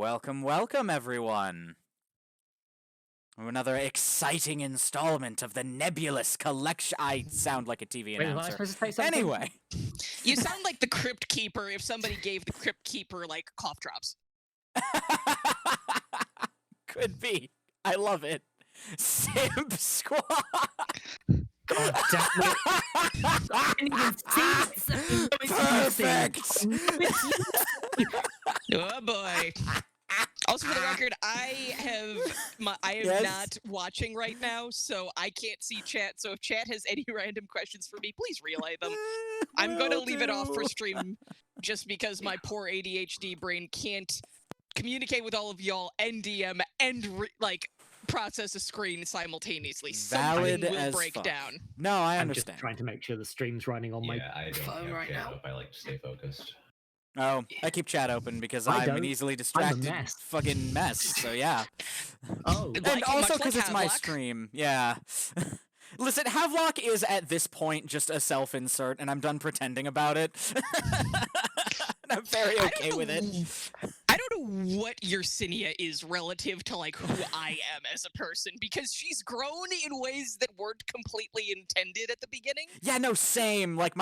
Welcome, welcome, everyone. Another exciting installment of the Nebulous Collection. I sound like a TV Wait, was I announcer. supposed to say something? Anyway, You sound like the Crypt Keeper if somebody gave the Crypt Keeper, like, cough drops. could be. I love it. Simp Squad. God damn it. I didn't even see it. Perfect. Oh boy. Also, for the record, I am Yes? not watching right now, so I can't see chat. So if chat has any random questions for me, please relay them. I'm going to leave it off for stream just because my poor ADHD brain can't communicate with all of y'all and DM and process a screen simultaneously. Valid Something will as break fuck. down. No, I I'm just understand. trying to make sure the stream's running on my Yeah, I don't phone have right chat now. up. I like to stay focused. Oh, I keep chat open because I I'm an don't. easily distracted mess. fucking mess. So yeah. Oh, Like- And also much like because it's my Havelock. stream, yeah. Listen, Havelock is at this point just a self-insert, and I'm done pretending about it. And I'm very okay with it. I don't know what Yersinia is relative to like who I am as a person because she's grown in ways that weren't completely intended at the beginning. Yeah, no, same. Like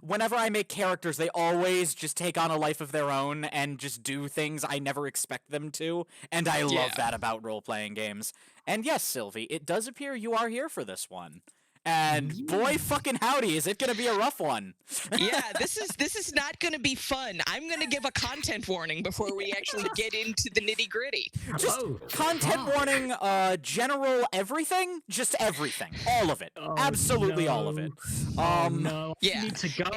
whenever I make characters, they always just take on a life of their own and just do things I never expect them to, and I love Yeah. that about role-playing games. And yes, Sylvie, it does appear you are here for this one. And boy fucking howdy, is it gonna be a rough one. Yeah, this is not going to be fun. I'm going to give a content warning before we actually get into the nitty gritty. Just oh, content fuck. warning, general everything, just everything, all of it, Oh, absolutely all of no. it. Oh no, yeah, I need to go.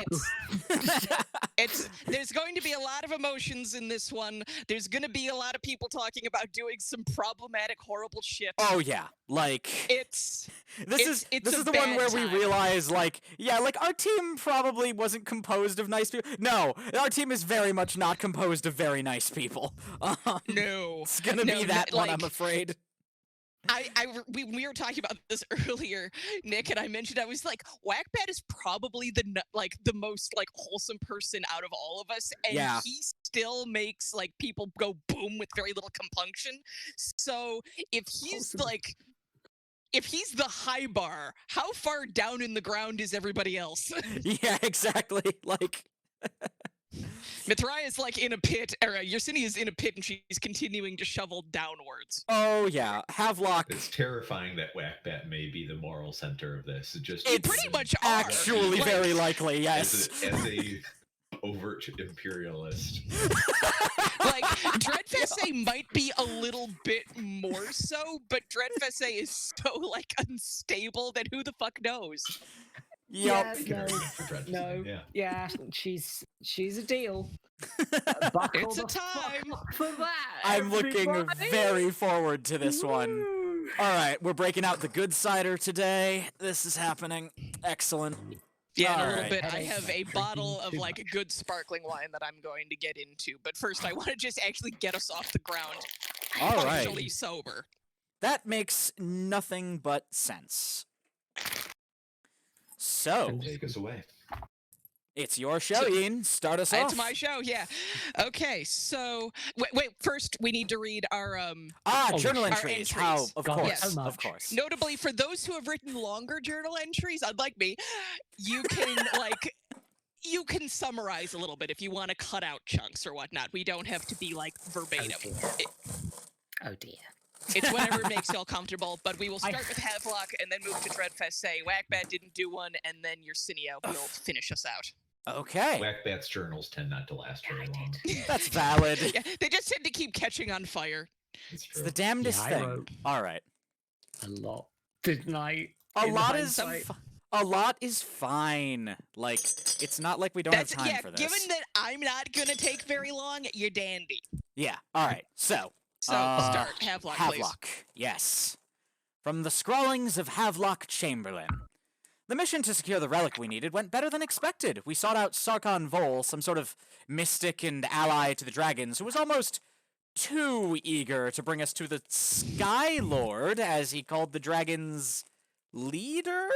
There's going to be a lot of emotions in this one. There's going to be a lot of people talking about doing some problematic, horrible shit. Oh yeah, like It's this it's is a the one bad where we time. realize, like, yeah, like our team probably wasn't composed of nice people. No, our team is very much not composed of very nice people. no. It's gonna No, be that one, like- I'm afraid. We were talking about this earlier, Nick, and I mentioned I was like, Whackbat is probably the most like wholesome person out of all of us, and Yeah. he still makes like people go boom with very little compunction. So if he's Wholesome. if he's the high bar, how far down in the ground is everybody else? Yeah, exactly. Like, Mithrai is like in a pit, or Yersinia is in a pit, and she's continuing to shovel downwards. oh yeah, Havelock. It's terrifying that Whackbat may be the moral center of this. It just You pretty much are. Actually, Like- very likely, yes. as a overt imperialist. Like, Dreadfesse might be a little bit more so, but Dreadfesse is so, like, unstable that who the fuck knows? Yup. Yeah. I can No, argue for Dreadfesse, no. Yeah. Yeah, she's a deal. Buckle It's a the fuck time. up for that. I'm looking everybody. very forward to this one. Woo. All right, we're breaking out the good cider today. This is happening. Excellent. Yeah, in a little Alright. bit, I Headache have from a bottle drinking of, too like, much. good sparkling wine that I'm going to get into, but first I want to just actually get us off the ground. All right. Partially sober. That makes nothing but sense. So, Take us away. it's your show, Ian. Start us off. It's my show, yeah. Okay, so, wait, first we need to read our, Ah, Oh, journal our entries. entries. How? Of God, course. so Of much. course. Notably, for those who have written longer journal entries, unlike me, you can you can summarize a little bit if you want to cut out chunks or whatnot. We don't have to be like verbatim. Oh dear. It's whatever makes y'all comfortable. But we will start with Havelock and then move to Dreadfesse. Whackbat didn't do one, and then Yersinia will finish us out. Okay. Whackbat's journals tend not to last very long. That's valid. Yeah, they just tend to keep catching on fire. It's It's true. the damnedest Yeah, I thing. wrote- All right. A lot. Didn't I? A In lot is hindsight. a lot is fine. Like, it's not like we don't have time for this. Given that I'm not gonna take very long, you're dandy. Yeah. All right. So, So start Havelock, please. Havelock. Yes. From the scrawlings of Havelock Chamberlain. The mission to secure the relic we needed went better than expected. We sought out Sarkon Vol, some sort of mystic and ally to the dragons, who was almost too eager to bring us to the Sky Lord, as he called the dragons' leader?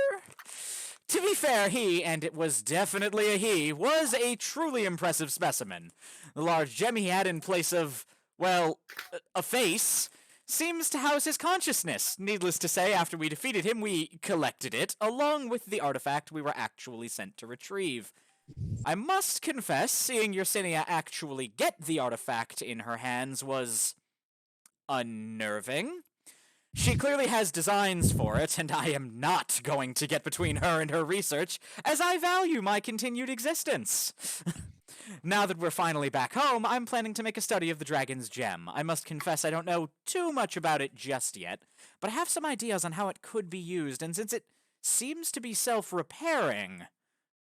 To be fair, he, and it was definitely a he, was a truly impressive specimen. The large gem he had in place of Well, a face seems to house his consciousness. Needless to say, after we defeated him, we collected it, along with the artifact we were actually sent to retrieve. I must confess, seeing Yersinia actually get the artifact in her hands was unnerving. She clearly has designs for it, and I am not going to get between her and her research, as I value my continued existence. Now that we're finally back home, I'm planning to make a study of the dragon's gem. I must confess I don't know too much about it just yet, but I have some ideas on how it could be used, and since it seems to be self-repairing,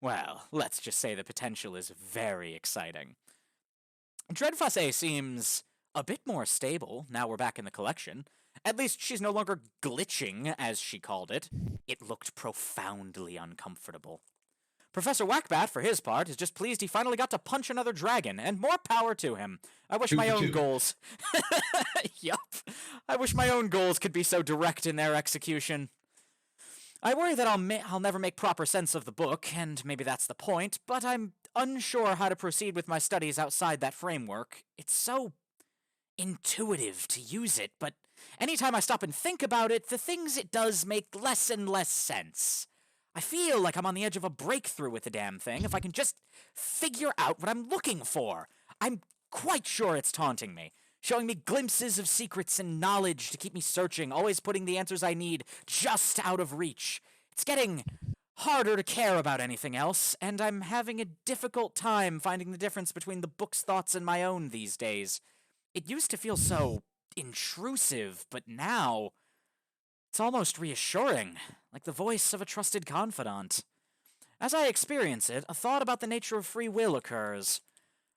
well, let's just say the potential is very exciting. Dreadfuss seems a bit more stable now we're back in the collection. At least she's no longer glitching, as she called it. It looked profoundly uncomfortable. Professor Whackbat, for his part, is just pleased he finally got to punch another dragon, and more power to him. I wish my own goals... Yup. I wish my own goals could be so direct in their execution. I worry that I'll never make proper sense of the book, and maybe that's the point, but I'm unsure how to proceed with my studies outside that framework. It's so intuitive to use it, but anytime I stop and think about it, the things it does make less and less sense. I feel like I'm on the edge of a breakthrough with the damn thing if I can just figure out what I'm looking for. I'm quite sure it's taunting me, showing me glimpses of secrets and knowledge to keep me searching, always putting the answers I need just out of reach. It's getting harder to care about anything else, and I'm having a difficult time finding the difference between the book's thoughts and my own these days. It used to feel so intrusive, but now it's almost reassuring, like the voice of a trusted confidant. As I experience it, a thought about the nature of free will occurs.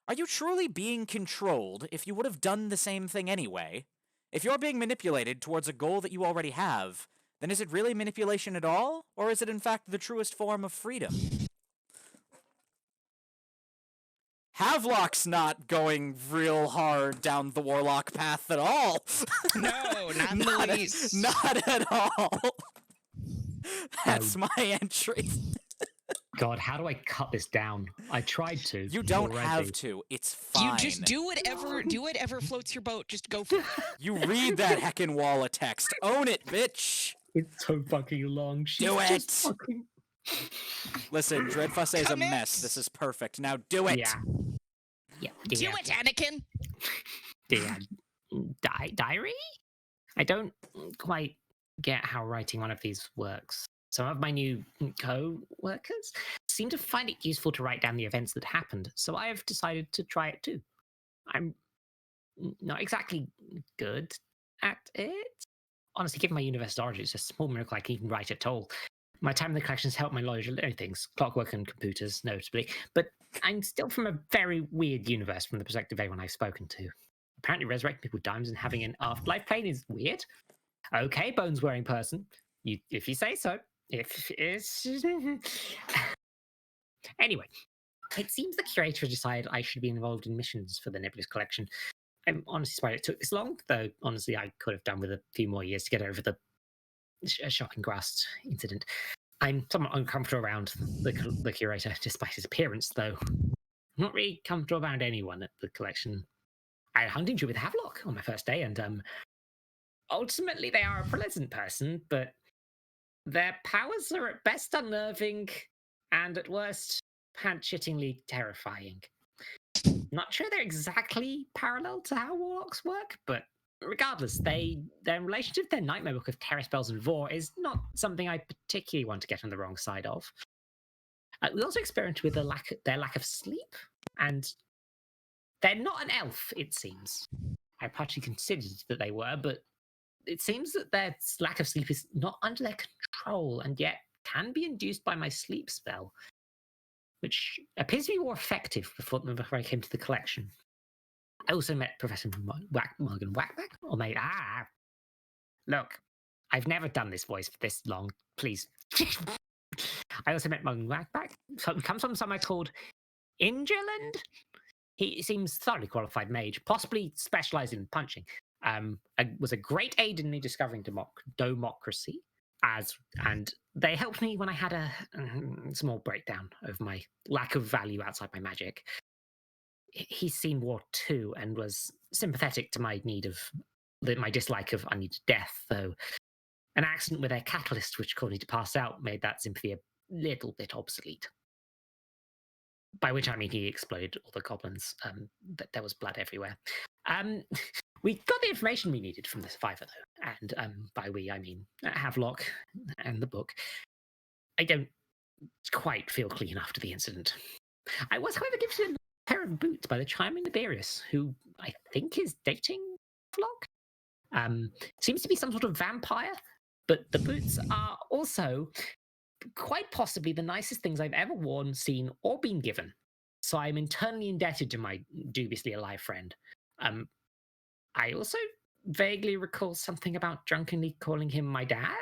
Are you truly being controlled if you would have done the same thing anyway? If you're being manipulated towards a goal that you already have, then is it really manipulation at all, or is it in fact the truest form of freedom? Havelock's not going real hard down the warlock path at all. No, not in the least. Not at all. That's my entry. God, how do I cut this down? I tried to. You don't already. have to. It's fine. You just do whatever floats your boat. Just go for it. You read that heckin' wall of text. Own it, bitch. It's so fucking long. She's Do just it. Fucking... Listen, Dreadfuss is a Commit. mess. This is perfect. Now do it. Yeah. Yeah. Do it, Anakin. Diary? I don't quite get how writing one of these works. Some of my new co-workers seem to find it useful to write down the events that happened, so I have decided to try it too. I'm not exactly good at it. Honestly, given my university origin, it's a small miracle I can even write at all. My time in the collection has helped my knowledge of things, clockwork and computers, notably, but I'm still from a very weird universe from the perspective of everyone I've spoken to. Apparently resurrecting people with diamonds and having an afterlife plane is weird. Okay, bones-wearing person. If you say so. If it's... Anyway, it seems the curator decided I should be involved in missions for the Nebulous Collection. I'm honestly surprised it took this long, though honestly I could have done with a few more years to get over the shocking grass incident. I'm somewhat uncomfortable around the curator, despite his appearance, though. I'm not really comfortable around anyone at the collection. I had a hunting trip with Havelock on my first day, and ultimately they are a pleasant person, but their powers are at best unnerving and at worst pant-shittingly terrifying. Not sure they're exactly parallel to how warlocks work, but regardless, their relationship to their nightmare book of terror spells and vor is not something I particularly want to get on the wrong side of. We also experimented with their lack of sleep, and they're not an elf, it seems. I partially considered that they were, but it seems that their lack of sleep is not under their control, and yet can be induced by my sleep spell, which appears to be more effective before I came to the collection. I also met Professor Morgan Whackback. Look, I've never done this voice for this long. Please. I also met Morgan Whackback. He comes from somewhere called Ingerland. He seems thoroughly qualified mage, possibly specialised in punching. Was a great aid in me discovering democracy, and they helped me when I had a small breakdown of my lack of value outside my magic. he's seen war too and was sympathetic to my my dislike of unneeded death, though an accident with their catalyst, which caused me to pass out, made that sympathy a little bit obsolete. By which I mean he exploded all the goblins. There was blood everywhere. We got the information we needed from the survivor, though, and by we I mean Havelock and the book. I don't quite feel clean after the incident. I was, however, gifted a pair of boots by the charming Neberius, who I think is dating Havelock. Seems to be some sort of vampire, but the boots are also quite possibly the nicest things I've ever worn, seen, or been given. So I'm eternally indebted to my dubiously alive friend. I also vaguely recall something about drunkenly calling him my dad.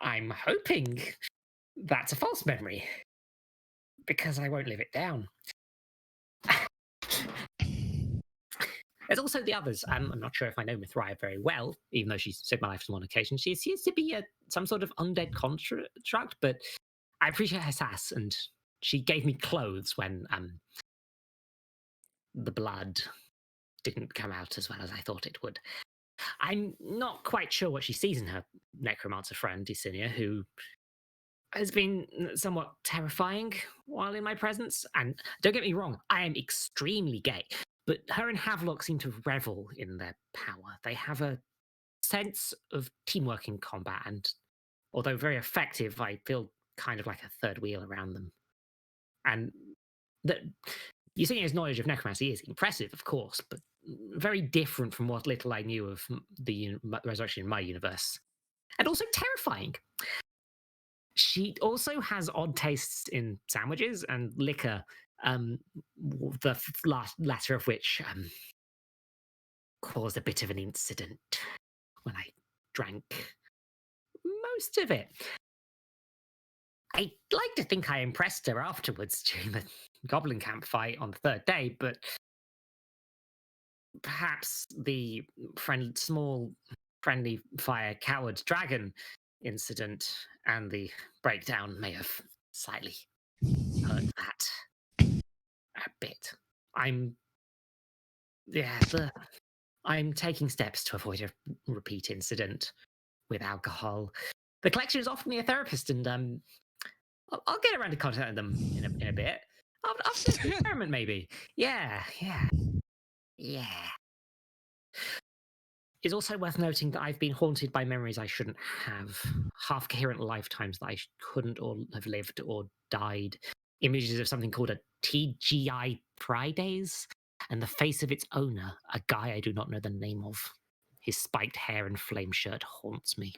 I'm hoping that's a false memory, because I won't live it down. There's also the others. I'm not sure if I know Mithraia very well, even though she's saved my life on one occasion. She seems to be some sort of undead construct, but I appreciate her sass, and she gave me clothes when the blood didn't come out as well as I thought it would. I'm not quite sure what she sees in her necromancer friend, Desinia, who has been somewhat terrifying while in my presence. And don't get me wrong, I am extremely gay. But her and Havelock seem to revel in their power. They have a sense of teamwork in combat, and although very effective, I feel kind of like a third wheel around them. And Yesenia's knowledge of necromancy is impressive, of course, but very different from what little I knew of the resurrection in my universe. And also terrifying. She also has odd tastes in sandwiches and liquor, the latter of which caused a bit of an incident when I drank most of it. I'd like to think I impressed her afterwards during the goblin camp fight on the third day, but perhaps the small friendly fire coward dragon incident and the breakdown may have slightly hurt that a bit. I'm taking steps to avoid a repeat incident with alcohol. The collection has offered me a therapist, and I'll get around to contacting them in a bit. After this experiment, maybe. Yeah. It's also worth noting that I've been haunted by memories I shouldn't have, half-coherent lifetimes that I couldn't or have lived or died, images of something called a TGI Fridays, and the face of its owner, a guy I do not know the name of. His spiked hair and flame shirt haunts me.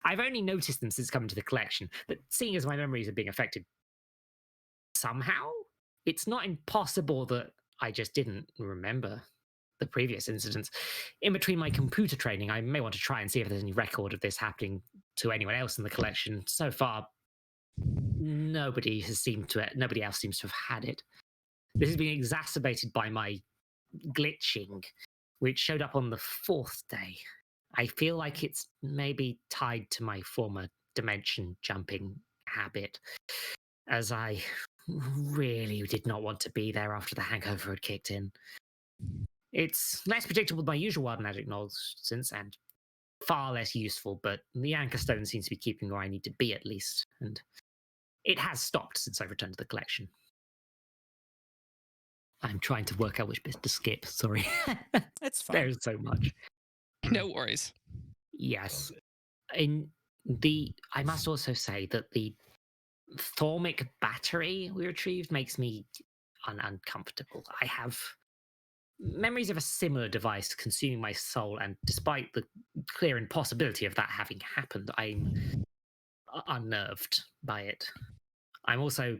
I've only noticed them since coming to the collection, but seeing as my memories are being affected somehow, it's not impossible that I just didn't remember the previous incidents. In between my computer training, I may want to try and see if there's any record of this happening to anyone else in the collection. So far, nobody else seems to have had it. This has been exacerbated by my glitching, which showed up on the fourth day. I feel like it's maybe tied to my former dimension jumping habit, as I really did not want to be there after the hangover had kicked in. It's less predictable than my usual wild magic nonsense and far less useful, but the anchor stone seems to be keeping where I need to be at least, and it has stopped since I've returned to the collection. I'm trying to work out which bit to skip, sorry. It's fine. There's so much. No worries. Yes. I must also say that the thormic battery we retrieved makes me uncomfortable. I have memories of a similar device consuming my soul, and despite the clear impossibility of that having happened, I'm unnerved by it. I'm also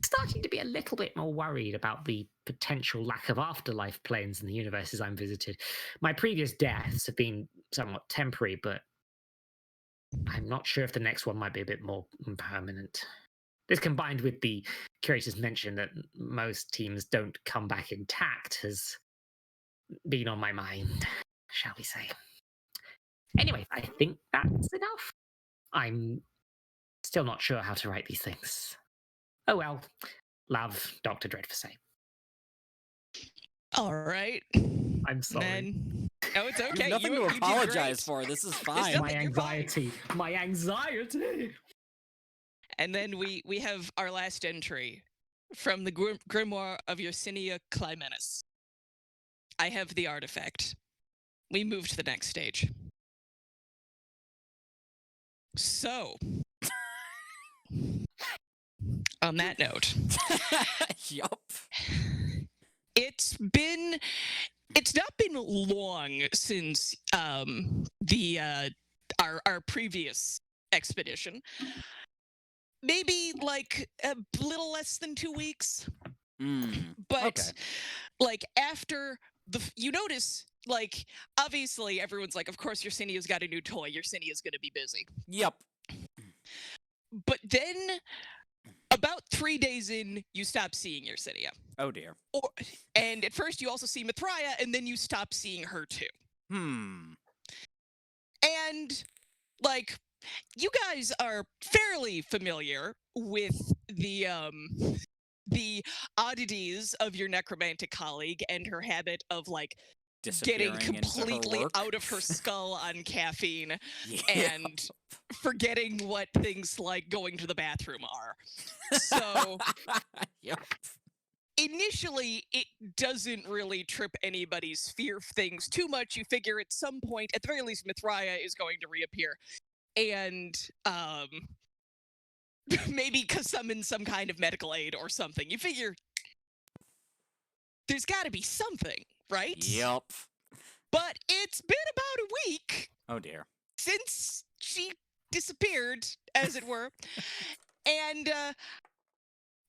starting to be a little bit more worried about the potential lack of afterlife planes in the universes I'm visited. My previous deaths have been somewhat temporary, but I'm not sure if the next one might be a bit more permanent. This, combined with the curator's mention that most teams don't come back intact, has been on my mind, shall we say. Anyway, I think that's enough. I'm still not sure how to write these things. Oh well, Love, Dr. Dreadforsay. All right. I'm sorry. Then... Oh, it's okay. Nothing you to did apologize great. for. This is There's fine. nothing- My you're fine. anxiety. My anxiety. And then we have our last entry from the Grimoire of Yersinia Clymenus. I have the artifact. We move to the next stage. So, on that note, Yup. it's not been long since our previous expedition. Maybe like a little less than 2 weeks. But Okay. like after you notice, like, obviously everyone's like, of course Yersinia's got a new toy. Yersinia's gonna be busy. Yep. But then about 3 days in, you stop seeing Yersinia. Oh dear. And at first you also see Mithraia, and then you stop seeing her too. Hmm. And like, you guys are fairly familiar with the oddities of your necromantic colleague and her habit of like getting Disappearing into her completely work. out of her skull on caffeine Yeah. and forgetting what things like going to the bathroom are. So Yep. initially, it doesn't really trip anybody's fear of things too much. You figure at some point, at the very least, Mithraia is going to reappear. And maybe summon some kind of medical aid or something. You figure there's got to be something, right? Yep. But it's been about a week Oh dear. since she disappeared, as it were. And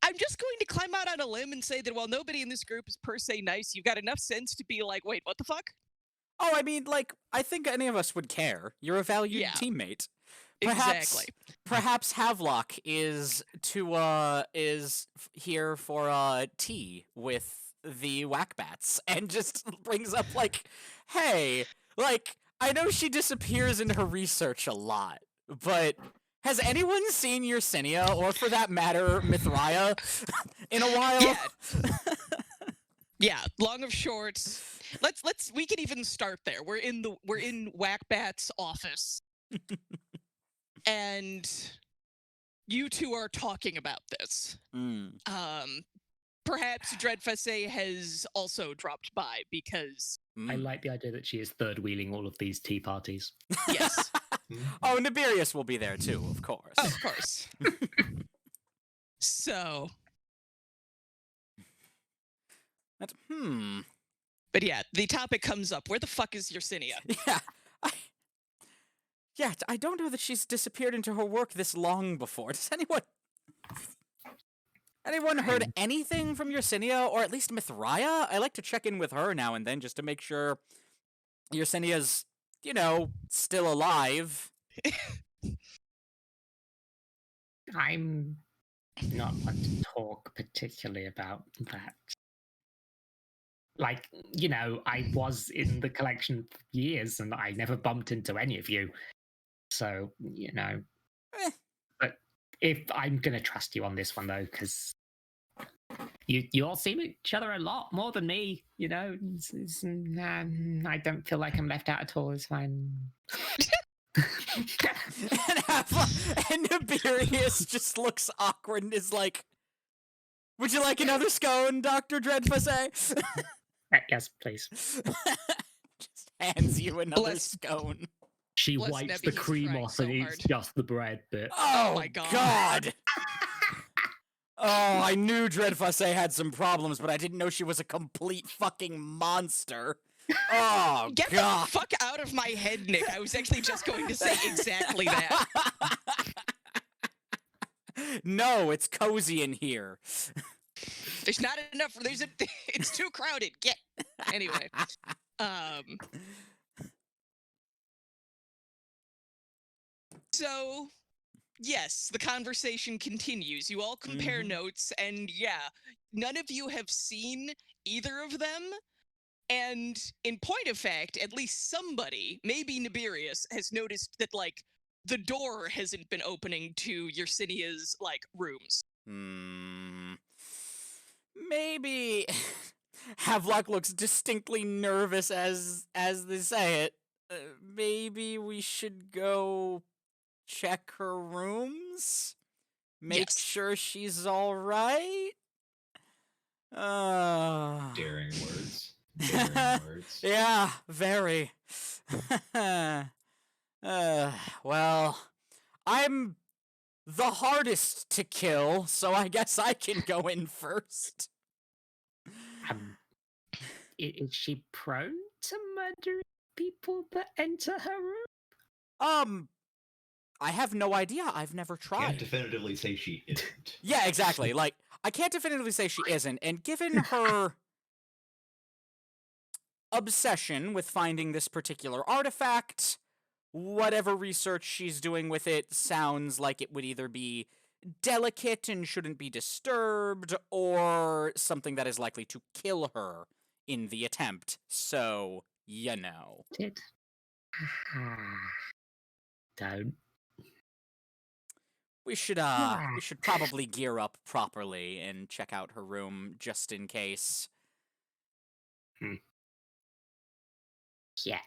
I'm just going to climb out on a limb and say that while nobody in this group is per se nice, you've got enough sense to be like, wait, what the fuck? Oh, I mean, like, I think any of us would care. You're a valued Yeah. Exactly. Perhaps Havelock is here for tea with the whackbats and just brings up like, hey, like, I know she disappears in her research a lot, but has anyone seen Yersinia, or for that matter, Mithraia, in a while? Yeah. Yeah, long of shorts. We can even start there. We're in Whackbat's office. And you two are talking about this. Perhaps Dreadfossé has also dropped by because I like the idea that she is third wheeling all of these tea parties. yes. Oh, Nebulous will be there too, of course. Of course. So But, but yeah, the topic comes up. Where the fuck is Yersinia? Yeah, I don't know that she's disappeared into her work this long before. Does anyone heard anything from Yersinia, or at least Mithraia? I like to check in with her now and then just to make sure Yersinia's, still alive. I'm not one to talk particularly about that. Like, I was in the collection for years and I never bumped into any of you. So, But if I'm going to trust you on this one, though, because you all see each other a lot more than me, I don't feel like I'm left out at all. It's fine. And Nebulous just looks awkward and is like, would you like another scone, Dr. Dreadfossé? Yes, please. Just hands you another Bless- scone. She Bless wipes Nebby, the he's cream trying off so and eats hard. just the bread bit. Oh my God. God. Oh, I knew Dreadfossé had some problems, but I didn't know she was a complete fucking monster. Oh, Get God. the fuck out of my head, Nick. I was actually just going to say exactly that. No, it's cozy in here. There's not enough. It's too crowded. Get. Anyway. So, yes, the conversation continues. You all compare notes, and yeah, none of you have seen either of them. And in point of fact, at least somebody, maybe Nebulous, has noticed that, like, the door hasn't been opening to Yersinia's, like, rooms. maybe Havelock looks distinctly nervous as they say it. Maybe we should go check her rooms? Make Yes. sure she's all right? Daring words. Daring words. Yeah, very. Well, I'm the hardest to kill, so I guess I can go in first. Is she prone to murdering people that enter her room? I have no idea. I've never Can't tried. definitively say she isn't. Yeah, exactly. Like, I can't definitively say she isn't, and given her obsession with finding this particular artifact, whatever research she's doing with it sounds like it would either be delicate and shouldn't be disturbed, or something that is likely to kill her in the attempt. So, you know. Don't. We should probably gear up properly and check out her room just in case. Yeah.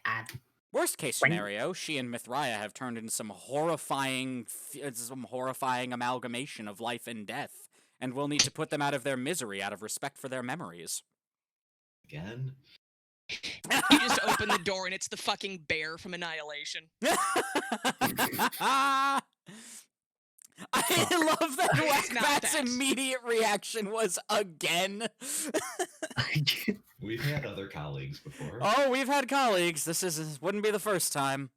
Worst case scenario, she and Mithraia have turned into some horrifying amalgamation of life and death, and we'll need to put them out of their misery out of respect for their memories. Again? You just open the door and it's the fucking bear from Annihilation. I love that It's not Whackbat's that. immediate reaction was again. We've had other colleagues before. Oh, we've had colleagues. This wouldn't be the first time.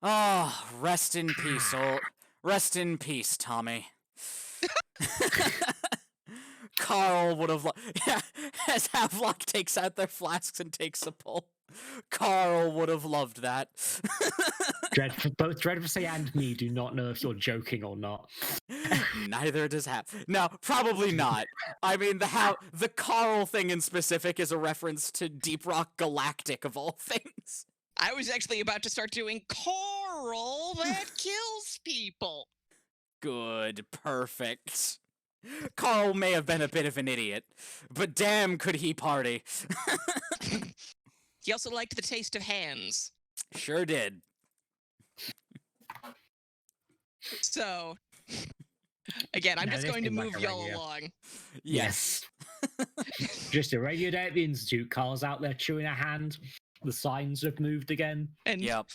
Oh, rest in peace, rest in peace, Tommy. Carl would have yeah, as Havelock takes out their flasks and takes a pull. Carl would have loved that. Both Dreadful and me do not know if you're joking or not. Neither does No, probably not. I mean, the Carl thing in specific is a reference to Deep Rock Galactic of all things. I was actually about to start doing coral that kills people. Good, perfect. Carl may have been a bit of an idiot, but damn could he party. He also liked the taste of hands. Sure did. So, again, I'm No, just this going to seemed like move a y'all regular. along. Yes. Just a regular day at the Institute. Carl's out there chewing a hand. The signs have moved again. And Yep.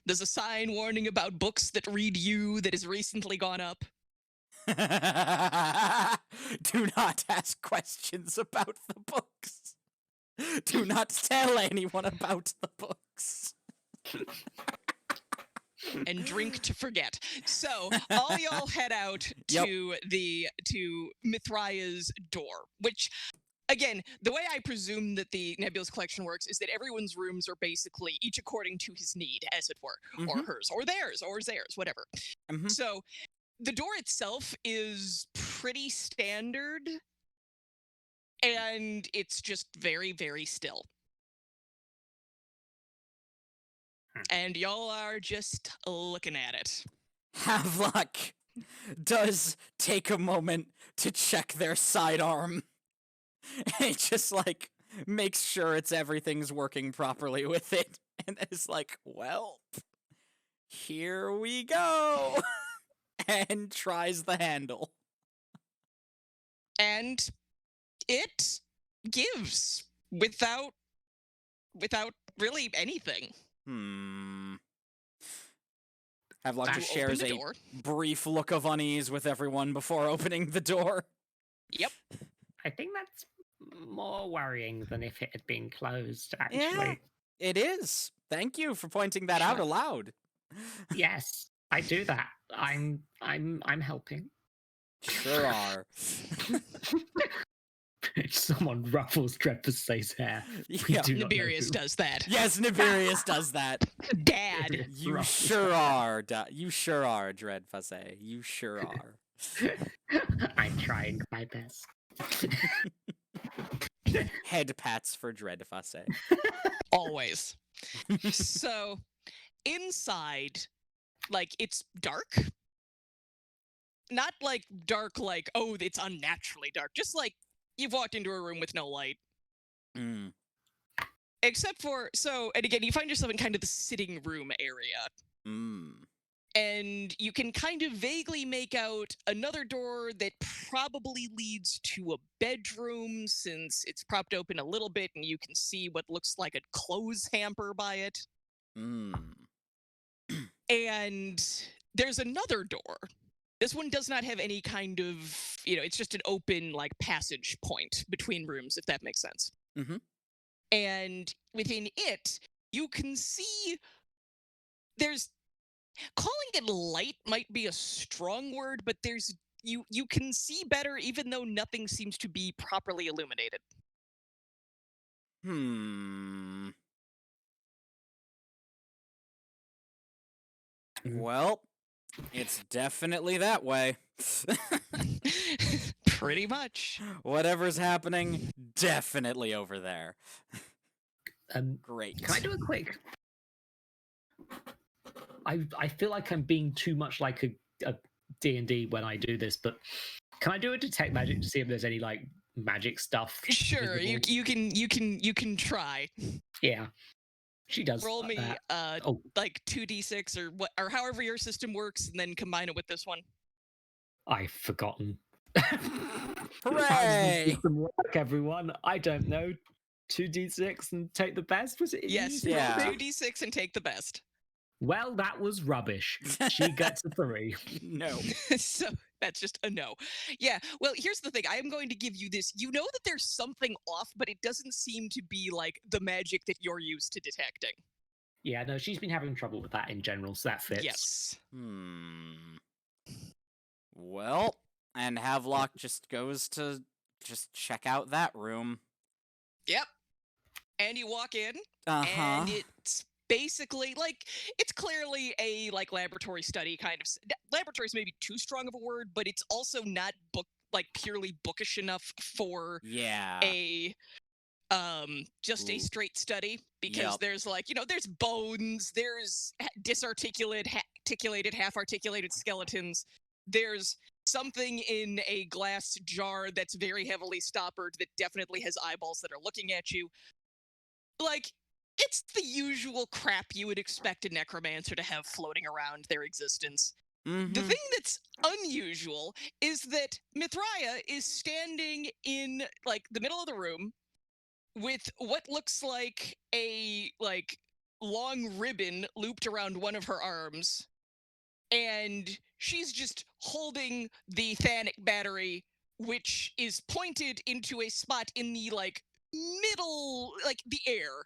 there's a sign warning about books that read you that has recently gone up. Do not ask questions about the books. Do not tell anyone about the books. And drink to forget. So all y'all head out Yep. to Mithraia's door, which again, the way I presume that the Nebulous Collection works is that everyone's rooms are basically each according to his need, as it were, or hers, or theirs, whatever. Mhm. So the door itself is pretty standard, and it's just very, very still. And y'all are just looking at it. Havelock does take a moment to check their sidearm. And just like makes sure everything's working properly with it. And is like, well, here we go. And tries the handle. And it gives without really anything. Havelock just You open shares the a door. brief look of unease with everyone before opening the door. Yep. I think that's more worrying than if it had been closed, actually. Yeah, it is. Thank you for pointing that out Sure. aloud. Yes, I do that. I'm helping. Sure are. Someone ruffles Dreadful's hair. We Yeah. do not know Nibirius who. does that. Yes, Nibirius does that. Dad. You Ruffles sure her are. You sure are, Dreadfusse. You sure are. I'm trying my best. Head pats for Dreadfusse. Always. So inside, like, it's dark. not like dark, like, oh, it's unnaturally dark. Just like you've walked into a room with no light. Mm. Except for, and again, you find yourself in kind of the sitting room area. Mm. And you can kind of vaguely make out another door that probably leads to a bedroom, since it's propped open a little bit and you can see what looks like a clothes hamper by it. Mm. And there's another door. This one does not have any kind of, it's just an open, like, passage point between rooms, if that makes sense. Mhm. And within it, you can see there's, calling it light might be a strong word, but there's, you can see better even though nothing seems to be properly illuminated. Hmm. Mhm. Well, it's definitely that way. Pretty much. Whatever's happening, definitely over there. Great. Can I do a quick? I feel like I'm being too much like a D&D when I do this, but can I do a detect magic to see if there's any like magic stuff? Sure, visible? you can try. Yeah, she does. Roll me that. Oh, like 2d6 or what, or however your system works, and then combine it with this one. I've forgotten. Hooray! How does the system work, everyone? I don't know. 2d6 and take the best? Was it? Yes, Yeah. roll 2d6 and take the best. Well, that was rubbish. She gets a 3. No. So that's just a no. Yeah, well, here's the thing. I am going to give you this. You know that there's something off, but it doesn't seem to be like the magic that you're used to detecting. Yeah, no, she's been having trouble with that in general, so that fits. Yes. Well, and Havelock just goes to just check out that room. Yep. And you walk in, Uh-huh. and it's basically like, it's clearly a like laboratory study kind of. Laboratory's maybe too strong of a word, but it's also not purely bookish enough for Yeah. a just a straight study, because Yep. there's like, there's bones, there's disarticulated, articulated, half articulated skeletons, there's something in a glass jar that's very heavily stoppered that definitely has eyeballs that are looking at you. Like, it's the usual crap you would expect a necromancer to have floating around their existence. Mhm. The thing that's unusual is that Mithraia is standing in like the middle of the room with what looks like a long ribbon looped around one of her arms, and she's just holding the Thanic battery, which is pointed into a spot in the middle, like the air,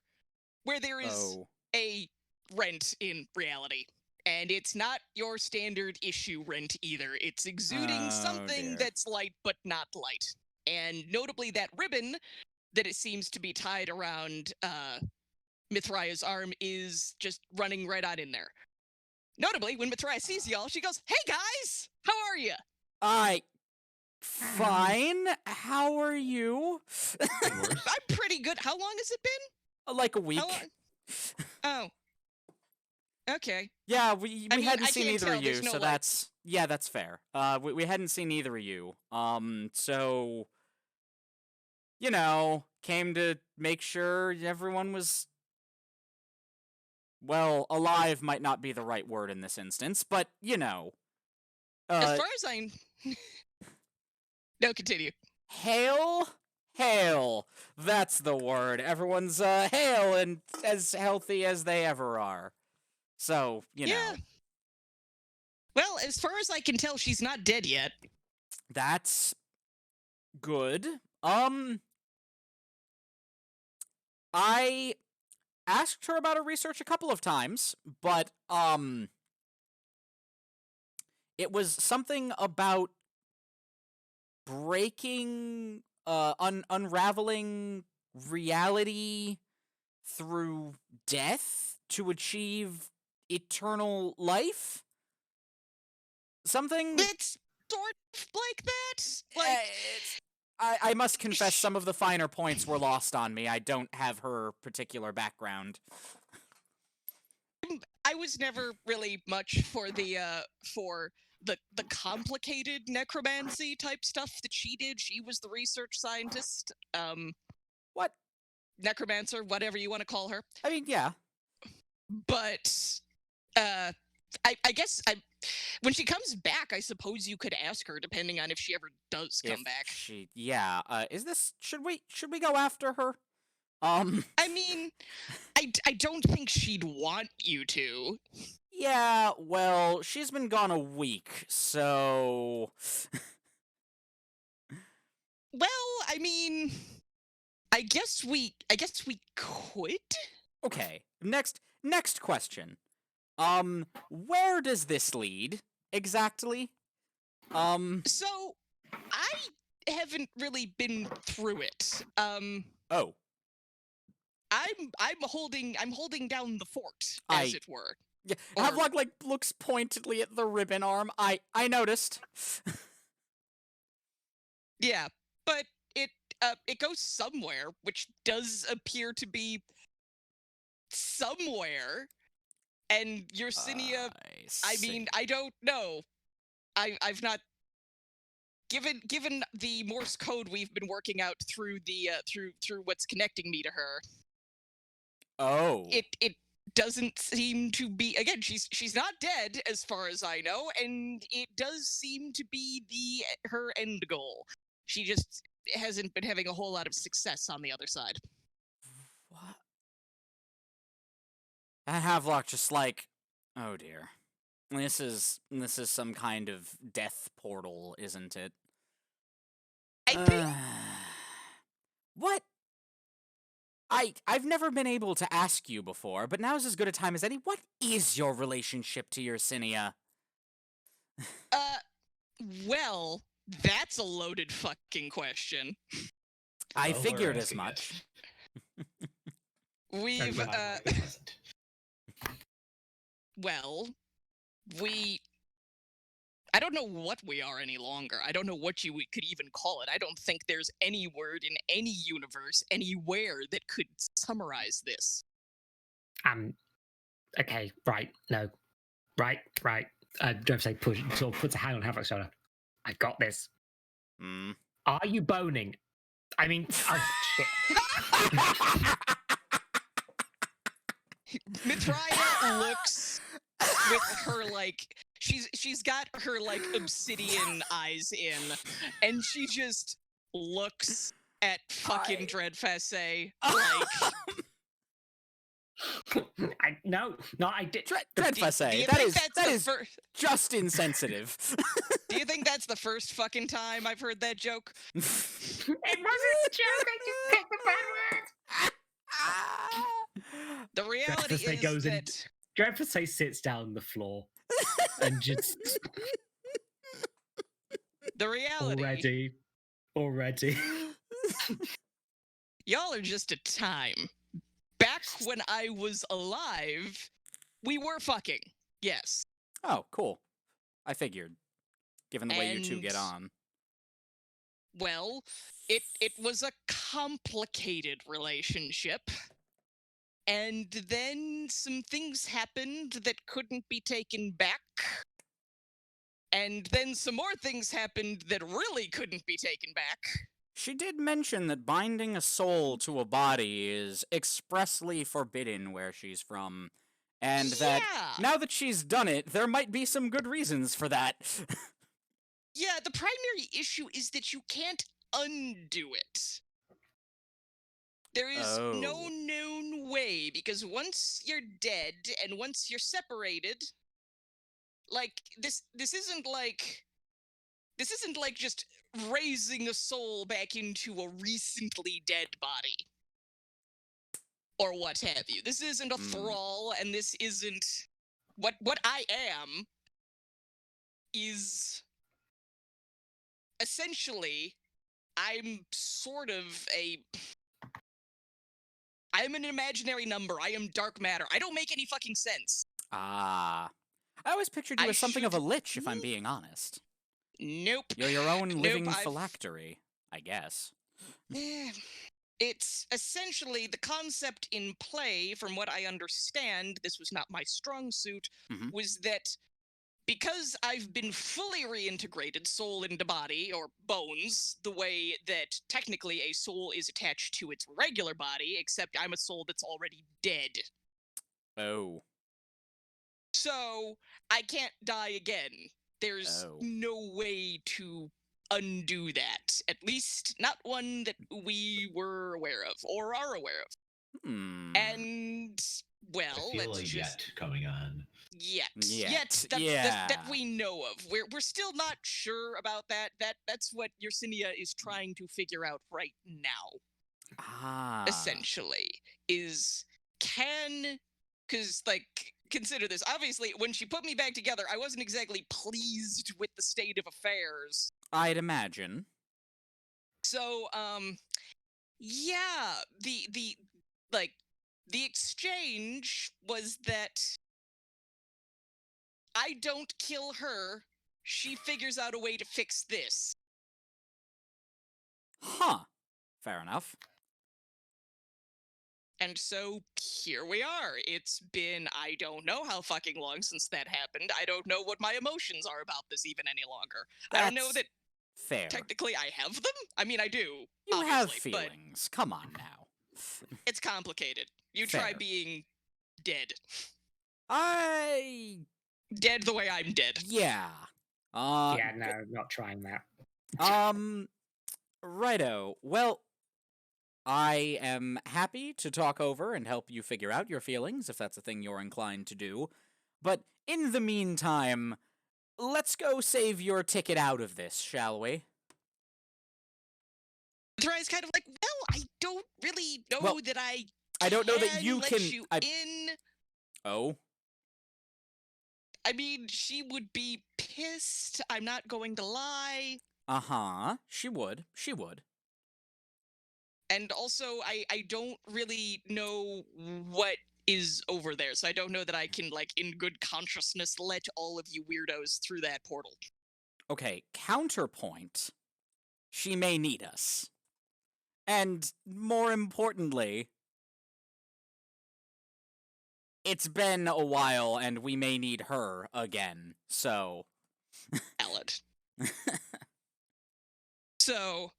where there is Oh. a rent in reality. And it's not your standard issue rent either. It's exuding Oh, something dear. that's light but not light. And notably, that ribbon that it seems to be tied around Mithraia's arm is just running right on in there. Notably, when Mithraia sees y'all, she goes, "Hey guys, how are you?" Fine. How are you? I'm pretty good. How long has it been? Like a week. How long? Oh. Okay. Yeah, we I mean, hadn't I seen can't either tell, of you, there's no so lights. that's fair. We hadn't seen either of you. So came to make sure everyone was, well, alive might not be the right word in this instance, but As far as I no, continue. hail, that's the word. Everyone's hail and as healthy as they ever are. So, Yeah. Well, as far as I can tell, she's not dead yet. That's good. I asked her about her research a couple of times, but it was something about breaking unraveling reality through death to achieve eternal life. Something It's sort of like that. I must confess, some of the finer points were lost on me. I don't have her particular background. I was never really much for the for the complicated necromancy type stuff that she did. She was the research scientist. What? Necromancer, whatever you want to call her. I mean, yeah. But I guess when she comes back, I suppose you could ask her, depending on if she ever does come back. Yeah. Should we go after her? I mean, I don't think she'd want you to. Yeah, well, she's been gone a week, so... Well, I mean, I guess we could. Okay, next question. Where does this lead, exactly? So, I haven't really been through it. Oh. I'm holding down the fort, as it were. Yeah, Havelock, looks pointedly at the ribbon arm. I noticed. Yeah, but it goes somewhere, which does appear to be somewhere. And Yersinia, I mean, I don't know. I've not given the Morse code we've been working out through the through what's connecting me to her. Oh. It doesn't seem to be, again, she's not dead as far as I know, and it does seem to be her end goal. She just hasn't been having a whole lot of success on the other side. What? And Havelock just like, oh dear. This is some kind of death portal, isn't it? I think what? I've never been able to ask you before, but now's as good a time as any. What is your relationship to Yersinia? Well, that's a loaded fucking question. I figured as much. We've well, I don't know what we are any longer. I don't know what you could even call it. I don't think there's any word in any universe, anywhere, that could summarize this. Okay, right, no. Right. Drevsay puts a hand on Havelock's shoulder. I got this. Are you boning? I mean, oh, shit. Mithraida looks with her, she's got her, obsidian eyes in, and she just looks at fucking Dreadfessay, No, I did. Dreadfessay, that is just insensitive. Do you think that's the first fucking time I've heard that joke? It wasn't a joke, I just picked the bad words. The reality is that... Dreadfessay sits down on the floor and just... The reality... Already. Y'all are just a time. Back when I was alive, we were fucking. Yes. Oh, cool. I figured, given the way you two get on. Well, it was a complicated relationship. And then some things happened that couldn't be taken back. And then some more things happened that really couldn't be taken back. She did mention that binding a soul to a body is expressly forbidden where she's from. And that now that she's done it, there might be some good reasons for that. Yeah, the primary issue is that you can't undo it. There is no known way, because once you're dead and once you're separated, this isn't like just raising a soul back into a recently dead body. Or what have you. This isn't a thrall, and this isn't... What I am is... Essentially, I'm sort of I'm an imaginary number. I am dark matter. I don't make any fucking sense. I always pictured you as something of a lich, if I'm being honest. Nope. You're your own living phylactery, I guess. It's essentially the concept in play, from what I understand, this was not my strong suit, was that because I've been fully reintegrated soul into body, or bones, the way that technically a soul is attached to its regular body, except I'm a soul that's already dead. Oh. So I can't die again. There's Oh. no way to undo that. At least not one that we were aware of or are aware of. Hmm. And well, I feel let's a just yet coming on. yet Yet, that yeah. we know of. We're still not sure about that. That's what Yersinia is trying to figure out right now. Ah. Essentially, is because like consider this. Obviously, when she put me back together, I wasn't exactly pleased with the state of affairs. I'd imagine. So, yeah, the exchange was that I don't kill her. She figures out a way to fix this. Huh. Fair enough. And so here we are. It's been, I don't know how fucking long since that happened. I don't know what my emotions are about this even any longer. I don't know That's that fair. technically I have them. I mean, I do. You have obviously, but feelings. Come on now. it's complicated. You try Fair. being dead. I. Dead the way I'm dead. Yeah. Yeah, no, not trying that. Righto. Well, I am happy to talk over and help you figure out your feelings, if that's a thing you're inclined to do. But in the meantime, let's go save your ticket out of this, shall we? Thry's kind of like, well, I don't really know Well, that I I don't know that can you let can. you in. Oh? I mean, she would be pissed. I'm not going to lie. Uh-huh. She would. She would. And also, I don't really know what is over there, so I don't know that I can, like, in good consciousness, let all of you weirdos through that portal. Okay, counterpoint. She may need us. And more importantly, it's been a while and we may need her again, so. Valid. So,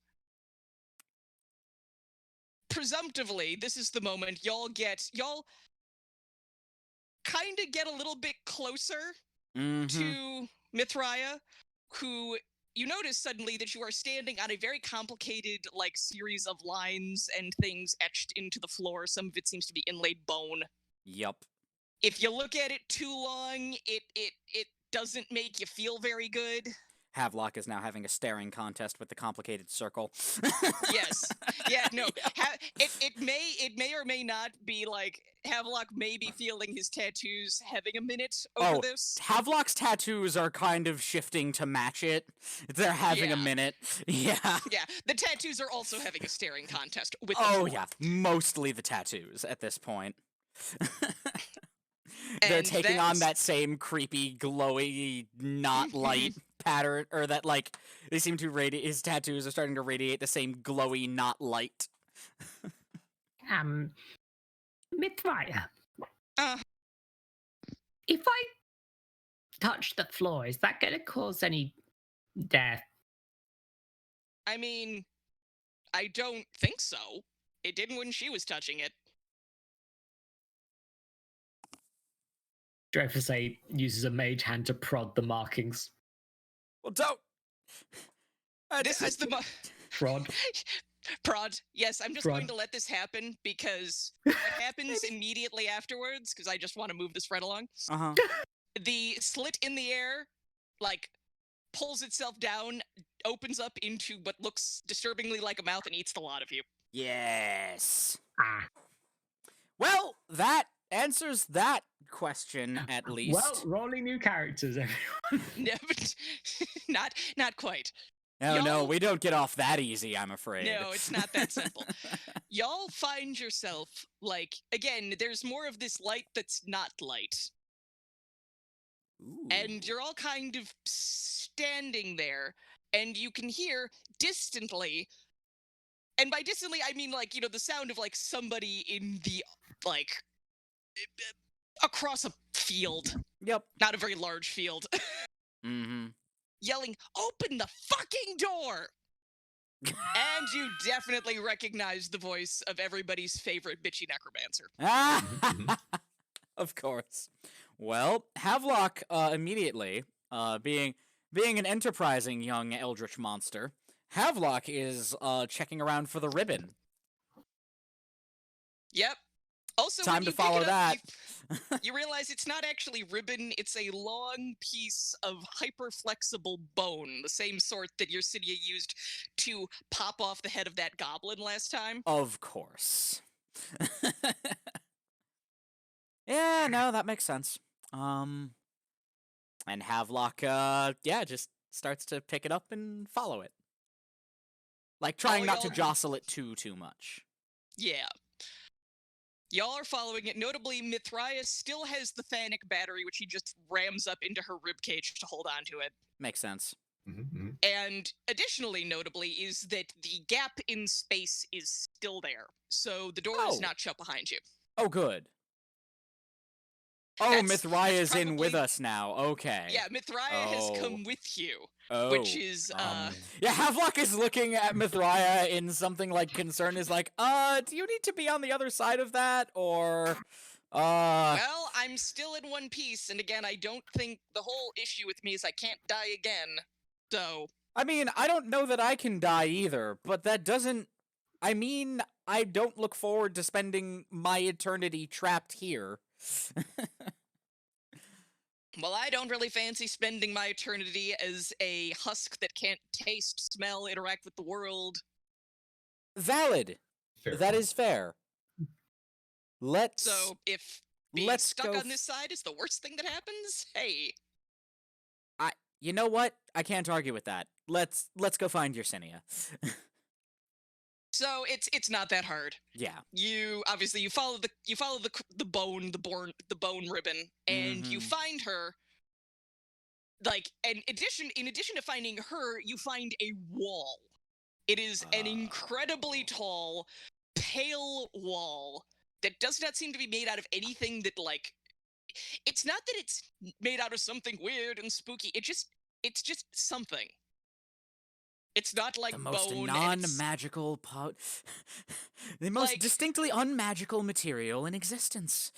presumptively, this is the moment y'all kind of get a little bit closer Mhm. to Mithraya, who you notice suddenly that you are standing on a very complicated, like, series of lines and things etched into the floor. Some of it seems to be inlaid bone. Yup. If you look at it too long, it doesn't make you feel very good. Havelock is now having a staring contest with the complicated circle. Yes. Yeah, no. It may or may not be like Havelock may be feeling his tattoos having a minute over Oh, this. Havelock's tattoos are kind of shifting to match it. They're having a Yeah. minute. Yeah. Yeah, the tattoos are also having a staring contest with the Oh, floor. yeah. Mostly the tattoos at this point. They're And taking on that's- that same creepy, glowy, not light pattern, or that, like, they seem to radiate, his tattoos are starting to radiate the same glowy, not light. Mithraya, Uh, if I touch the floor, is that going to cause any death? I mean, I don't think so. It didn't when she was touching it. Dreyfus uses a mage hand to prod the markings. Well, don't. This is the Prod. Prod. Yes, I'm just Prod. going to let this happen because what happens immediately afterwards, because I just want to move this right along, Uh-huh. the slit in the air, like, pulls itself down, opens up into what looks disturbingly like a mouth and eats the lot of you. Yes. Ah. Well, that answers that question, at least. Well, rolling new characters, everyone. No, but not quite. Oh, no, y'all- we don't get off that easy, I'm afraid. No, it's not that simple. Y'all find yourself, like, again, there's more of this light that's not light. And Ooh. you're all kind of standing there, and you can hear distantly, and by distantly, I mean, like, you know, the sound of, like, somebody in the, like, across a field, Yep. Not a very large field. Mm-hmm. Yelling, "Open the fucking door!" And you definitely recognize the voice of everybody's favorite bitchy necromancer. Ah! Of course. Well, Havelock immediately, being an enterprising young eldritch monster, Havelock is checking around for the ribbon. Yep. Also, Time when to you pick follow it up, that. you realize it's not actually ribbon, it's a long piece of hyper-flexible bone, the same sort that Yersinia used to pop off the head of that goblin last time. Of course. Yeah, no, that makes sense. And Havelock, just starts to pick it up and follow it. Like, trying not to y'all- jostle it too much. Yeah. Y'all are following it. Notably, Mithraeus still has the Thanic battery, which he just rams up into her ribcage to hold on to it. Makes sense. And additionally, notably, is that the gap in space is still there. So the door is Oh. not shut behind you. Oh, good. Oh, That's Mithraeus in with probably- us now. Okay. Yeah, Mithraea has Oh. come with you, Oh. which is, Yeah, Havelock is looking at Mithraea in something like concern, is like, do you need to be on the other side of that? Or, well, I'm still in one piece, and again, I don't think the whole issue with me is I can't die again. So, I mean, I don't know that I can die either, but that doesn't, I mean, I don't look forward to spending my eternity trapped here. well, I don't really fancy spending my eternity as a husk that can't taste, smell, interact with the world. Valid. Fair That point. is fair. Let's So, if being let's stuck go on this side is the worst thing that happens, hey. you know what? I can't argue with that. Let's go find Yersinia. So it's not that hard. Yeah. You obviously you follow the bone ribbon, and you Mhm. find her. Like, in addition to finding her, you find a wall. It is an incredibly tall, pale wall that does not seem to be made out of anything that, like, it's not that it's made out of something weird and spooky. It's just something. It's not like The most bone. And it's, non-magical the most Like- distinctly unmagical material in existence.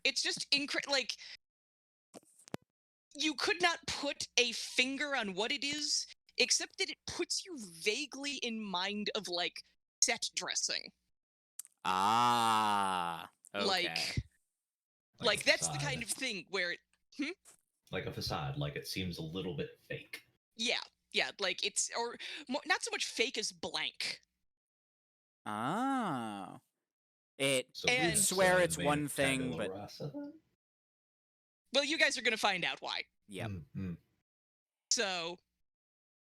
it's just like, you could not put a finger on what it is, except that it puts you vaguely in mind of, like, set dressing. Ah. Okay. Like a that's the facade. kind of thing where, Like a facade, like it seems a little bit fake. yeah, like it's, or not so much fake as blank. Oh. It So And- it's, swear it's made one of thing, tabula but rasa? Well, you guys are gonna find out why. yep. So,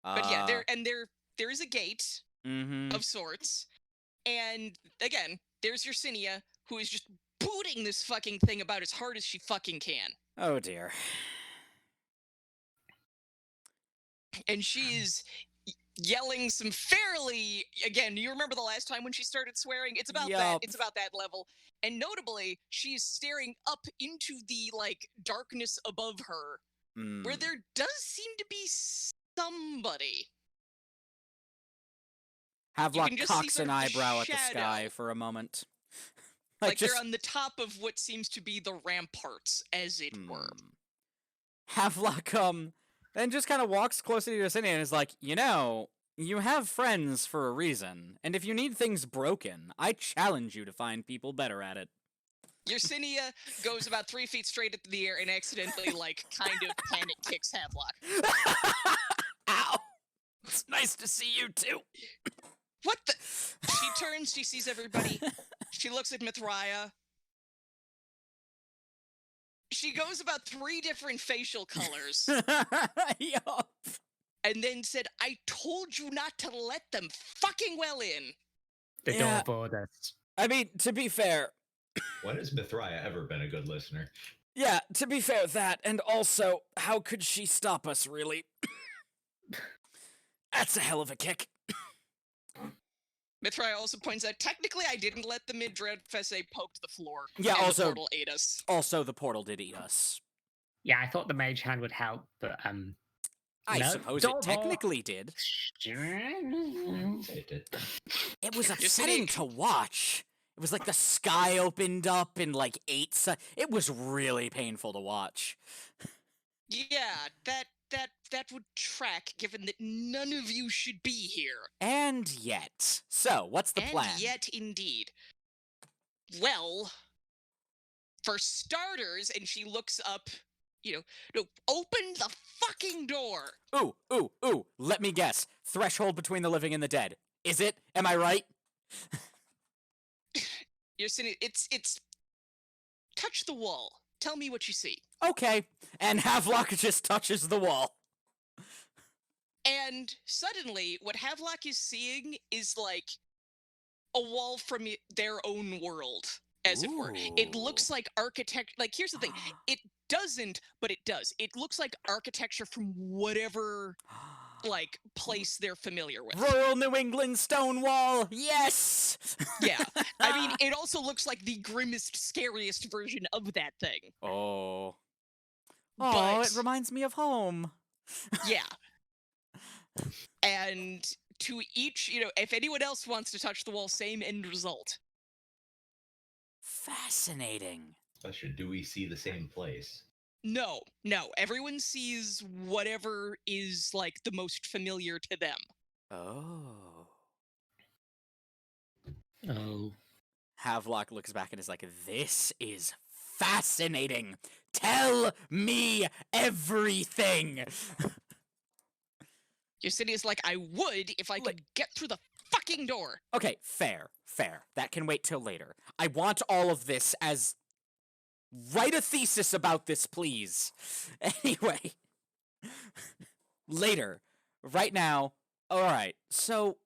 but yeah, there is a gate Mm-hmm. of sorts, and again, there's Yersinia, who is just booting this fucking thing about as hard as she fucking can. Oh dear. And she's yelling some fairly, again, you remember the last time when she started swearing? It's about that. Yup. It's about that level. And notably, she's staring up into the, like, darkness above her, where Mm. there does seem to be somebody. Havelock can just see cocks sort an of the eyebrow at the sky shadow. for a moment. Like, just they're on the top of what seems to be the ramparts, as it were. Havelock then just kind of walks closer to Yersinia and is like, you have friends for a reason, and if you need things broken, I challenge you to find people better at it. Yersinia goes about 3 feet straight into the air and accidentally, like, kind of panic kicks Havelock. Ow! It's nice to see you too. What the? She turns, she sees everybody. She looks at Mithraea. She goes about 3 different facial colors Yup. and then said, I told you not to let them fucking well in. The Yeah. door board us. I mean, to be fair, When has Mithraea ever been a good listener? yeah, to be fair, that, and also, how could she stop us, really? That's a hell of a kick. Mithraea also points out, technically I didn't let the mid-dread fesse poke the floor. Yeah, and also- the portal ate us. Also, the portal did eat us. Yeah, I thought the mage hand would help, but I no, suppose door it technically did. It did. It was Just upsetting saying. to watch. It was like the sky opened up and like it was really painful to watch. Yeah, that would track, given that none of you should be here. And yet. So, what's the And plan? yet, indeed. Well, for starters, and she looks up, no, open the fucking door. Ooh, let me guess. Threshold between the living and the dead. Is it? Am I right? You're sitting, it's, touch the wall. Tell me what you see. Okay. And Havelock just touches the wall. And suddenly, what Havelock is seeing is like a wall from their own world, as it were. It looks like architect. Like, here's the thing: it doesn't, but it does. It looks like architecture from whatever like place they're familiar with. Rural New England stone wall. Yes. Yeah, I mean, it also looks like the grimmest, scariest version of that thing. Oh. But It reminds me of home. yeah. And to each, if anyone else wants to touch the wall, same end result. Fascinating. Question: do we see the same place? No. Everyone sees whatever is like the most familiar to them. Oh. Oh. Havelock looks back and is like, this is fascinating. Tell me everything. Yosinia's like, I would if I could get through the fucking door. Okay, fair. That can wait till later. I want all of this as... Write a thesis about this, please. Anyway. Later. Right now. Alright, so...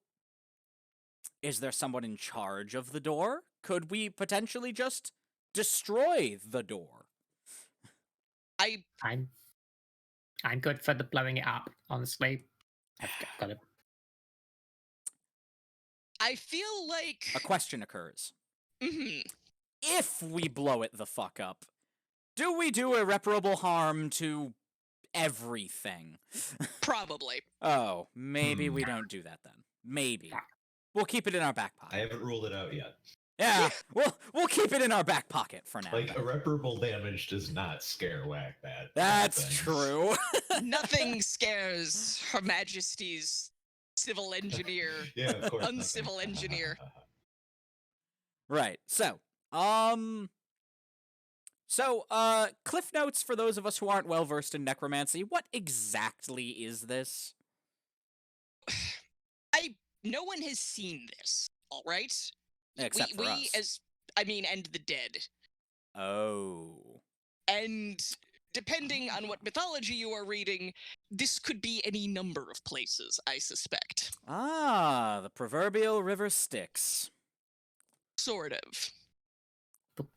Is there someone in charge of the door? Could we potentially just destroy the door? I'm good for the blowing it up, honestly. I've got it. I feel like... A question occurs. Mhm. If we blow it the fuck up, do we do irreparable harm to everything? Probably. Oh, maybe we don't do that then. Maybe. We'll keep it in our back I pocket. haven't ruled it out yet. Yeah, we'll keep it in our back pocket for now. Like, irreparable damage does not scare Whack-Bat. That's true. Nothing scares Her Majesty's civil engineer. Yeah, of course. Uncivil engineer. Right. So, cliff notes for those of us who aren't well versed in necromancy. What exactly is this? No one has seen this, all right? Except for us. And the dead. Oh. And depending on what mythology you are reading, this could be any number of places, I suspect. Ah, the proverbial river Styx. Sort of.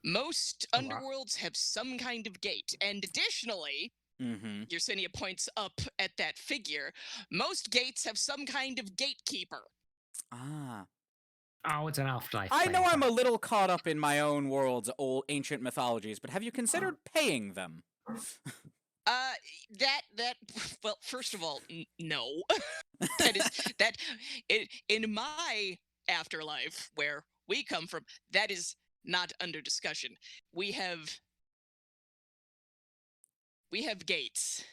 Most underworlds have some kind of gate, and additionally, Yersinia points up at that figure, most gates have some kind of gatekeeper. Ah. Oh, it's an afterlife. I know I'm a little caught up in my own world's old ancient mythologies, but have you considered paying them? Well, first of all, no. In my afterlife, where we come from, that is not under discussion. We have gates.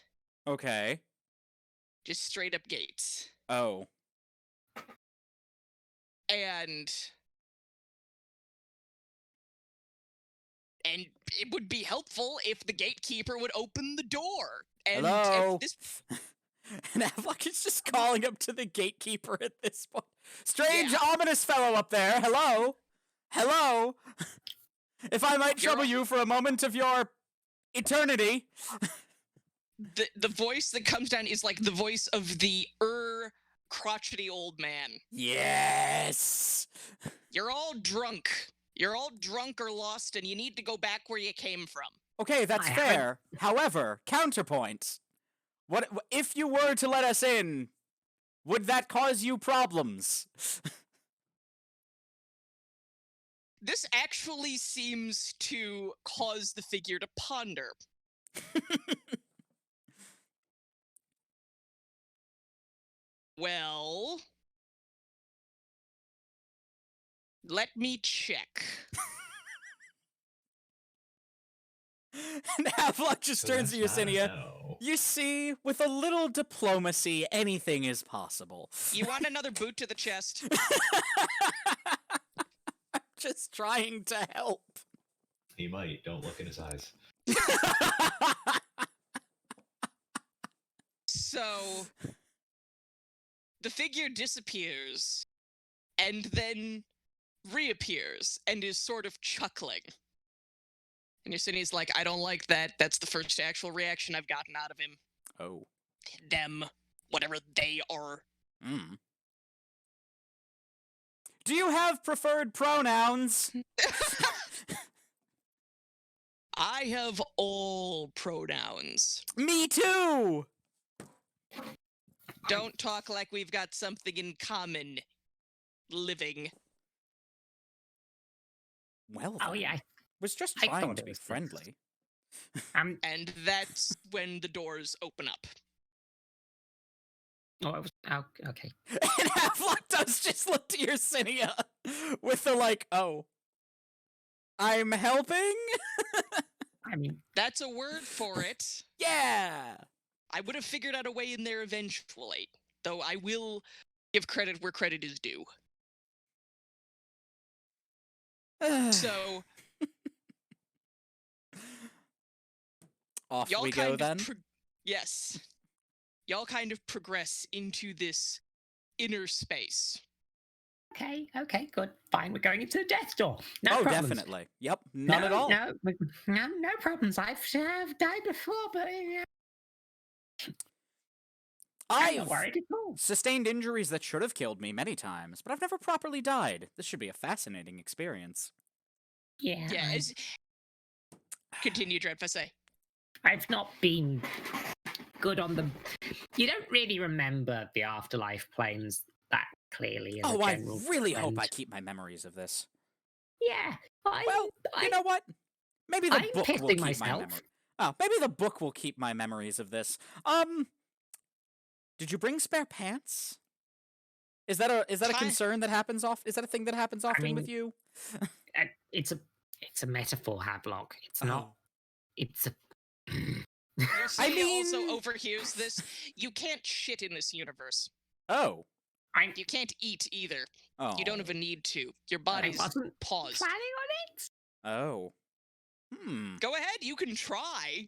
Okay. Just straight up gates. Oh. And it would be helpful if the gatekeeper would open the door. And hello? If this... And Havelock is just calling up to the gatekeeper at this point. Strange, ominous fellow up there. Hello? Hello? If I might trouble you for a moment of your eternity. The voice that comes down is like the voice of the crotchety old man. Yes! You're all drunk. You're all drunk or lost, and you need to go back where you came from. Okay, that's fair. However, counterpoint. What if you were to let us in? Would that cause you problems? This actually seems to cause the figure to ponder. Well, let me check. And Havelock just So turns to that's not a Yesenia. no. You see, with a little diplomacy, anything is possible. You want another boot to the chest? I'm just trying to help. He might. Don't look in his eyes. So, the figure disappears and then reappears and is sort of chuckling. And Yesenia's like, I don't like that. That's the first actual reaction I've gotten out of him. Oh. Them, whatever they are. Mm. Do you have preferred pronouns? I have all pronouns. Me too! Don't talk like we've got something in common. Living. Well, Oh then. yeah. Was just I trying thought to it be was- friendly. And that's when the doors open up. Okay. And Havelock does just look to Yersinia with the like, oh, I'm helping? I mean, That's a word for it. Yeah! I would have figured out a way in there eventually. Though I will give credit where credit is due. So, Off y'all we kind go of then? yes. Y'all kind of progress into this inner space. okay, good. Fine, we're going into the death door. No Oh, problems. definitely. Yep, none at all. No problems. I've died before, but I'm not I've worried at all. sustained injuries that should have killed me many times, but I've never properly died. This should be a fascinating experience. Yeah, Yeah, continue, Dreadfessay. I've not been good on the. You don't really remember the afterlife planes that clearly. As Oh, a I general really hope I trend. keep my memories of this. Yeah, Well, you know what? Maybe the I'm book will pissing keep my myself. memory. Oh, maybe the book will keep my memories of this. Did you bring spare pants? Is that a Ti- concern that happens off? Is that a thing that happens often with mean- you? It's a metaphor, Havelock. It's not. It's a. Yesenia also mean- overhears this. You can't shit in this universe. Oh. You can't eat either. Oh. You don't even need to. Your I body's wasn't paused. planning on it. Oh. Go ahead, you can try.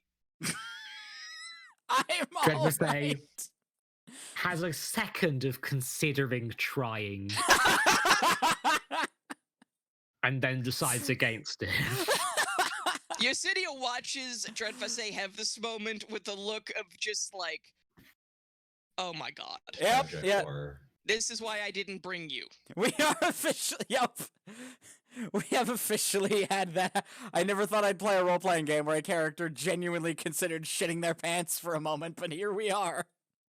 I'm Dread all was they- right. Has a second of considering trying, and then decides against it. Yesenia watches Dreadfessay have this moment with the look of just like, oh my god. Yep, Project yeah. Horror. This is why I didn't bring you. We are officially. Yep. We have officially had that. I never thought I'd play a role playing game where a character genuinely considered shitting their pants for a moment, but here we are.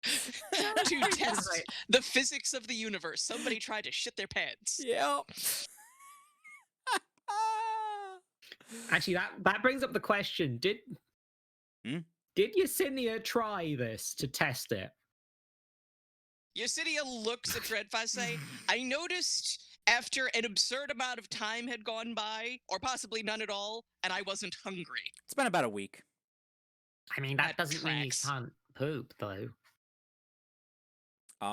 To test the physics of the universe. Somebody tried to shit their pants. Yep. Actually, that brings up the question: Did Yesenia try this to test it? Yesenia looks at Dreadfessay. I noticed after an absurd amount of time had gone by, or possibly none at all, and I wasn't hungry. It's been about a week. I mean, That that doesn't mean you tracks. can't poop, though.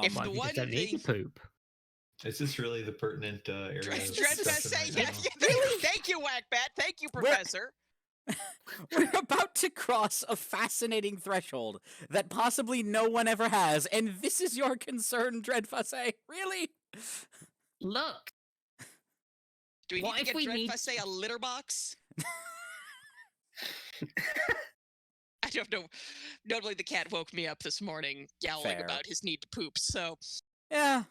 If Well, the you just one don't need to thing- poop. Is this really the pertinent area of discussion Dreadfessay, right now? thank you, Whackbat. Thank you, We're- Professor. We're about to cross a fascinating threshold that possibly no one ever has, and this is your concern, Dreadfussay? Really? Look, Do we What need to if get we need- Dreadfessay a litter box? I don't know. Notably, the cat woke me up this morning yowling Fair. about his need to poop, so Yeah.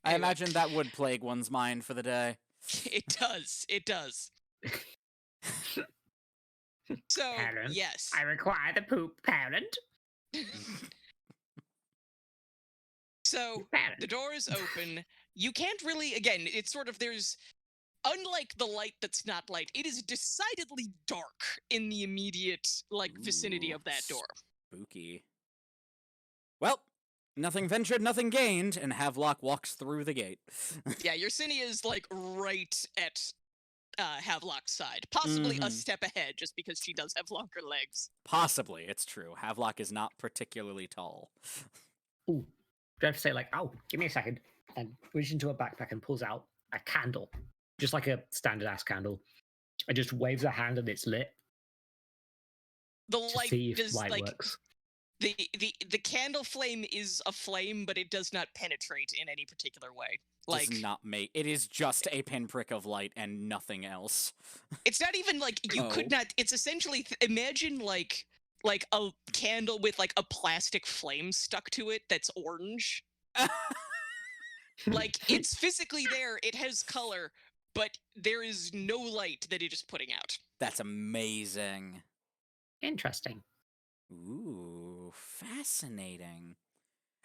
I Anyway. imagine that would plague one's mind for the day. it does. It does. So, Parent, yes. I require the poop parent. So, Parent. the door is open. You can't really, again, it's sort of, there's unlike the light that's not light, it is decidedly dark in the immediate vicinity Ooh, of that door. Spooky. Well, nothing ventured, nothing gained, and Havelock walks through the gate. Yeah, Yersinia is right at Havelock's side, possibly a Mhm. step ahead, just because she does have longer legs. Possibly, it's true. Havelock is not particularly tall. Ooh. Do I have to say, like, oh, give me a second? And reaches into her backpack and pulls out a candle. Just like a standard ass candle. And just waves a hand and it's lit The to light see if does light works. the candle flame is a flame, but it does not penetrate in any particular way. Does not make it is just a pinprick of light and nothing else. It's not even you could not. It's essentially imagine like a candle with a plastic flame stuck to it that's orange. It's physically there. It has color, but there is no light that it is putting out. That's amazing. Interesting. Ooh, fascinating.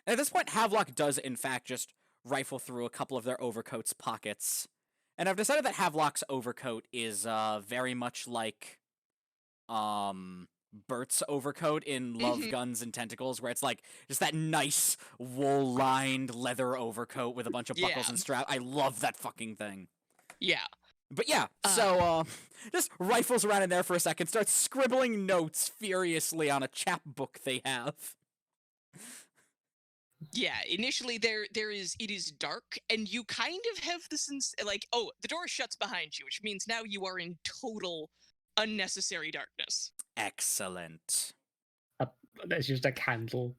At this point, Havelock does, in fact, just rifle through a couple of their overcoat's pockets. And I've decided that Havelock's overcoat is very much like Bert's overcoat in Love, Guns, and Tentacles, where it's just that nice wool-lined leather overcoat with a bunch of buckles and straps. I love that fucking thing. Yeah. But yeah, so just rifles around in there for a second, starts scribbling notes furiously on a chapbook they have. Yeah, initially it is dark, and you kind of have the sense the door shuts behind you, which means now you are in total unnecessary darkness. Excellent. There's just a candle.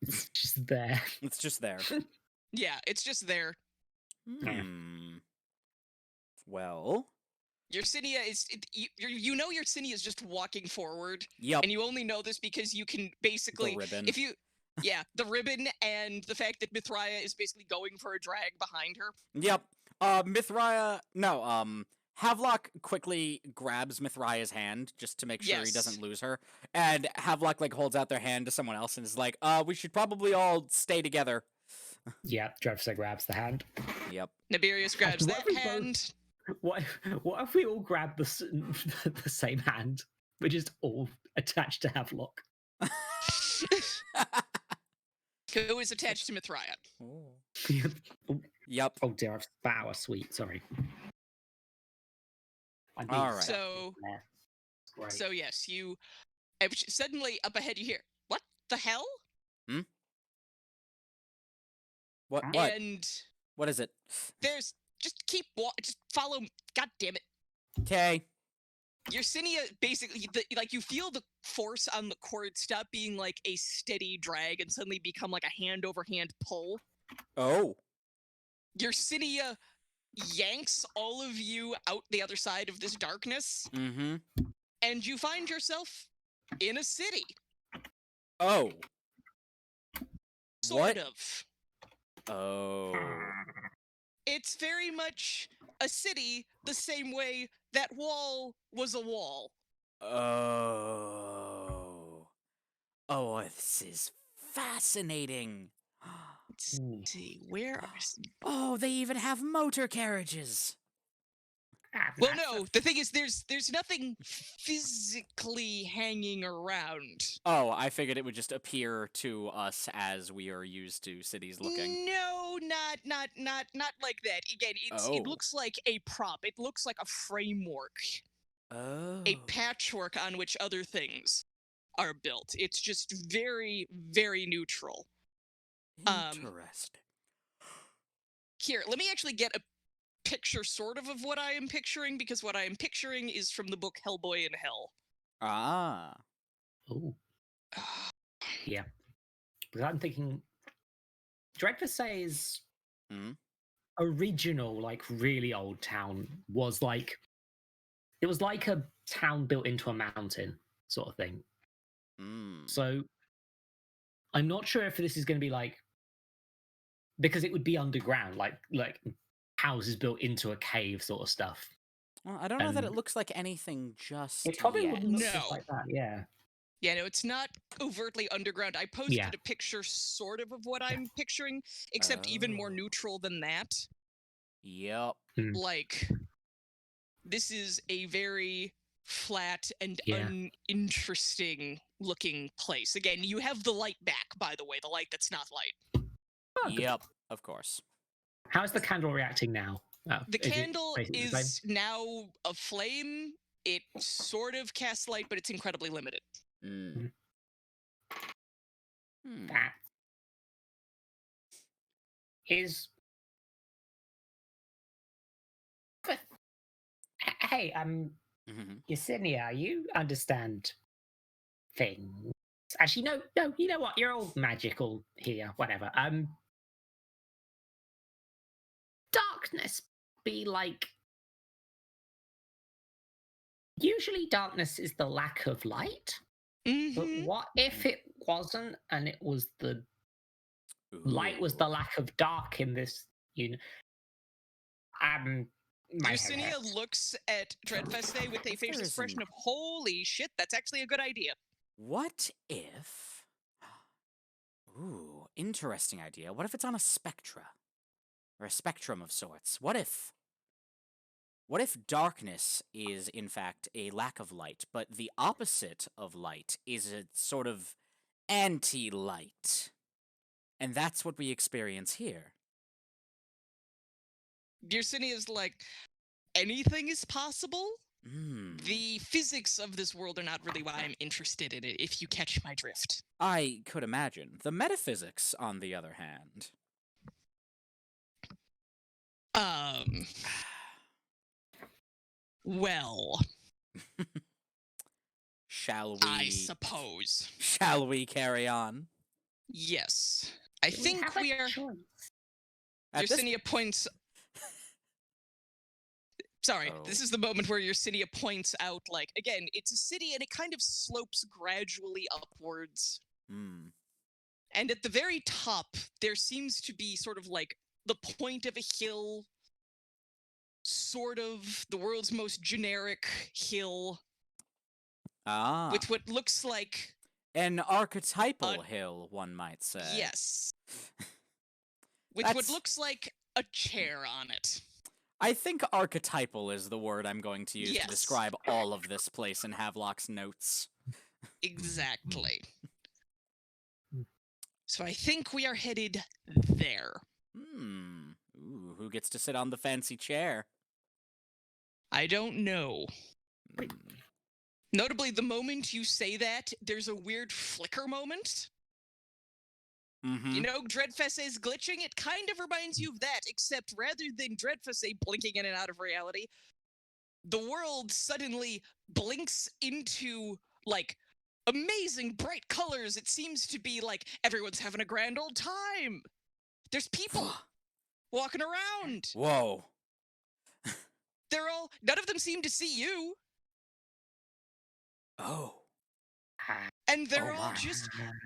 It's just there. It's just there. Yeah, it's just there. Well, Yersinia is Yersinia is just walking forward. Yep. And you only know this because you can basically The ribbon. the ribbon and the fact that Mithraia is basically going for a drag behind her. Yep. Havelock quickly grabs Mithraia's hand just to make sure he doesn't lose her. And Havelock holds out their hand to someone else and is like, we should probably all stay together. Yeah, Drevsa grabs the hand. Yep. Nibirius grabs that hand. What if we all grab the same hand? We're just all attached to Havelock. Who is attached to Mithraia? Yep. Oh dear, I've spat out a sweet. Sorry. All right. So yes, you suddenly up ahead you hear, what the hell? What? And what is it? There's just follow. God damn it. Okay. Yersinia basically you feel the force on the cord stop being a steady drag and suddenly become a hand over hand pull. Oh. Yersinia yanks all of you out the other side of this darkness. Mm-hmm. And you find yourself in a city. Oh. Sort of. Oh. It's very much a city the same way that wall was a wall. Oh. Oh, this is fascinating. Let's see, where are Oh, they even have motor carriages. Well, no, the thing is there's nothing physically hanging around. Oh, I figured it would just appear to us as we are used to cities looking. No, not like that. Again, it looks like a prop. It looks like a framework. Oh. A patchwork on which other things are built. It's just very, very neutral. Interesting. Here, let me actually get a picture sort of what I am picturing, because what I am picturing is from the book Hellboy in Hell. Ah. Oh. Yeah. But I'm thinking, Dreadful says original, really old town was it was like a town built into a mountain sort of thing. So I'm not sure if this is going to be because it would be underground, like houses built into a cave sort of stuff. Well, I don't know that it looks like anything just It probably yet. wouldn't look just like that, yeah. Yeah, no, it's not overtly underground. I posted a picture sort of what I'm picturing, except even more neutral than that. Yep. this is a very flat and Yeah. uninteresting looking place. Again, you have the light back, by the way, the light that's not light. Oh, good. Yep, of course. How's the candle reacting now? Oh, The is it candle basically the same? is now a flame. It sort of casts light, but it's incredibly limited. Mm. Hmm. That is. But, hey, Mhm. Yesenia, you understand things. Actually, no, you know what? You're all magical here, whatever. Darkness be like. Usually, darkness is the lack of light. But Mhm. what if it wasn't, and it was the light was the Ooh. lack of dark in this? My head Yersinia hurts. looks at Dreadfeste with a If there facial is expression an- of "Holy shit, that's actually a good idea." What if... Ooh, interesting idea. What if it's on a spectra? Or a spectrum of sorts? What if darkness is, in fact, a lack of light, but the opposite of light is a sort of anti-light? And that's what we experience here. Yersinia's like, anything is possible? Hmm. The physics of this world are not really why I'm interested in it, if you catch my drift. I could imagine. The metaphysics, on the other hand. Well, Shall I we... suppose. Shall we carry on? Yes. I Do think have a we are. choice? At this- Yersinia points. Sorry, Oh. this is the moment where Yersinia points out, like, again, it's a city and it kind of slopes gradually upwards. Hmm. And at the very top, there seems to be sort of like the point of a hill, sort of the world's most generic hill, Ah. with what looks like, An archetypal hill, one might say. yes, with what That's- looks like a chair on it. I think archetypal is the word I'm going to use Yes. to describe all of this place in Havelock's notes. Exactly. Hmm. So I think we are headed there. Hmm. Ooh, who gets to sit on the fancy chair? I don't know. Wait. Hmm. Notably, the moment you say that, there's a weird flicker moment. Mm-hmm. You know, Dreadfesse is glitching. It kind of reminds you of that, except rather than Dreadfesse blinking in and out of reality, the world suddenly blinks into, like, amazing bright colors. It seems to be like everyone's having a grand old time. There's people walking around. Whoa. None of them seem to see you. Oh. And they're Oh all my.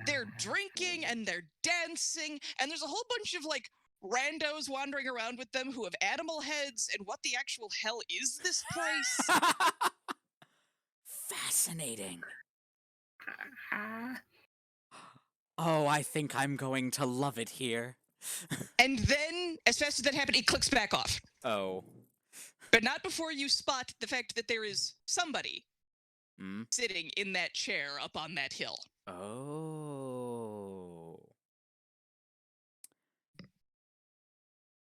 they're drinking and they're dancing. And there's a whole bunch of, like, randos wandering around with them who have animal heads. And what the actual hell is this place? Fascinating. Oh, I think I'm going to love it here. And then, as fast as that happened, it clicks back off. Oh. But not before you spot the fact that there is somebody Hmm? sitting in that chair up on that hill. Oh.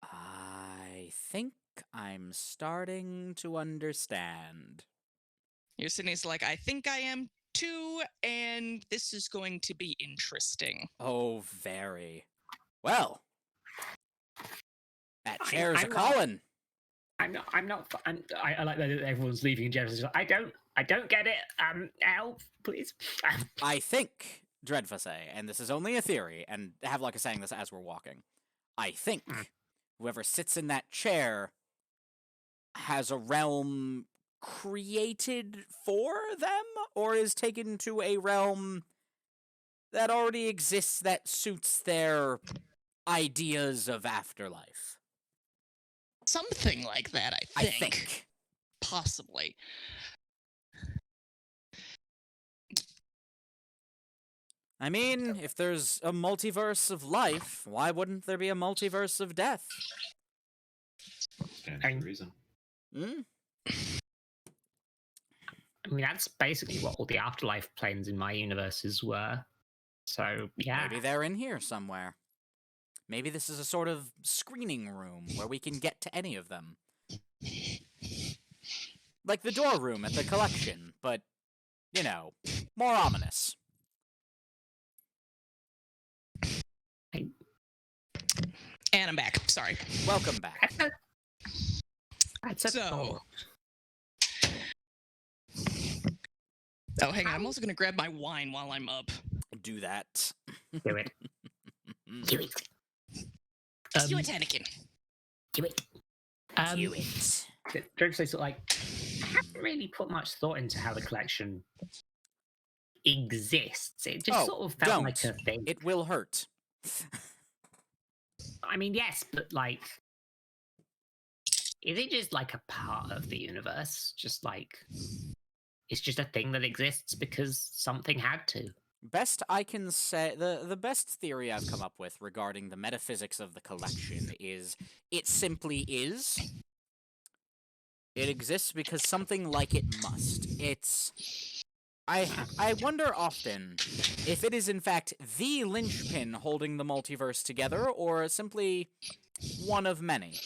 I think I'm starting to understand. Yersine's like, I think I am too, and this is going to be interesting. Oh, very. Well. That I- chair's a I'm not- calling. I like that everyone's leaving and Jefferson's like, I don't get it. Help, please. I think, Dreadfesse, and this is only a theory, and Havelock is saying this as we're walking. I think whoever sits in that chair has a realm created for them, or is taken to a realm that already exists that suits their ideas of afterlife. Something like that, I think. Possibly. I mean, if there's a multiverse of life, why wouldn't there be a multiverse of death? Stands to reason. Hmm? I mean, that's basically what all the afterlife planes in my universes were. So, yeah. Maybe they're in here somewhere. Maybe this is a sort of screening room where we can get to any of them. Like the door room at the collection, but, you know, more ominous. And I'm back. Sorry. Welcome back. That's a So- thought. Oh, hang on. I'm also going to grab my wine while I'm up. Do that. Do it. Do it. Do it, Anakin. Do it. Do it. Drake says, like, I haven't really put much thought into how the collection exists. It just sort of felt like a thing. It will hurt. I mean, yes, but like, is it just like a part of the universe? Just like, it's just a thing that exists because something had to. Best I can say, the best theory I've come up with regarding the metaphysics of the collection is it simply is. It exists because something like it must. I wonder often if it is in fact the linchpin holding the multiverse together, or simply one of many.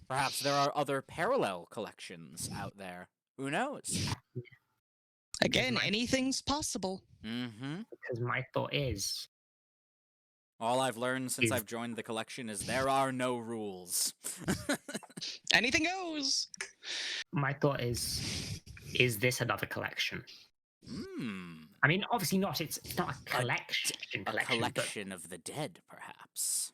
Perhaps there are other parallel collections out there. Who knows? Again, anything's possible. Mm-hmm. Because my thought is, All I've learned since I've joined the collection is there are no rules. Anything goes. my thought is this another collection? Hmm. I mean, obviously not. It's not a collection. A but collection of the dead, perhaps.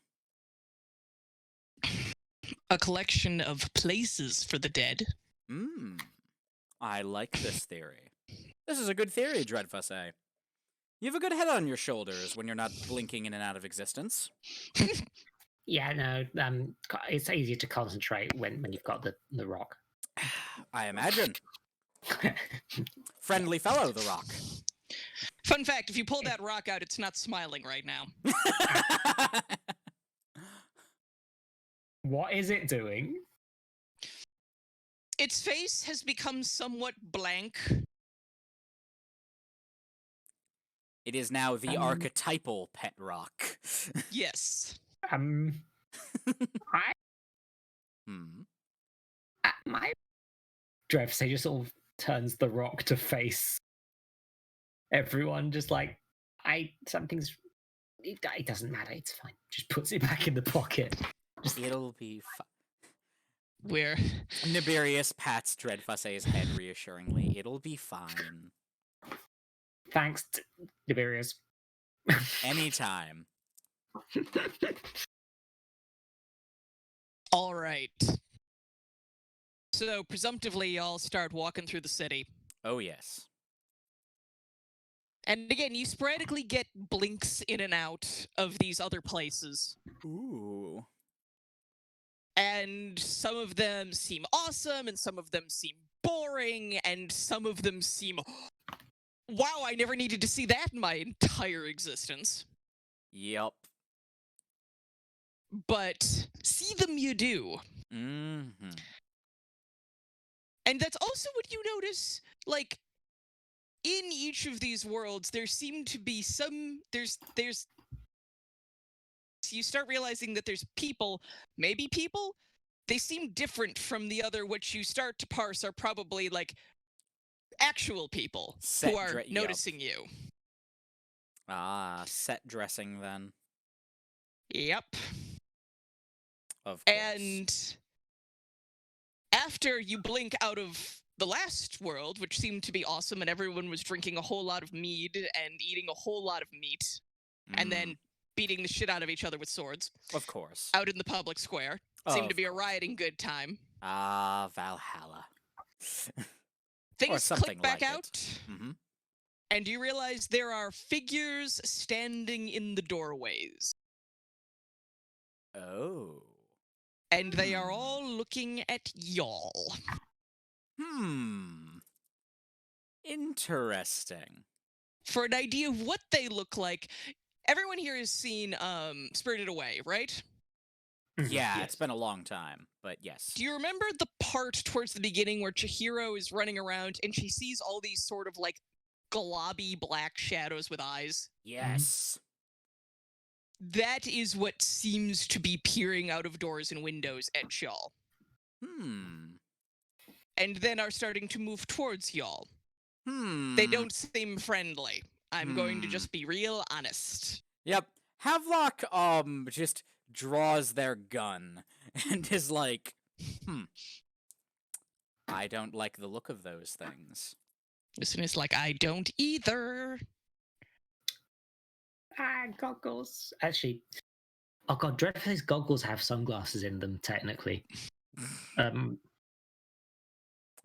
A collection of places for the dead. Hmm. I like this theory. This is a good theory, Dreadfuss. You have a good head on your shoulders when you're not blinking in and out of existence. yeah, no. It's easier to concentrate when you've got the rock. I imagine. Friendly fellow, the Rock. Fun fact, if you pull that rock out, it's not smiling right now. What is it doing? Its face has become somewhat blank. It is now the archetypal pet rock. Yes. I Hmm. my Drev say just sort of turns the rock to face everyone, just like it doesn't matter, it's fine. Just puts it back in the pocket. It'll be fine. Where Nibirius pats Dreadfuss's head reassuringly. It'll be fine. Thanks, Tiberius. Anytime. all right. So presumptively, y'all start walking through the city. Oh, yes. And again, you sporadically get blinks in and out of these other places. Ooh. And some of them seem awesome, and some of them seem boring, and some of them seem, wow, I never needed to see that in my entire existence. Yup. But see them you do. Mm-hmm. And that's also what you notice, like, in each of these worlds, there seem to be there's you start realizing that there's people, they seem different from the other, which you start to parse are probably, like, actual people who are noticing you. Ah, set dressing then. Yep. Of course. And after you blink out of the last world, which seemed to be awesome, and everyone was drinking a whole lot of mead and eating a whole lot of meat, and then beating the shit out of each other with swords. Of course. Out in the public square. Seemed to be a rioting good time. Ah, Valhalla. Things something click back like out, Mm-hmm. and you realize there are figures standing in the doorways. Oh. And they are all looking at y'all. Interesting. For an idea of what they look like, everyone here has seen Spirited Away, right? Yeah, Yes. it's been a long time, but yes. Do you remember the part towards the beginning where Chihiro is running around and she sees all these sort of like globby black shadows with eyes? Yes. That is what seems to be peering out of doors and windows at y'all. Hmm. And then are starting to move towards y'all. Hmm. They don't seem friendly. I'm going to Hmm. just be real honest. Yep. Havelock just draws their gun and is like, I don't like the look of those things. Listen, it's like, I don't either. Goggles. Actually, oh god, Dreadface's goggles have sunglasses in them, technically. I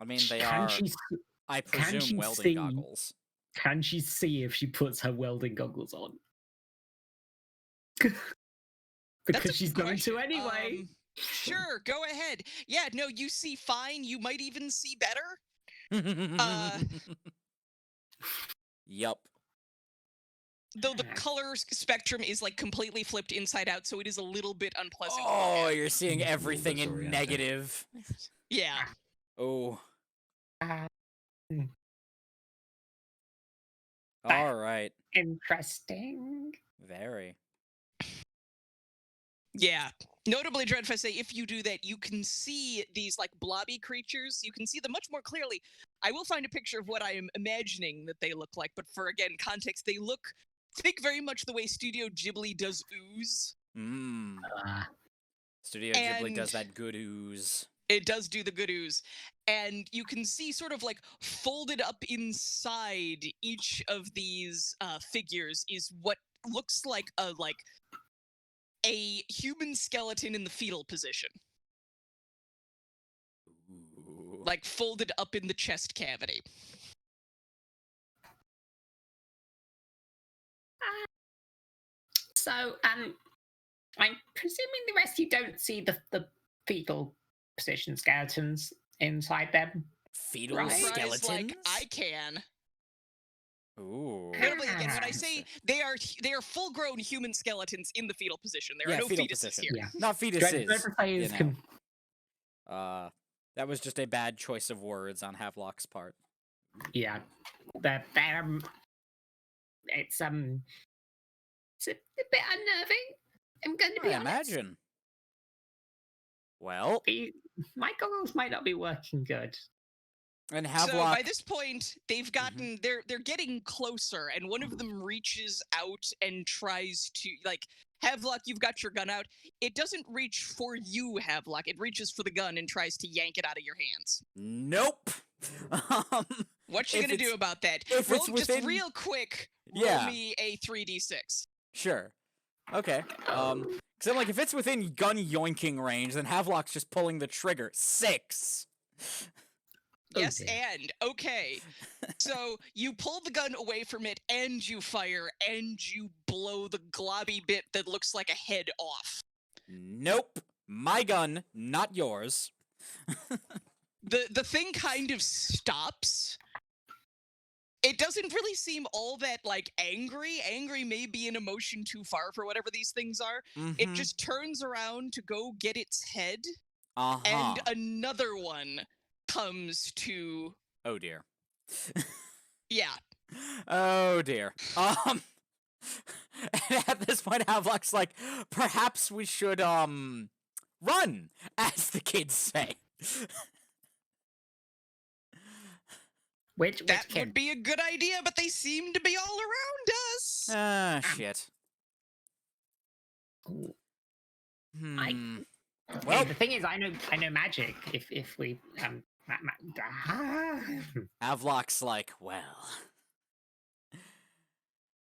mean, they Can are, she, I can presume, she welding see- goggles. can she see if she puts her welding goggles on? That's Because a she's good going to question. anyway. Sure, go ahead. Yeah, no, you see fine. You might even see better. Yup. Though the color spectrum is like completely flipped inside out, so it is a little bit unpleasant. to look Oh, at. you're seeing It's a little everything in disorienting. negative. Yeah. Oh. Uh, All right. Interesting. Very. Yeah. Notably, Dreadfest say if you do that, you can see these like blobby creatures. You can see them much more clearly. I will find a picture of what I am imagining that they look like, but for again context, they look think very much the way Studio Ghibli does ooze. Mmm. Uh, Studio Ghibli does And- that good ooze. It does do the good ooze. And you can see sort of like folded up inside each of these figures is what looks like a human skeleton in the fetal position, Ooh. like folded up in the chest cavity. so, I'm presuming the rest of you don't see the fetal position skeletons inside them. Fetal Right. Surprise, skeletons? like I can. Ooh. Notably, again, when I say Interesting. they are full-grown human skeletons in the fetal position. There Yeah, are no fetal fetuses position. here. Yeah. Not fetuses. Dreadface you know. can. That was just a bad choice of words on Havelock's part. Yeah, they're it's a bit unnerving. I'm going to be I honest. imagine. Well, My goggles might not be working good. and So Havelock. by this point, they've gotten they're getting closer, and one of them reaches out and tries to like Havelock. You've got your gun out. It doesn't reach for you, Havelock. It reaches for the gun and tries to yank it out of your hands. Nope. What you If gonna do it's- about that? if Roll it's just within- real quick. Roll Yeah. me a 3d6. Sure. Okay. Because I'm like, if it's within gun yoinking range, then Havelock's just pulling the trigger. 6. Oh, Yes, dear. and okay. So you pull the gun away from it, and you fire, and you blow the globby bit that looks like a head off. Nope. My gun, not yours. The thing kind of stops. It doesn't really seem all that like angry. Angry may be an emotion too far for whatever these things are. It just turns around to go get its head, and another one comes to Oh dear. yeah. Oh dear. And at this point, Havelock's like, perhaps we should run, as the kids say. Which That kid? would be a good idea, but they seem to be all around us. Ah, shit. Ooh. Hmm. Well, Well, the thing is, I know magic. If we Havelock's like, well,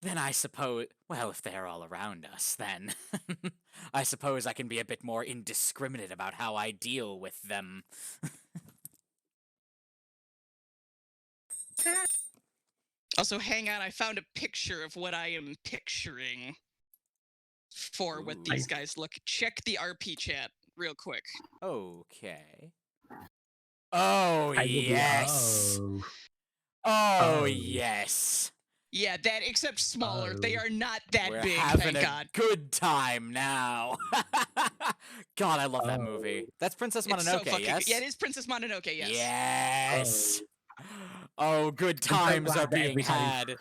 then I suppose, well, if they're all around us, then I suppose I can be a bit more indiscriminate about how I deal with them. Also, hang on, I found a picture of what I am picturing for what Ooh. these guys look. Check the RP chat real quick. Okay. Oh, I will be- yes. Oh. Oh, Oh. yes. Yeah, that except smaller. They Oh. are not that We're big, having thank a God. good time now. God, I love that Oh. movie. That's Princess It's so Mononoke, fucking yes? good. Yeah, it is Princess Mononoke, yes. Yes. Oh, good so times glad are that being every time- had.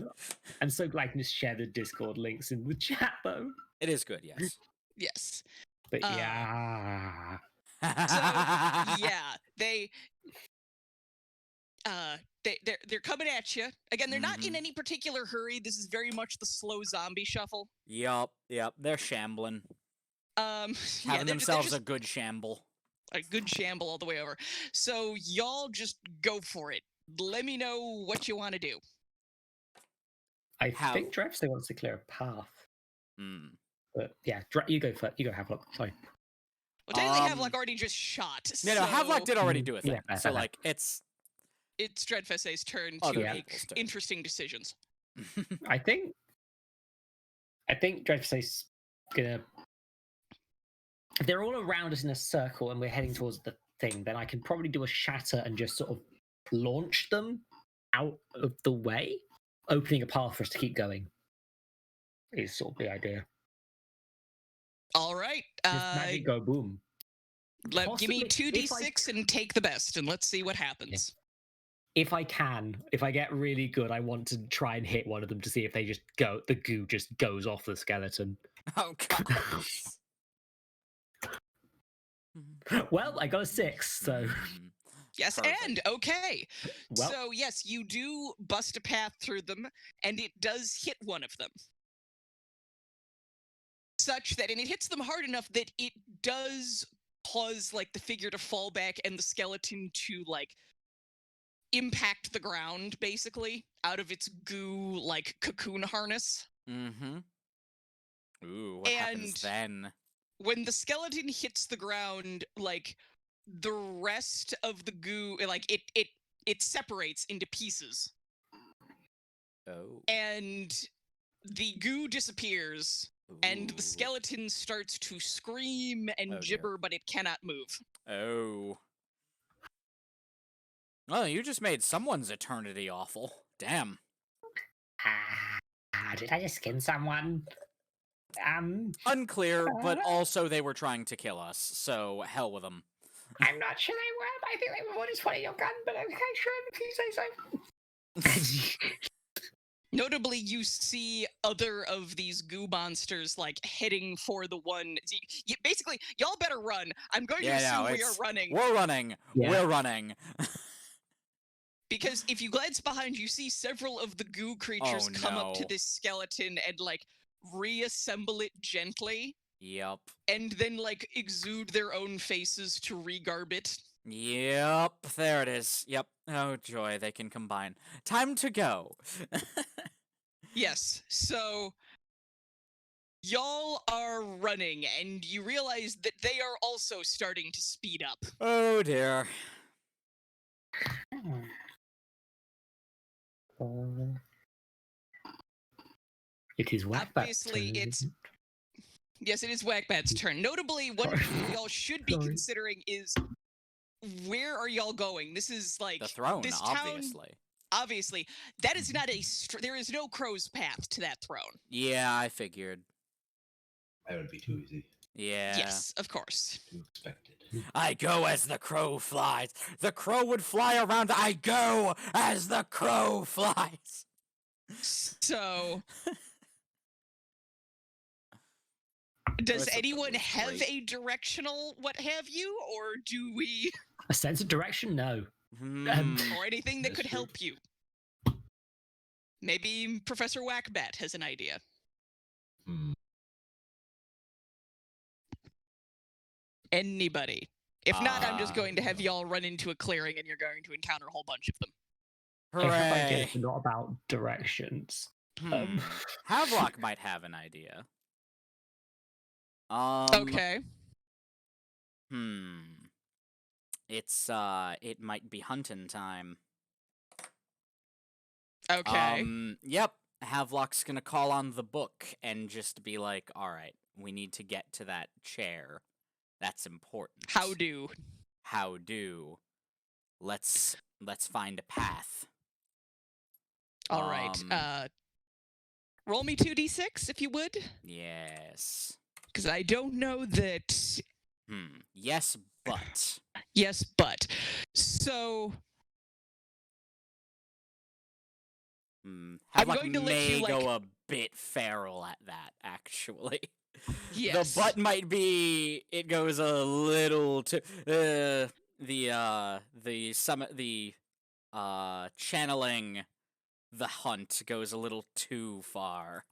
I'm so glad I can just share the Discord links in the chat, though. It is good, yes. Yes. But Uh, yeah. Yeah, they're coming at you. Again, they're not in Mhm. any particular hurry. This is very much the slow zombie shuffle. Yup, they're shambling. Yeah, Having they're themselves just a good shamble. a good shamble all the way over. So y'all just go for it. Let me know what you want to do. I How- think Dreyfus wants to clear a path. Hmm. But yeah, you go first. You go, Havelock. Sorry. Well, technically, Um, Havelock already just shot. No, Havelock so did already do a Yeah, thing. So, fair. like, it's It's Dreadfessa's turn other to make people's turn. interesting decisions. I think Dreyfus gonna. If they're all around us in a circle and we're heading towards the thing, then I can probably do a shatter and just sort of launch them out of the way, opening a path for us to keep going. Is sort of the idea. All right. Just magic go boom. Give me Possibly, if I- 2d6 and take the best, and let's see what happens. If I get really good, I want to try and hit one of them to see if they just go. The goo just goes off the skeleton. Oh, God. Well, I got a 6, so Yes, Perfect. and okay. well, So yes, you do bust a path through them, and it does hit one of them. Such that, and it hits them hard enough that it does cause like the figure to fall back and the skeleton to like impact the ground basically out of its goo like cocoon harness. Mm-hmm. Ooh, what happens And- then? When the skeleton hits the ground, like the rest of the goo, like it separates into pieces, Oh. and the goo disappears, and Ooh. the skeleton starts to scream and Oh, dear. gibber, but it cannot move. Oh. Well, you just made someone's eternity awful. Damn. Did I just skin someone? Unclear, but also they were trying to kill us, so hell with them. I'm not sure they were. I think they were just wanting your gun, but I'm quite sure if you say so. Notably, you see other of these goo monsters like heading for the one. Basically, y'all better run. I'm going to assume we are running. We're running. Yeah. We're running. Because if you glance behind, you see several of the goo creatures come up to no. this skeleton and like reassemble it gently, Yep. and then like exude their own faces to regarb it. Yep. There it is. Yep. Oh, joy. They can combine. Time to go. Yes, so y'all are running, and you realize that they are also starting to speed up. Oh, dear. It is Whackbat's Obviously, turn, it's- isn't Yes, it is Whackbat's turn. Notably, one Sorry. thing y'all should be Sorry. considering is where are y'all going? This is like The throne, this town. obviously. Obviously, that is not a. There is no crow's path to that throne. Yeah, I figured. That would be too easy. Yeah. Yes, of course. Too expected. I go as the crow flies. The crow would fly around. I go as the crow flies. So, does That's a anyone really have great- a directional what have you, or do we, A sense of direction? No. Hmm. or anything that That's could true. help you? Maybe Professor Whackbat has an idea. Hmm. Anybody? If not, I'm just Ah, going to have y'all run into a clearing, and you're going to encounter a whole bunch of them. I have Hooray. ideas, but not about directions. Hmm. Havelock might have an idea. Okay. It's it might be hunting time. Okay. Yep. Havelock's gonna call on the book and just be like, all right, we need to get to that chair. That's important. How do? How do? Let's find a path. All right. Roll me 2d6 if you would, Yes. because I don't know that Yes, but. Yes, but. So I'm Havelock going to let you, may like, go a bit feral at that, actually. yes. The butt might be. It goes a little too. Channeling the hunt goes a little too far.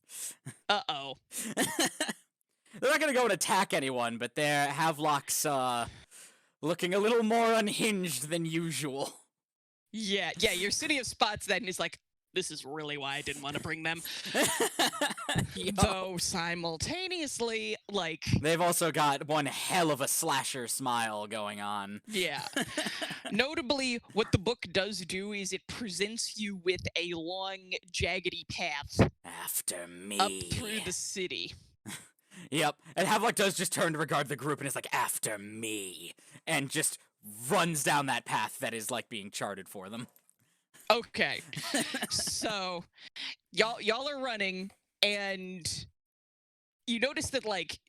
Uh-oh. They're not gonna go and attack anyone, but their Havelock's looking a little more unhinged than usual. Yeah, your City of Spots then is like, this is really why I didn't want to bring them. Yo. Though simultaneously, like, They've also got one hell of a slasher smile going on. yeah. Notably, what the book does do is it presents you with a long, jaggedy path After me. up through the city. Yep, and Havelock does just turn to regard the group and is like, after me, and just runs down that path that is, like, being charted for them. Okay. So, y'all are running, and you notice that, like,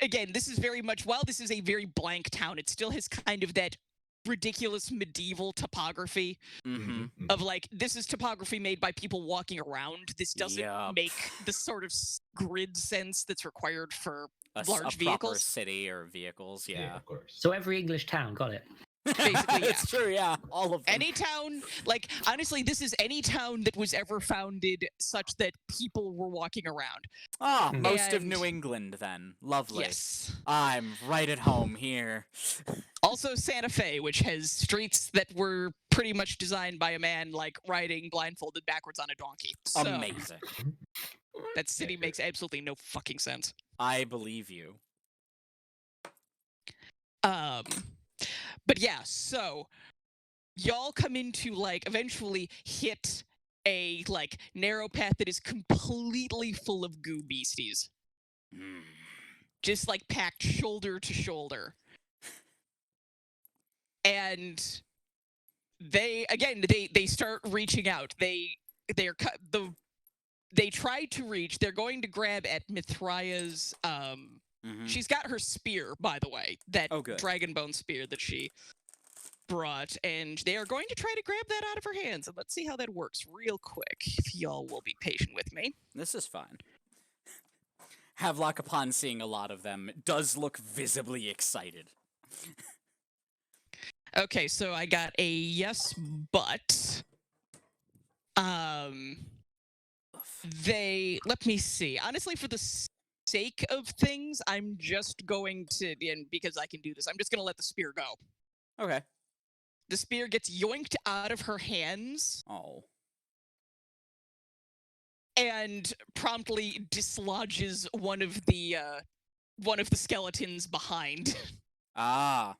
again, this is very much, while this is a very blank town, it still has kind of that ridiculous medieval topography Mm-hmm. of, like, this is topography made by people walking around. This doesn't Yup. make the sort of grid sense that's required for A large proper vehicles. city or vehicles, yeah. of course. So every English town got it. Basically, It's true, yeah, all of them. Any town, like, honestly, this is any town that was ever founded such that people were walking around. Ah, most of And- New England, then. Lovely. Yes. I'm right at home here. Also Santa Fe, which has streets that were pretty much designed by a man, like, riding blindfolded backwards on a donkey. So, Amazing. that city makes absolutely no fucking sense. I believe you. But yeah, so y'all come into, like, eventually hit a, like, narrow path that is completely full of goo beasties. Hmm. Just, like, packed shoulder to shoulder. And they start reaching out. They try to reach. They're going to grab at Mithraea's. Mhm. She's got her spear, by the way, that Oh, good. dragon bone spear that she brought, and they are going to try to grab that out of her hands. And let's see how that works real quick, if y'all will be patient with me. This is fine. Havelock, upon seeing a lot of them, does look visibly excited. Okay, so I got a yes, but let me see. Honestly, for the sake of things, I'm just going to, and because I can do this, I'm just gonna let the spear go. Okay. The spear gets yoinked out of her hands Oh. and promptly dislodges one of the skeletons behind. Ah.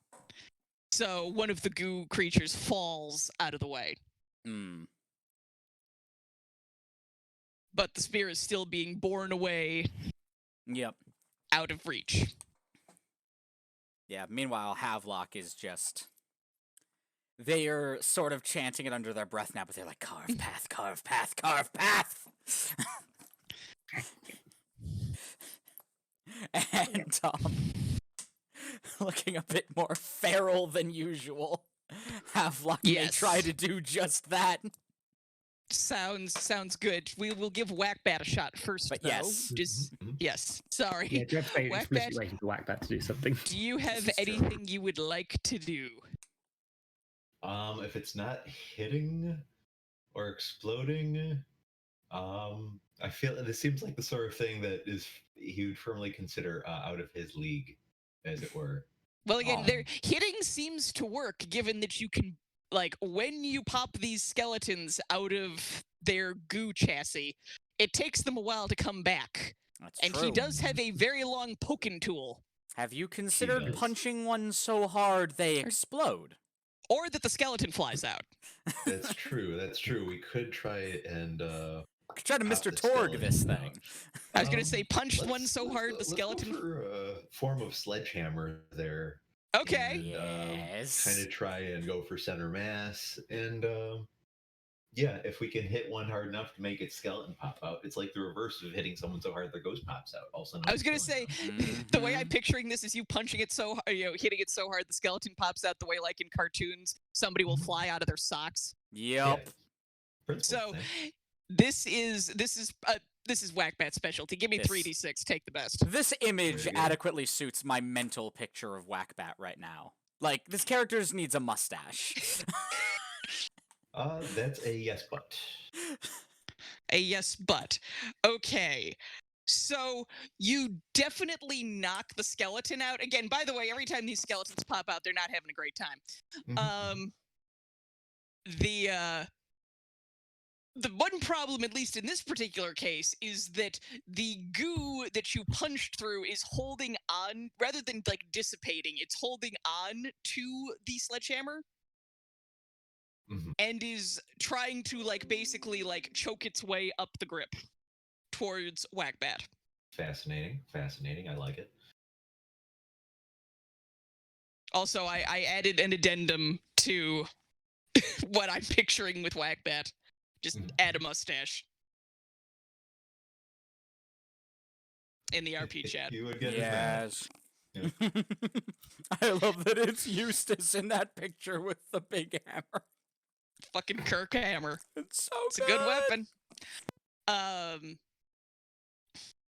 So one of the goo creatures falls out of the way. Hmm. But the spear is still being borne away Yep. out of reach. Yeah, meanwhile, Havelock is just... They are sort of chanting it under their breath now, but they're like, carve path, carve path, carve path! And, looking a bit more feral than usual, Havelock may Yes. try to do just that. Sounds good. We will give Whackbat a shot first, But though. yes. Yes. Sorry. Yeah, do you have to say Whack explicitly that. waiting for Whackbat to do something? Do you have is true. anything you would like to do? If it's not hitting or exploding, I feel this seems like the sort of thing that is he would firmly consider out of his league, as it were. Well, again, Um, their hitting seems to work, given that you can, like, when you pop these skeletons out of their goo chassis, it takes them a while to come back. That's And true. he does have a very long poking tool. Have you considered does. punching one so hard they explode? Or that the skeleton flies out. That's true. That's true. We could try and Could try to pop Mr. the Torg this skeleton thing. I was gonna Um, say punch one so hard the let's skeleton. go for a form of sledgehammer there. Okay. And, Yes. kind of try and go for center mass and Yeah, if we can hit one hard enough to make its skeleton pop out, it's like the reverse of hitting someone so hard their ghost pops out. Also, I was gonna say, the way I'm picturing this is you punching it so hard, hitting it so hard the skeleton pops out the way like in cartoons somebody will fly out of their socks. Yep. So this is Whackbat's specialty. Give me This- 3d6. Take the best. This image Very good. adequately suits my mental picture of Whackbat right now. Like, this character just needs a mustache. That's a yes, but. A yes, but. Okay. So you definitely knock the skeleton out. Again, by the way, every time these skeletons pop out, they're not having a great time. Mhm. The one problem, at least in this particular case, is that the goo that you punched through is holding on, rather than like dissipating, it's holding on to the sledgehammer Mhm. and is trying to like basically like choke its way up the grip towards Whackbat. Fascinating. I like it. Also, I added an addendum to what I'm picturing with Whackbat. Just add a mustache. In the RP chat. You would get it now. Yes. I love that it's Eustace in that picture with the big hammer. Fucking Kirk hammer. It's so It's a good weapon.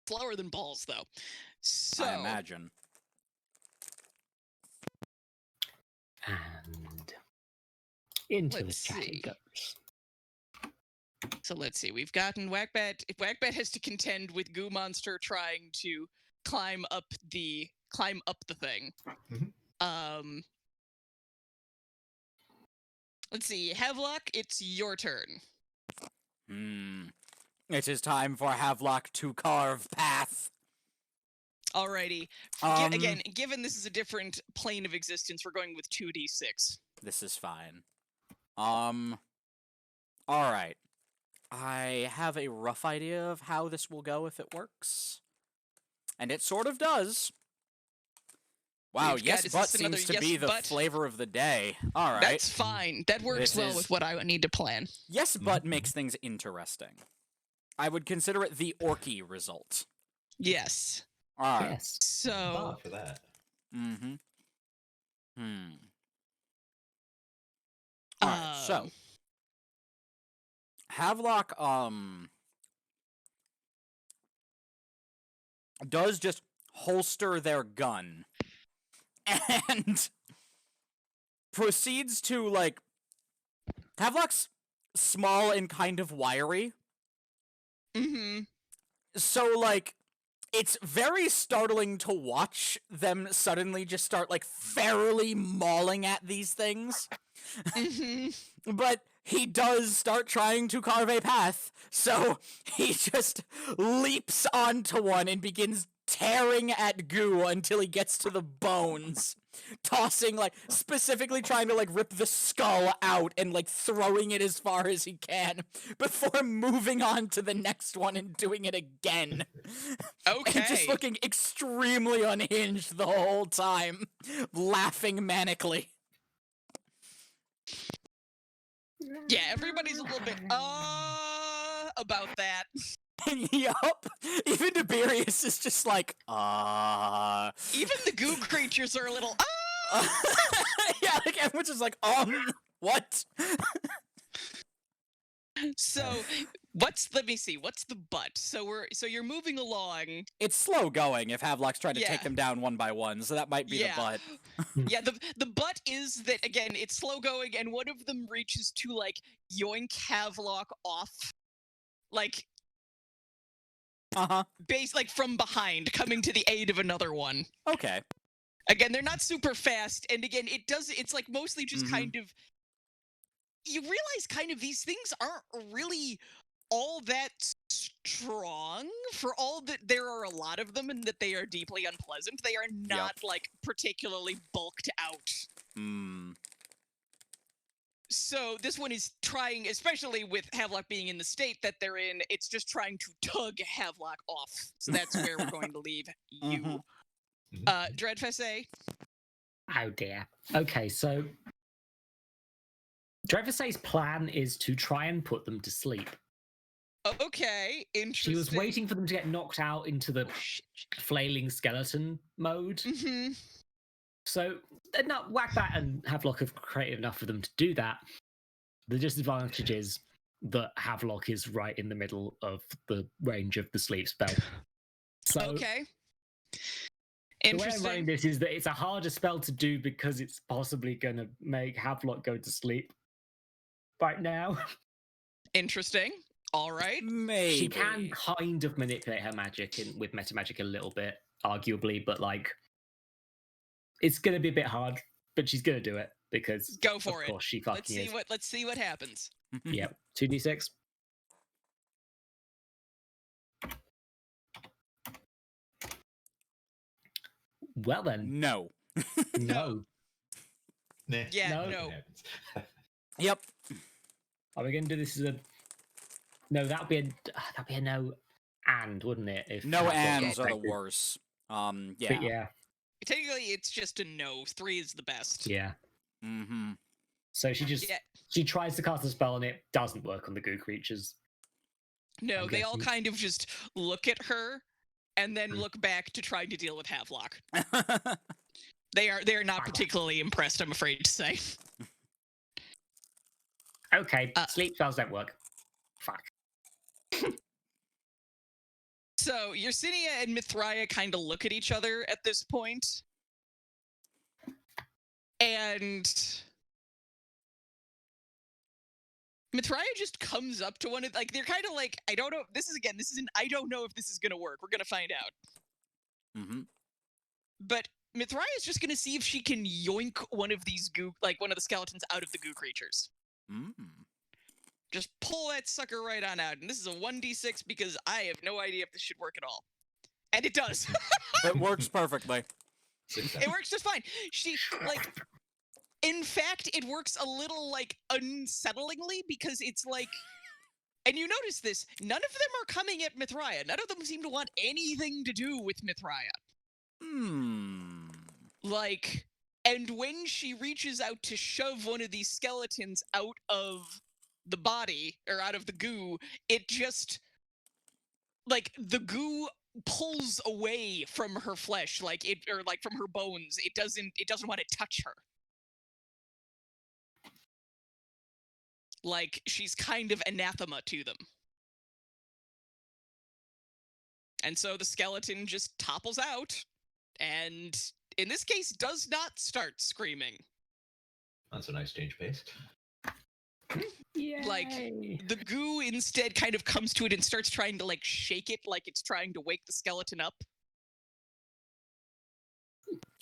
Slower than balls, though. So, I imagine. And into the Let's chat see. it goes. So let's see. We've gotten Whackbat. If Whackbat has to contend with Goo Monster trying to climb up the thing. Mhm. Let's see. Havelock, it's your turn. It is time for Havelock to carve path. Alrighty. Again, given this is a different plane of existence, we're going with 2d6. This is fine. Alright. I have a rough idea of how this will go if it works. And it sort of does. Wow, We've got- yes is but this another seems to yes be the but? flavor of the day. Alright. That's fine. That works This well is- with what I need to plan. Yes but makes things interesting. I would consider it the orky result. Yes. Alright. Yes. So, For that. Alright, so Havelock does just holster their gun and proceeds to like Havelock's small and kind of wiry. So like it's very startling to watch them suddenly just start like fairly mauling at these things. But he does start trying to carve a path, so he just leaps onto one and begins tearing at Goo until he gets to the bones, tossing, like, specifically trying to, like, rip the skull out and, like, throwing it as far as he can before moving on to the next one and doing it again. okay. And just looking extremely unhinged the whole time, laughing manically. Yeah, everybody's a little bit about that. Yup. Even Tiberius is just like, Even the goo creatures are a little yeah, like everyone's just like, what? So, let me see. What's the butt? So you're moving along. It's slow going if Havelock's trying to Yeah. take them down one by one, so that might be Yeah. the butt. Yeah, the butt is that again, it's slow going and one of them reaches to like yoink Havelock off. Like Uh-huh. like from behind, coming to the aid of another one. Okay. Again, they're not super fast, and again, it's like mostly just Mhm. kind of you realize kind of these things aren't really all that strong for all that there are a lot of them and that they are deeply unpleasant. They are not like particularly bulked out. So this one is trying, especially with Havelock being in the state that they're in, it's just trying to tug Havelock off. So that's where we're going to leave you. Dreadfesse? Oh dear. Okay, so Dreyfus's plan is to try and put them to sleep. Okay, interesting. She was waiting for them to get knocked out into the flailing skeleton mode. Mm-hmm. So, not Whackbat and Havelock have created enough for them to do that. The disadvantage is that Havelock is right in the middle of the range of the sleep spell. So, Okay. the way I'm running Interesting. this is that it's a harder spell to do because it's possibly going to make Havelock go to sleep right now. Interesting. All right. Maybe. She can kind of manipulate her magic with meta magic a little bit, arguably, but like it's going to be a bit hard. But she's going to do it because Go for of it. course she fucking Let's see is. what happens. Yeah, 2d6. Well then, No. no. Nah, Yeah, No. no. it happens. Yep. Are we going to do this as a? No, that'd be a no, and wouldn't it? If No Havelock ands got are the affected. worst. But Yeah. yeah, Technically, it's just a no. 3 is the best. yeah. Mm-hmm. So she tries to cast a spell and it doesn't work on the goo creatures. No, I'm they all guessing. kind of just look at her and then Hmm. look back to trying to deal with Havelock. They are not Havelock. particularly impressed, I'm afraid to say. Okay, sleep spells don't work. Fuck. So Yersinia and Mithraia kind of look at each other at this point. And Mithraia just comes up to one of, like, they're kind of like, I don't know. I don't know if this is going to work. We're going to find out. Mm-hmm. But Mithraia is just going to see if she can yoink one of these one of the skeletons out of the goo creatures. Mm. Just pull that sucker right on out. And this is a 1d6 because I have no idea if this should work at all. And it does. It works perfectly. It works just fine. She, like, in fact, it works a little, like, unsettlingly because it's like, and you notice this, none of them are coming at Mithraia. None of them seem to want anything to do with Mithraia. Hmm. Like, and when she reaches out to shove one of these skeletons out of the body, or out of the goo, it just, like, the goo pulls away from her flesh, like, or like from her bones. It doesn't want to touch her. Like, she's kind of anathema to them. And so the skeleton just topples out, and in this case, does not start screaming. That's a nice change of pace. Yeah. Like, the goo instead kind of comes to it and starts trying to, like, shake it like it's trying to wake the skeleton up.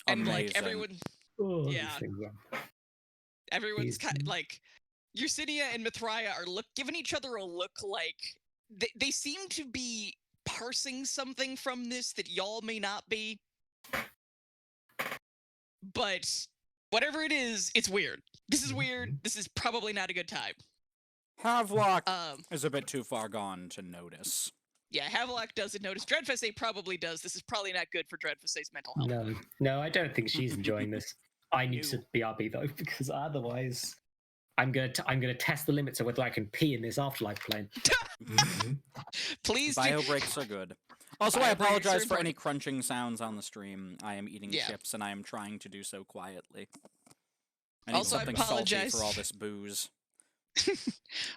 And, like, Amazing. Oh, yeah. these things are- Everyone's These- kind of, like, Yersinia and Mithraia are giving each other a look like they seem to be parsing something from this that y'all may not be. But whatever it is, it's weird. This is weird. This is probably not a good time. Havelock is a bit too far gone to notice. Yeah, Havelock doesn't notice. Dreadfusay probably does. This is probably not good for Dreadfusay's mental health. No, I don't think she's enjoying this. I need to BRB though, because otherwise, I'm gonna test the limits of whether I can pee in this afterlife plane. Please do. Bio breaks are good. Also, I Bio breaks are apologize for important. any crunching sounds on the stream. I am eating Yeah. chips, and I am trying to do so quietly. I need Also, I something salty apologize. for all this booze.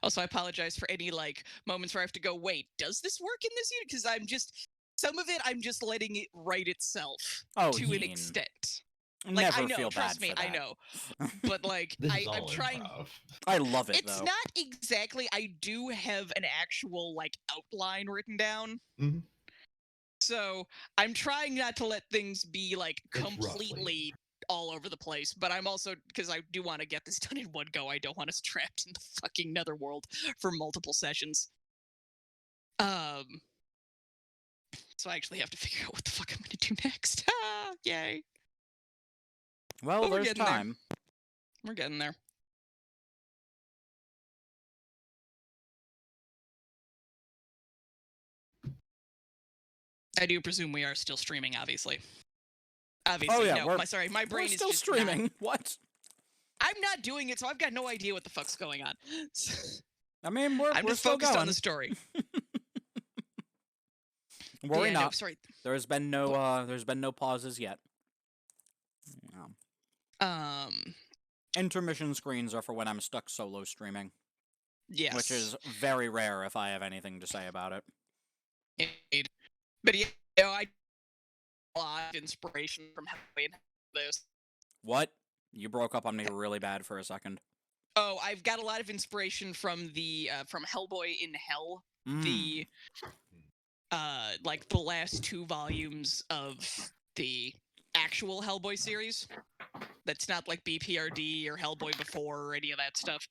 Also, I apologize for any, like, moments where I have to go, wait, does this work in this unit? Because some of it, I'm just letting it write itself Oh, to an Heen. extent. Like, Never I know, feel trust bad me, for I that. know. But, like, This is I'm all trying. improv. I love it, It's though. not exactly. I do have an actual, like, outline written down. Mhm. So I'm trying not to let things be, like, It's completely roughly. all over the place. But I'm also, because I do want to get this done in one go, I don't want us trapped in the fucking netherworld for multiple sessions. So I actually have to figure out what the fuck I'm gonna do next. Ah, yay. Well, But we're there's getting there. time. We're getting there. I do presume we are still streaming, obviously. Obviously, Oh, yeah, no. My brain We're is still just streaming. What? I'm not doing it, so I've got no idea what the fuck's going on. I mean, we're I'm just still focused going. on the story. Worry Yeah, not. no, sorry. There's been no pauses yet. Intermission screens are for when I'm stuck solo streaming, Yes. which is very rare if I have anything to say about it. Indeed. But yeah, you know, I a lot of inspiration from this. What? You broke up on me really bad for a second. Oh, I've got a lot of inspiration from the from Hellboy in Hell. The like the last 2 volumes of the actual Hellboy series. That's not like BPRD or Hellboy Before or any of that stuff.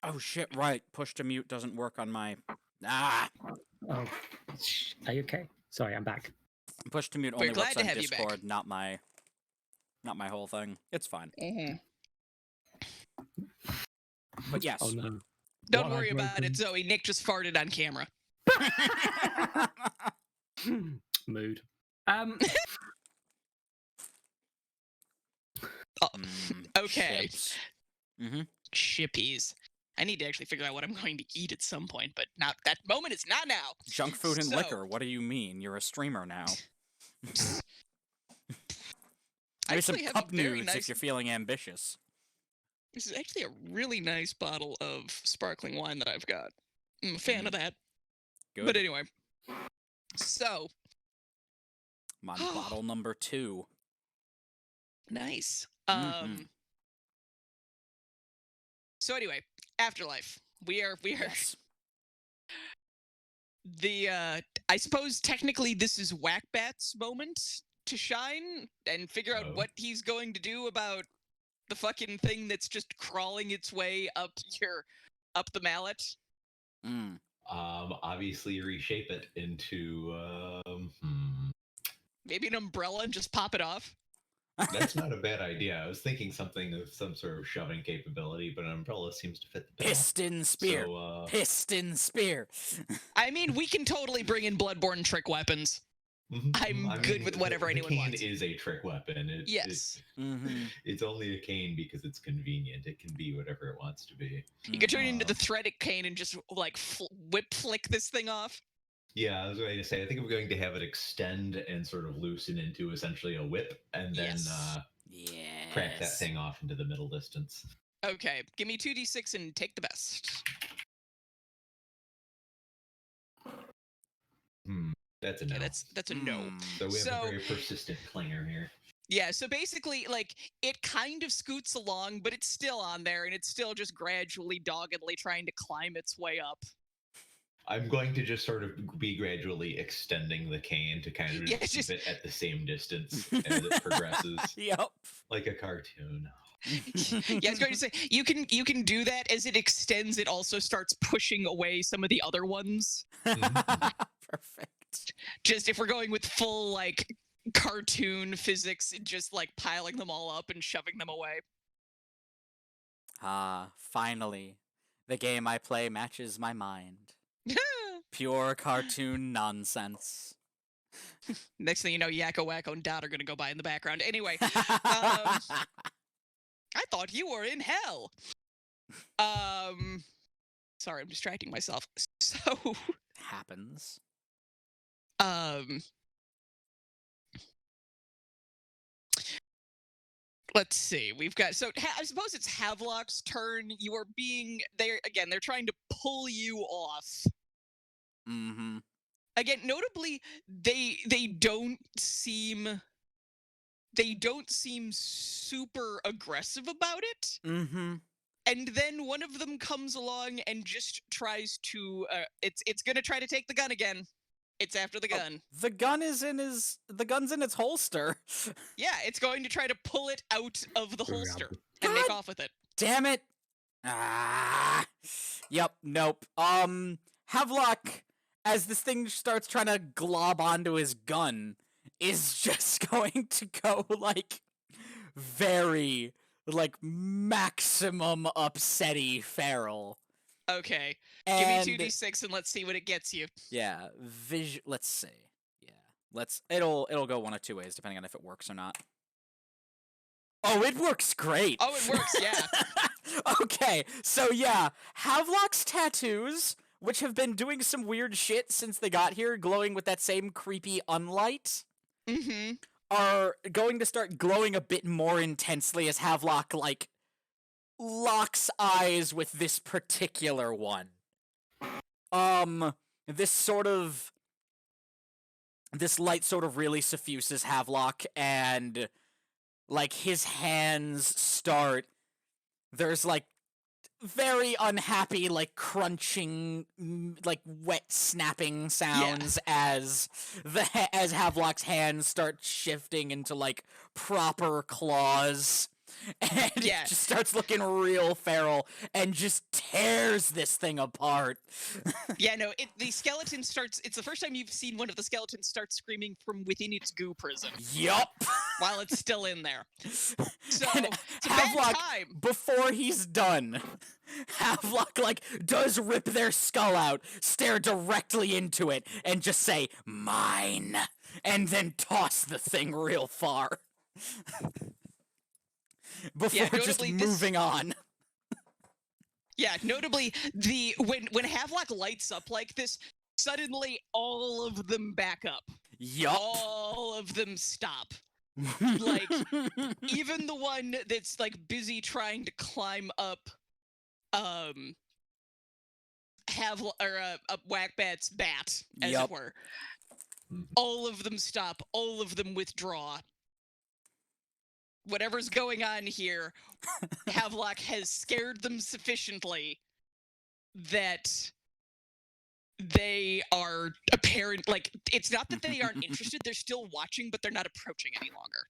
Oh shit! Right, push to mute doesn't work on my. Ah, Oh, are you okay? Sorry, I'm back. push to mute We're only glad works to on have you back. Discord, not my whole thing. It's fine. Mm-hmm. But yes. Oh no. Don't What worry I've about it, broken. Zoe. Nick just farted on camera. Mood. Okay. Mm-hmm. Shippies. I need to actually figure out what I'm going to eat at some point, but not that moment is not now. Junk food and So- liquor. What do you mean? You're a streamer now. I Maybe some actually have cup a very nudes nice. if you're feeling ambitious. This is actually a really nice bottle of sparkling wine that I've got. I'm a fan of that. Good. But anyway, so I'm on bottle number 2. nice. Mhm. So anyway, Afterlife. We are Yes. the I suppose technically this is Whackbat's moment to shine and figure out Oh. what he's going to do about the fucking thing that's just crawling its way up the mallet. Mm. Obviously reshape it into Maybe an umbrella and just pop it off. That's not a bad idea. I was thinking something of some sort of shoving capability, but an umbrella seems to fit the bill. Piston spear. So, Piston spear. I mean, we can totally bring in Bloodborne trick weapons. I'm good with whatever the anyone cane wants. is a trick weapon. Yes. It's only a cane because it's convenient. It can be whatever it wants to be. You could turn it into the threadic cane and just like whip flick this thing off. Yeah, I was going to say, I think I'm going to have it extend and sort of loosen into essentially a whip, and then crack that thing off into the middle distance. Okay, give me 2d6 and take the best. That's a no. Okay, that's a no. So we have So- a very persistent clanger here. Yeah, so basically, like, it kind of scoots along, but it's still on there, and it's still just gradually, doggedly trying to climb its way up. I'm going to just sort of be gradually extending the cane to kind of Yeah, keep just- it at the same distance as it progresses, Yep. like a cartoon. Yeah, I was going to say, you can do that. As it extends, it also starts pushing away some of the other ones. Perfect. Just if we're going with full, like, cartoon physics, just, like, piling them all up and shoving them away. Finally. The game I play matches my mind. Pure cartoon nonsense. Next thing you know, Yakko, Wacko, and Dot are going to go by in the background. Anyway, I thought you were in hell. Sorry, I'm distracting myself. So, Happens. let's see. We've got I suppose it's Havelock's turn. You are they're trying to pull you off. Mm-hmm. Again, notably, they don't seem super aggressive about it. Mm-hmm. And then one of them comes along and just tries to it's gonna try to take the gun again. It's after the gun. The gun's in its holster. Yeah, it's going to try to pull it out of the holster and God make off with it. Damn it. Yep, nope. Havelock, as this thing starts trying to glob onto his gun, is just going to go, like, very, like, maximum upsetty feral. Okay. And, Give me 2d6 and let's see what it gets you. yeah, let's see. Yeah, it'll go one of two ways, depending on if it works or not. Oh, it works great. Oh, it works, yeah. Okay, so yeah, Havelock's tattoos, which have been doing some weird shit since they got here, glowing with that same creepy unlight, Mm-hmm. are going to start glowing a bit more intensely as Havelock, like, locks eyes with this particular one. This sort of... This light sort of really suffuses Havelock, and, like, his hands start... There's, like, very unhappy, like, crunching, like, wet snapping sounds as as Havelock's hands start shifting into, like, proper claws. And Yeah. it just starts looking real feral and just tears this thing apart. Yeah, no, the skeleton starts... It's the first time you've seen one of the skeletons start screaming from within its goo prison Yup. while it's still in there. So, And it's a bad Havelock, time. before he's done, Havelock, like, does rip their skull out, stare directly into it, and just say, "Mine," and then toss the thing real far. Before just notably, moving on. Yeah, notably, when Havelock lights up like this, suddenly all of them back up. Yup. All of them stop. Like, even the one that's, like, busy trying to climb up, Whackbat's bat, as Yup. it were. All of them stop. All of them withdraw. Whatever's going on here, Havelock has scared them sufficiently that they are apparent. Like, it's not that they aren't interested; they're still watching, but they're not approaching any longer.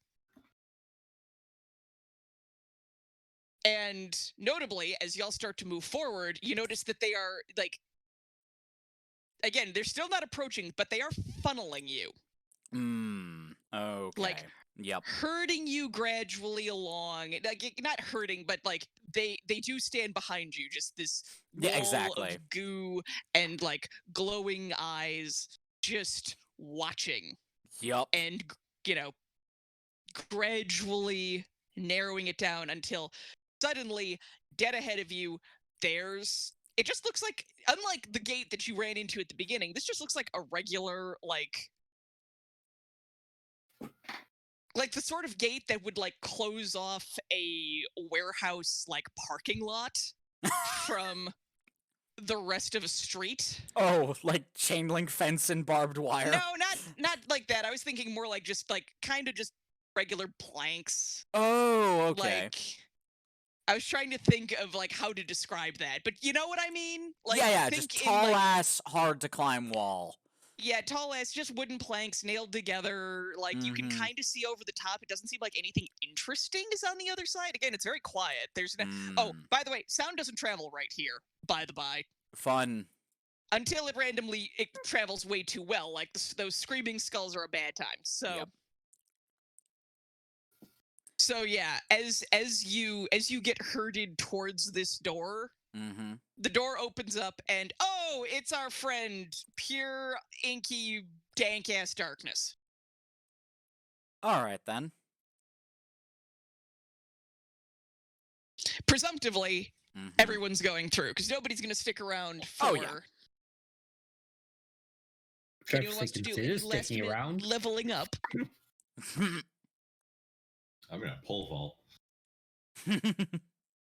And notably, as y'all start to move forward, you notice that they are, like, again, they're still not approaching, but they are funneling you. Okay. Like, yep. herding you gradually along. Like, not herding, but, like, they do stand behind you. Just this wall exactly. of goo and, like, glowing eyes, just watching. Yup. And, you know, gradually narrowing it down until suddenly, dead ahead of you, it just looks like, unlike the gate that you ran into at the beginning, this just looks like a regular, like the sort of gate that would, like, close off a warehouse, like, parking lot from the rest of a street. Oh, like chain link fence and barbed wire. No, not like that. I was thinking more like just, like, kind of just regular planks. Oh, okay. Like, I was trying to think of, like, how to describe that, but you know what I mean? Like, yeah, think just in, like, tall-ass, hard-to-climb wall. Yeah, tall ass, just wooden planks nailed together. Like, you can kind of see over the top. It doesn't seem like anything interesting is on the other side. Again, it's very quiet. There's no... Oh, by the way, sound doesn't travel right here, by the by. Fun. Until it travels way too well. Like, those screaming skulls are a bad time. So... Yep. So yeah, as you get herded towards this door, the door opens up, and oh, it's our friend, pure inky dank ass darkness. All right then. Presumptively, everyone's going through because nobody's going to stick around for. Oh, yeah. Anyone wants to do any last minute around leveling up? I'm gonna pole vault.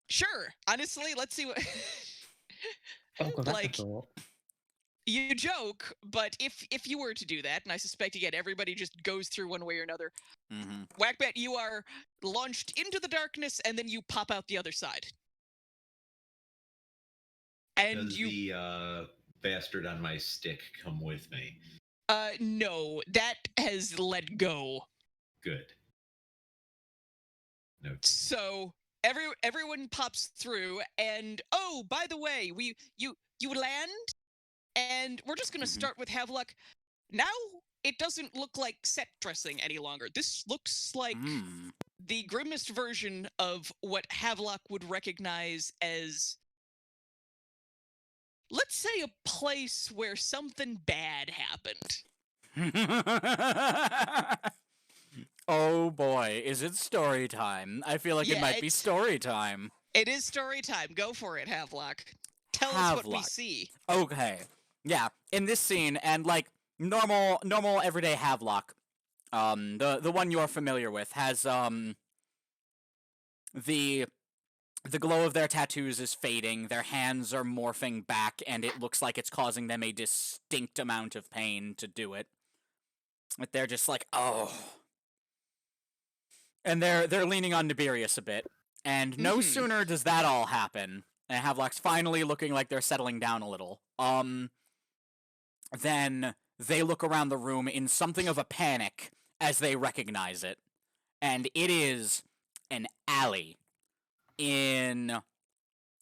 Sure. Honestly, let's see what. Oh, God, that's like, a thought. You joke, but if you were to do that, and I suspect again everybody just goes through one way or another, Whackbat, you are launched into the darkness, and then you pop out the other side. And Does the bastard on my stick come with me? No, that has let go. Good. No. So everyone pops through, and oh, by the way, you land, and we're just gonna start with Havelock. Now it doesn't look like set dressing any longer. This looks like the grimmest version of what Havelock would recognize as, let's say, a place where something bad happened. Oh boy, is it story time? I feel like it Yeah, might be it's- story time. It is story time. Go for it, Havelock. Tell us what we Havelock. see. Okay. Yeah, in this scene, and like normal everyday Havelock, the one you're familiar with has the the glow of their tattoos is fading, their hands are morphing back, and it looks like it's causing them a distinct amount of pain to do it. But they're just like, oh. And they're leaning on Nibirius a bit. And no Mhm. sooner does that all happen, and Havelock's finally looking like they're settling down a little, then they look around the room in something of a panic as they recognize it. And it is an alley in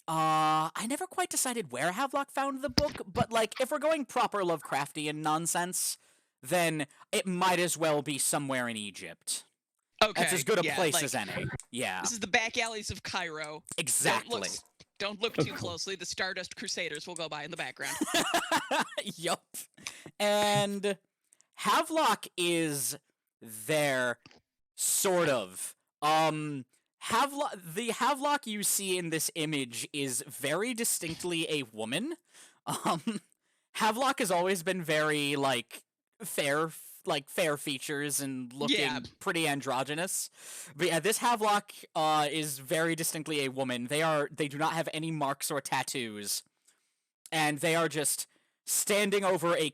I never quite decided where Havelock found the book, but like if we're going proper Lovecraftian nonsense, then it might as well be somewhere in Egypt. Okay. That's as good a yeah, place like, as any. Yeah, This is the back alleys of Cairo. exactly. Don't look too closely. The Stardust Crusaders will go by in the background. Yup. And Havelock is there, sort of. The Havelock you see in this image is very distinctly a woman. Havelock has always been very fair features and looking Yeah. pretty androgynous. But yeah, this Havelock is very distinctly a woman. They do not have any marks or tattoos, and they are just standing over a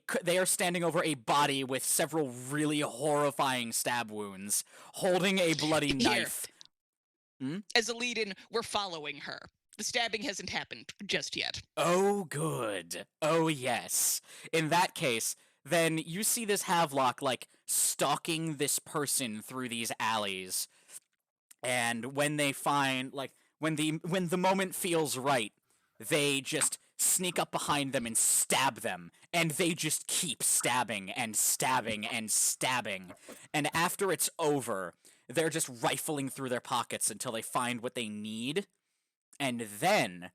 body with several really horrifying stab wounds, holding a bloody Here. knife. As a lead-in, we're following her. The stabbing hasn't happened just yet. Oh, good. Oh, yes. In that case, then you see this Havelock, stalking this person through these alleys. And when they find, when the moment feels right, they just sneak up behind them and stab them. And they just keep stabbing and stabbing and stabbing. And after it's over, they're just rifling through their pockets until they find what they need. And then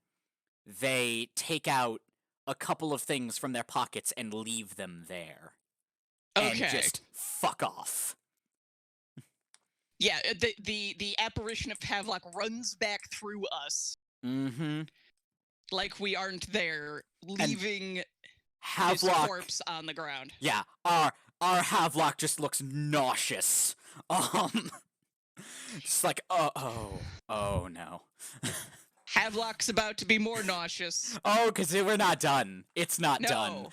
they take out a couple of things from their pockets and leave them there. Okay. And just fuck off. Yeah, the apparition of Havelock runs back through us Mm-hmm. like we aren't there, leaving his Havelock. corpse on the ground. Yeah, our Havelock just looks nauseous. Just like, oh no. Havelock's about to be more nauseous. Oh, because we're not done. It's not done.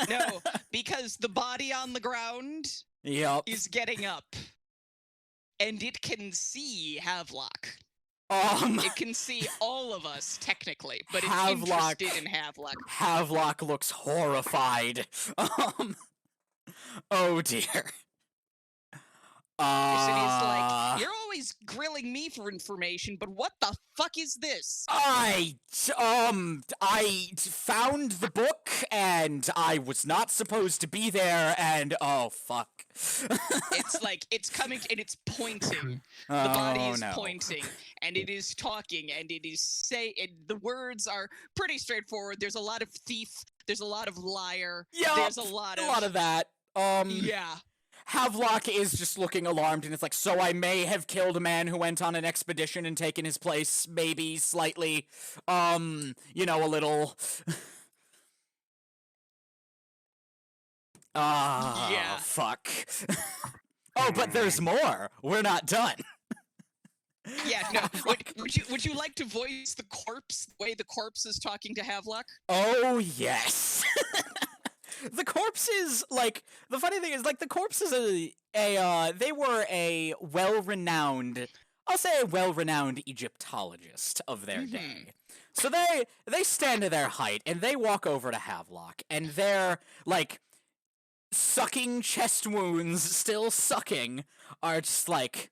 No, because the body on the ground Yep. is getting up. And it can see Havelock. It can see all of us, technically, but it's Havelock. interested in Havelock. Havelock looks horrified. Oh dear. Yesenia's like, you're always grilling me for information, but what the fuck is this? I found the book and I was not supposed to be there and oh fuck. It's like, it's coming and it's pointing. The body is pointing and it is talking and it is saying, the words are pretty straightforward. There's a lot of thief. There's a lot of liar. Yeah, There's a lot of that. yeah. Havelock is just looking alarmed, and it's like, so I may have killed a man who went on an expedition and taken his place, maybe slightly, a little. Yeah. Fuck. Oh, but there's more. We're not done. Yeah, no. Would you like to voice the corpse, the way the corpse is talking to Havelock? Oh, yes. The corpse is, the funny thing is, the corpse is they were a well-renowned, I'll say a well-renowned Egyptologist of their day. So they stand to their height, and they walk over to Havelock, and they're, sucking chest wounds, still sucking, are just like,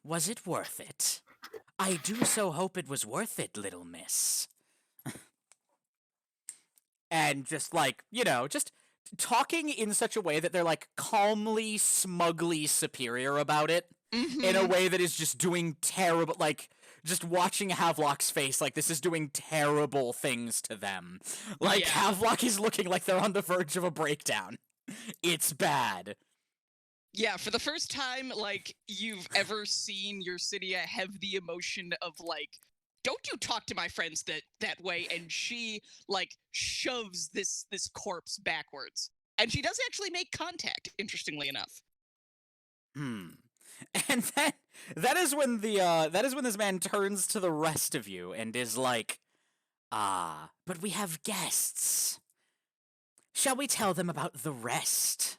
was it worth it? I do so hope it was worth it, little miss. And just just talking in such a way that they're calmly, smugly superior about it in a way that is just doing terrible, just watching Havelock's face, this is doing terrible things to them. Yeah. Havelock is looking like they're on the verge of a breakdown. It's bad. Yeah, for the first time, like, you've ever seen Yersinia have the emotion of, like, don't you talk to my friends that way, and she, like, shoves this corpse backwards. And she does actually make contact, interestingly enough. Hmm. And then that is when this man turns to the rest of you and is like, "Ah, but we have guests. Shall we tell them about the rest?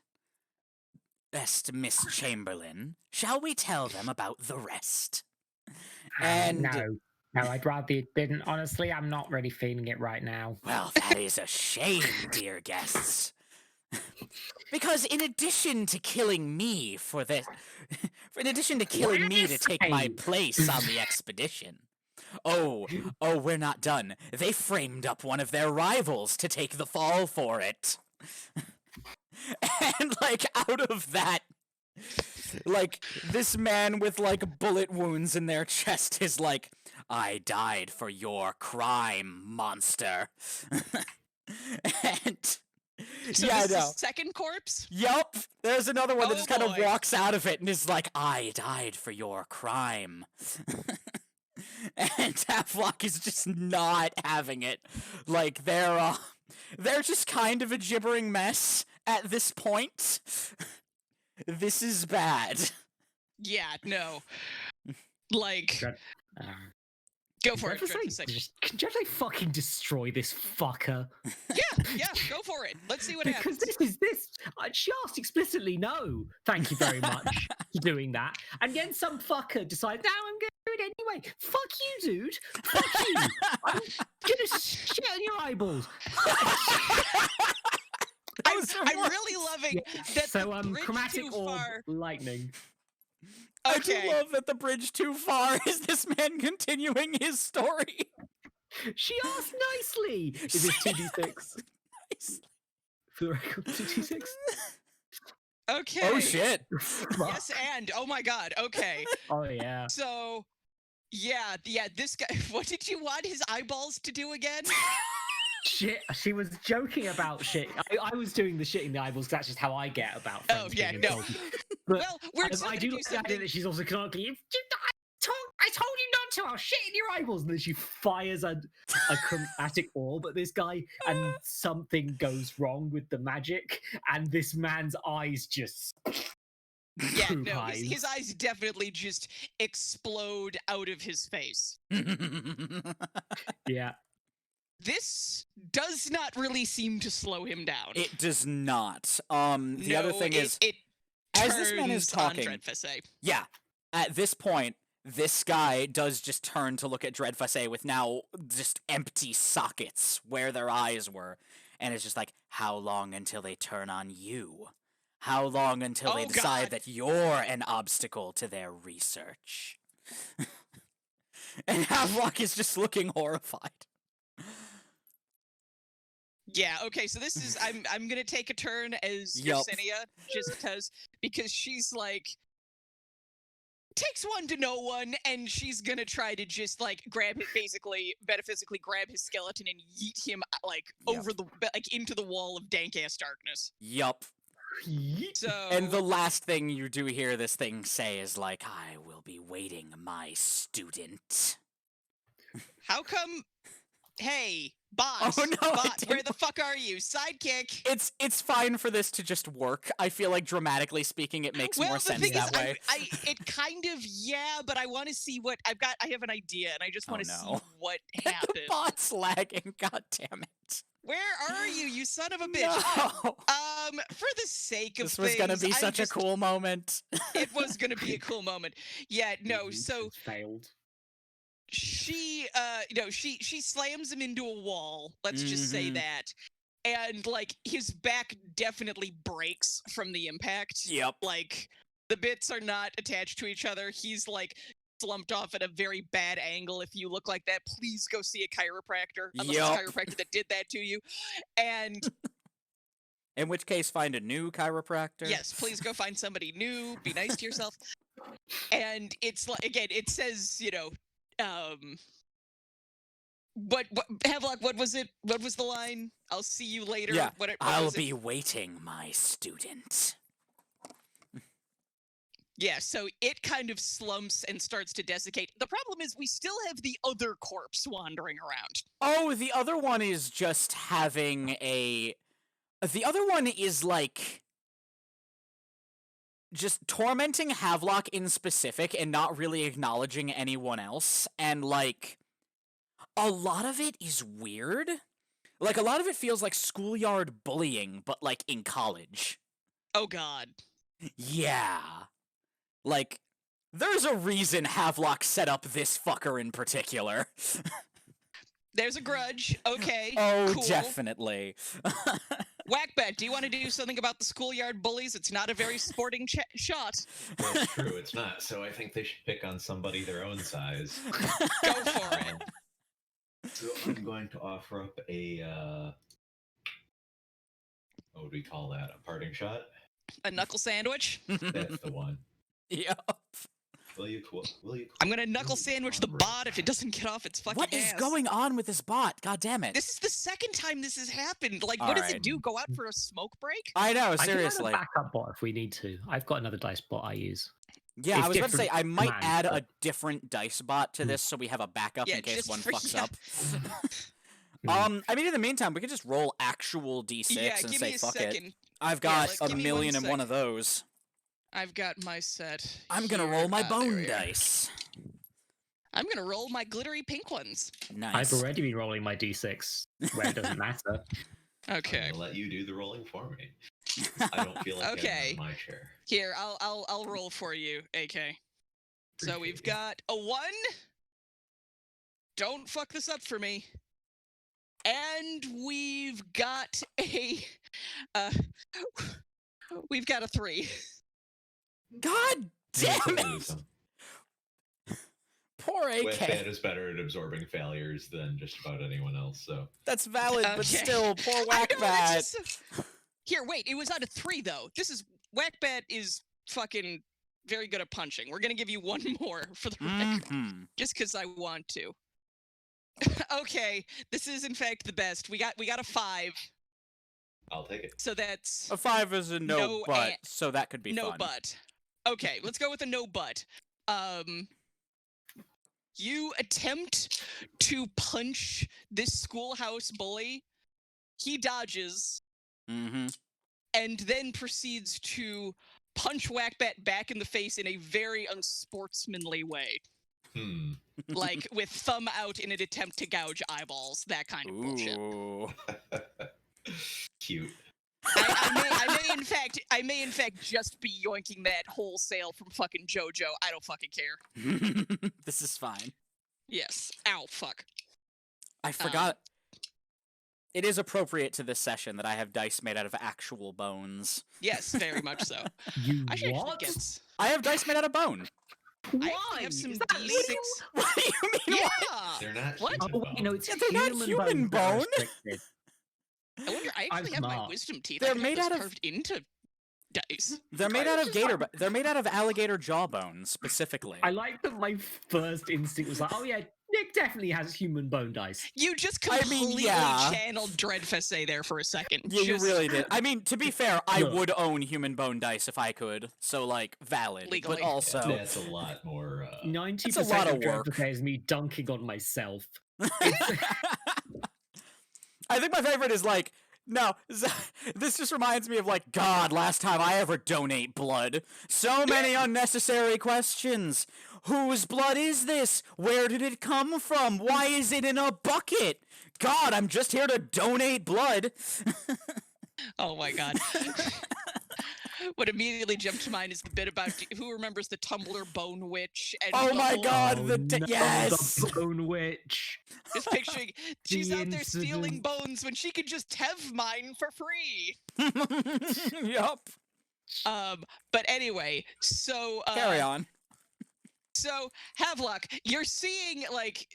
Best Miss Chamberlain, shall we tell them about the rest?" And No, I'd rather you didn't. Honestly, I'm not really feeling it right now. well, that is a shame, dear guests. Because in addition to killing me for this, in addition to killing me to take my place on the expedition, oh, we're not done. They framed up one of their rivals to take the fall for it. And, like, out of that, like, this man with, like, bullet wounds in their chest is like, "I died for your crime, monster." And So yeah, this is no. the second corpse? Yup. There's another one that Oh, just kind of boy. walks out of it and is like, "I died for your crime." And Havelock is just not having it. Like, they're just kind of a gibbering mess at this point. This is bad. Yeah, no. Like, Uh, go for it. Dreadful. Can Dreadful fucking destroy this fucker? Yeah, go for it. Let's see what Because happens. she asked explicitly no. Thank you very much for doing that. And then some fucker decides, no, I'm going to do it anyway. Fuck you, dude. Fuck you. I'm going to shit on your eyeballs. I'm really loving that So, the bridge chromatic too orb, far. lightning. Okay. I do love that the bridge too far is this man continuing his story. She asked nicely. Is this 2d6? For the record, 2d6? Okay. Oh shit. Yes, and oh my god. Okay. Oh yeah. So, yeah. This guy. What did you want his eyeballs to do again? Shit, she was joking about shit. I was doing the shit in the eyeballs. That's just how I get about friends. Oh, yeah, being no. insulted. But Well, we're still I gonna do do like the idea something. that she's also canonically. I told you not to. I'll shit in your eyeballs. And then she fires a chromatic orb at this guy, and something goes wrong with the magic, and this man's eyes just. Yeah, poop no, eyes. his eyes definitely just explode out of his face. Yeah. This does not really seem to slow him down. It does not. The other thing is, it as this man is turns on talking, Dreadfisse. yeah, at this point, this guy does just turn to look at Dreadfisse with now just empty sockets where their eyes were, and it's just like, how long until they turn on you? How long until they Oh, decide God. that you're an obstacle to their research? And Havelock is just looking horrified. Yeah, okay, so this is I'm gonna take a turn as Yup. Yersinia, just because she's like takes one to know one, and she's gonna try to just like grab it, basically metaphysically grab his skeleton and yeet him like Yep. over the like into the wall of dank ass darkness. Yup. So And the last thing you do hear this thing say is like, "I will be waiting, my student." how come? Hey, bot! Oh, no, it bot, where didn't the fuck are you, sidekick? It's fine for this to just work. I feel like dramatically speaking, it makes Well, more the sense thing that is, way. it kind of but I want to see what I have an idea, and I just want to no. see what The happens. bot's lagging. God damn it! Where are you, you son of a bitch? No. For the sake of This was gonna things, be such a cool moment. It was gonna be a cool moment. Yeah, no. So failed. she, she slams him into a wall. Let's just say Mhm. that, and like his back definitely breaks from the impact. Yep. Like the bits are not attached to each other. He's like slumped off at a very bad angle. If you look like that, please go see a chiropractor. Unless Yup. it's a chiropractor that did that to you. And In which case, find a new chiropractor. yes, please go find somebody new. Be nice to yourself. And it's like, again, it says, what Havelock, what was it? What was the line? I'll see you later. Yeah. What I'll was it? be waiting, my student. Yeah, so it kind of slumps and starts to desiccate. The problem is we still have the other corpse wandering around. Oh, the other one is just having a. The other one is like. Just tormenting Havelock in specific and not really acknowledging anyone else. And like. A lot of it is weird. Like, a lot of it feels like schoolyard bullying, but like in college. Oh god. Yeah. Like, there's a reason Havelock set up this fucker in particular. There's a grudge. Okay. Oh, cool. definitely. Whackbat, do you want to do something about the schoolyard bullies? It's not a very sporting shot. Well, it's true, it's not. So I think they should pick on somebody their own size. Go for it. So I'm going to offer up a what would we call that? A parting shot? A knuckle sandwich? That's the one. Yep. Will you? I'm gonna knuckle sandwich the bot if it doesn't get off its fucking What is ass. going on with this bot? God damn it. This is the second time this has happened. Like, All what does right. it do? Go out for a smoke break? I know, I can seriously. add a backup bot if we need to. I've got another dice bot I use. Yeah, It's I was about to say, different I might commands, add a but- different dice bot to this so we have a backup Yeah, in case just one for- fucks yeah. up. Hmm. I mean, in the meantime, we could just roll actual d6 Yeah, and give say, me a fuck second. it. I've Yeah, got like, a give me million 1 and one sec. of those. I've got my set. I'm gonna here. roll my There bone we are. dice. I'm gonna roll my glittery pink ones. Nice. I've already been rolling my d6 where it doesn't matter. Okay. I'm gonna let you do the rolling for me. I don't feel like getting out Okay. of my chair. Here, I'll roll for you, AK. So we've Appreciate got a 1. Don't fuck this up for me. And we've got a we've got a 3. God damn Could it! lose them. Poor Wetbad AK. is better at absorbing failures than just about anyone else. So That's valid, but Okay. still, poor I know, Whackbat. it's just Here, wait, it was on a 3 though. This is Whackbat is fucking very good at punching. We're gonna give you 1 more for the record, Mhm. just because I want to. Okay, this is in fact the best. We got a 5, I'll take it. so that's A 5 is a no, No but, and- so that could be no fun. but. Okay, let's go with a no but. You attempt to punch this schoolhouse bully. He dodges Mm-hmm. and then proceeds to punch Whackbat back in the face in a very unsportsmanly way. Like with thumb out in an attempt to gouge eyeballs, that kind of bullshit. Ooh. Cute. I may in fact just be yoinking that wholesale from fucking JoJo. I don't fucking care. This is fine. Yes. Ow, fuck. I forgot. It is appropriate to this session that I have dice made out of actual bones. Yes, very much so. You I should actually what? get. I have dice made out of bone. I Why? have some Is that D6. legal? What do you mean? Yeah. They're not. What? human Oh, bone. you know, it's Yeah, they're not human that are bone. restricted. I wonder. I I'm actually have my smart. wisdom teeth. They're I could have made those out of- carved into dice. They're made I out was of just gator. like- They're made out of alligator jawbone specifically. I like that my first instinct was like, oh yeah, Nick definitely has human bone dice. You just I completely mean, yeah. channeled Dreadfessay there for a second. Yeah, you Just- really did. I mean, to be fair, I Look. would own human bone dice if I could. So, like, valid. Legally. But Yeah, also, that's a lot more. 90% That's a lot of of work. Dreadful is me dunking on myself. I think my favorite is like, no, this just reminds me of like, God, last time I ever donate blood. So many unnecessary questions. Whose blood is this? Where did it come from? Why is it in a bucket? God, I'm just here to donate blood. Oh my god. What immediately jumped to mind is the bit about who remembers the Tumblr Bone Witch and Oh the my whole- God, Oh, the no, yes! the bone witch. Just picturing she's The out there stealing incident. bones when she could just have mine for free. Yup. But anyway, so Carry on. So Havelock, you're seeing like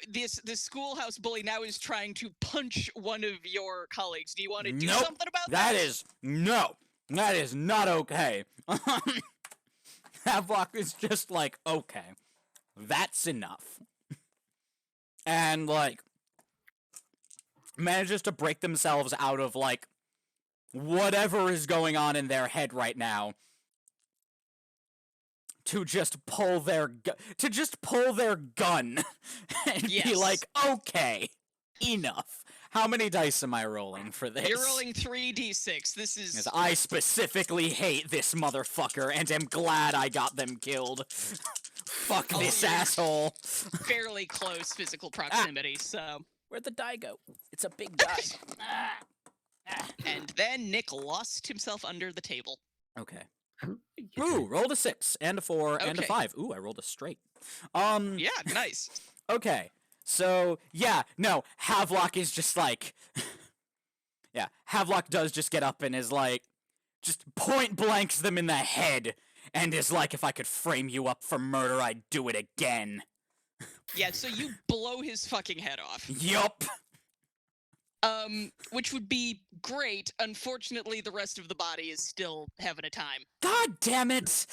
this schoolhouse bully now is trying to punch one of your colleagues. Do you want to do Nope, something about That that? is no. That is not okay. Havelock is just like, okay, that's enough. And like manages to break themselves out of like whatever is going on in their head right now. to just pull their gun and be Yes. like, okay, enough. How many dice am I rolling for this? You're rolling 3d6. This is 'Cause I specifically hate this motherfucker and am glad I got them killed. Fuck Oh, this you're- asshole. fairly close physical proximity, so. Where'd the die go? It's a big die. And then Nick lost himself under the table. Okay. You Ooh, can- rolled a 6 and a 4 and a Okay. 5. Ooh, I rolled a straight. Yeah, nice. Okay. So, yeah, no, Havelock is just like yeah, Havelock does just get up and is like just point blanks them in the head and is like, if I could frame you up for murder, I'd do it again. Yeah, so you blow his fucking head off. Yup. Which would be great. Unfortunately, the rest of the body is still having a time. God damn it.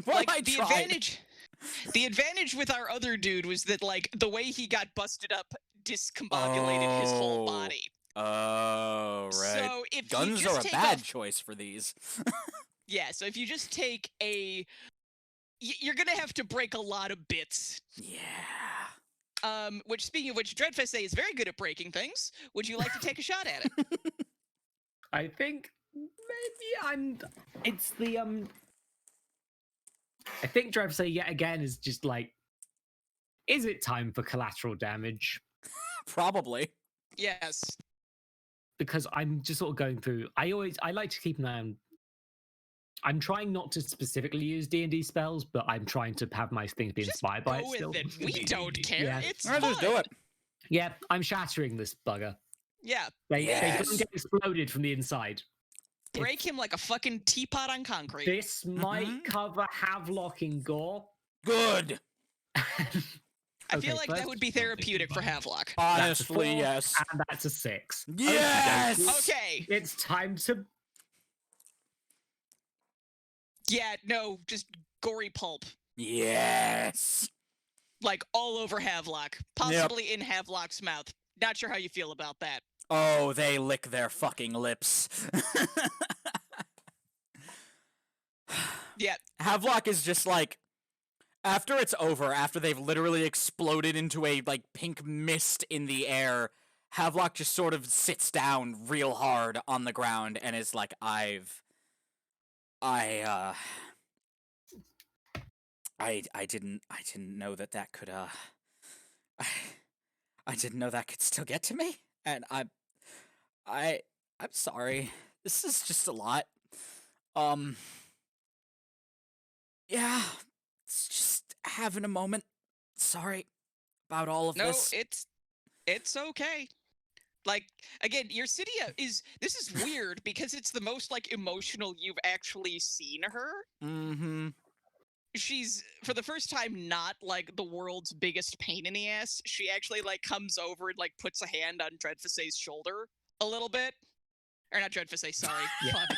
Well, Like I the tried. advantage with our other dude was that like the way he got busted up discombobulated his whole Oh, body. Oh, right. So if you Guns just are a take bad off, choice for these. yeah, so if you just take a you're gonna have to break a lot of bits. Yeah. Which speaking of which, Dreadfest is very good at breaking things. Would you like to take a shot at it? I think maybe it's the I think Drevsay yet again is just like, is it time for collateral damage? Probably. Yes. Because I'm just sort of going through. I like to keep an eye on. I'm trying not to specifically use D&D spells, but I'm trying to have my things be Just inspired by it go still. with it. We don't care. Yeah. It's Alright, fun. just do it. Yeah, I'm shattering this bugger. Yeah. They Yes. don't get exploded from the inside. Break him like a fucking teapot on concrete. This might Mhm. cover Havelock in gore. Good. I Okay, feel like that first- would be therapeutic for Havelock. That's a Honestly, 4, yes. And that's a 6. Yes! Okey-dokey. Okay. It's time to. Yeah, no, just gory pulp. Yes. Like all over Havelock. Possibly in Havelock's mouth. Not sure how you feel about that. Oh, they lick their fucking lips. Yeah. Havelock is just like, after it's over, after they've literally exploded into a like pink mist in the air, Havelock just sort of sits down real hard on the ground and is like, I didn't know that could I didn't know that could still get to me, and I'm sorry. This is just a lot. Yeah, it's just having a moment. Sorry about all of No, this. it's okay. Like again, your Cydia is this is weird because it's the most like emotional you've actually seen her. Mm-hmm. She's for the first time not like the world's biggest pain in the ass. She actually like comes over and like puts a hand on Dreadfusay's shoulder a little bit. Or not Dreadfusay, sorry. Yeah. Fuck.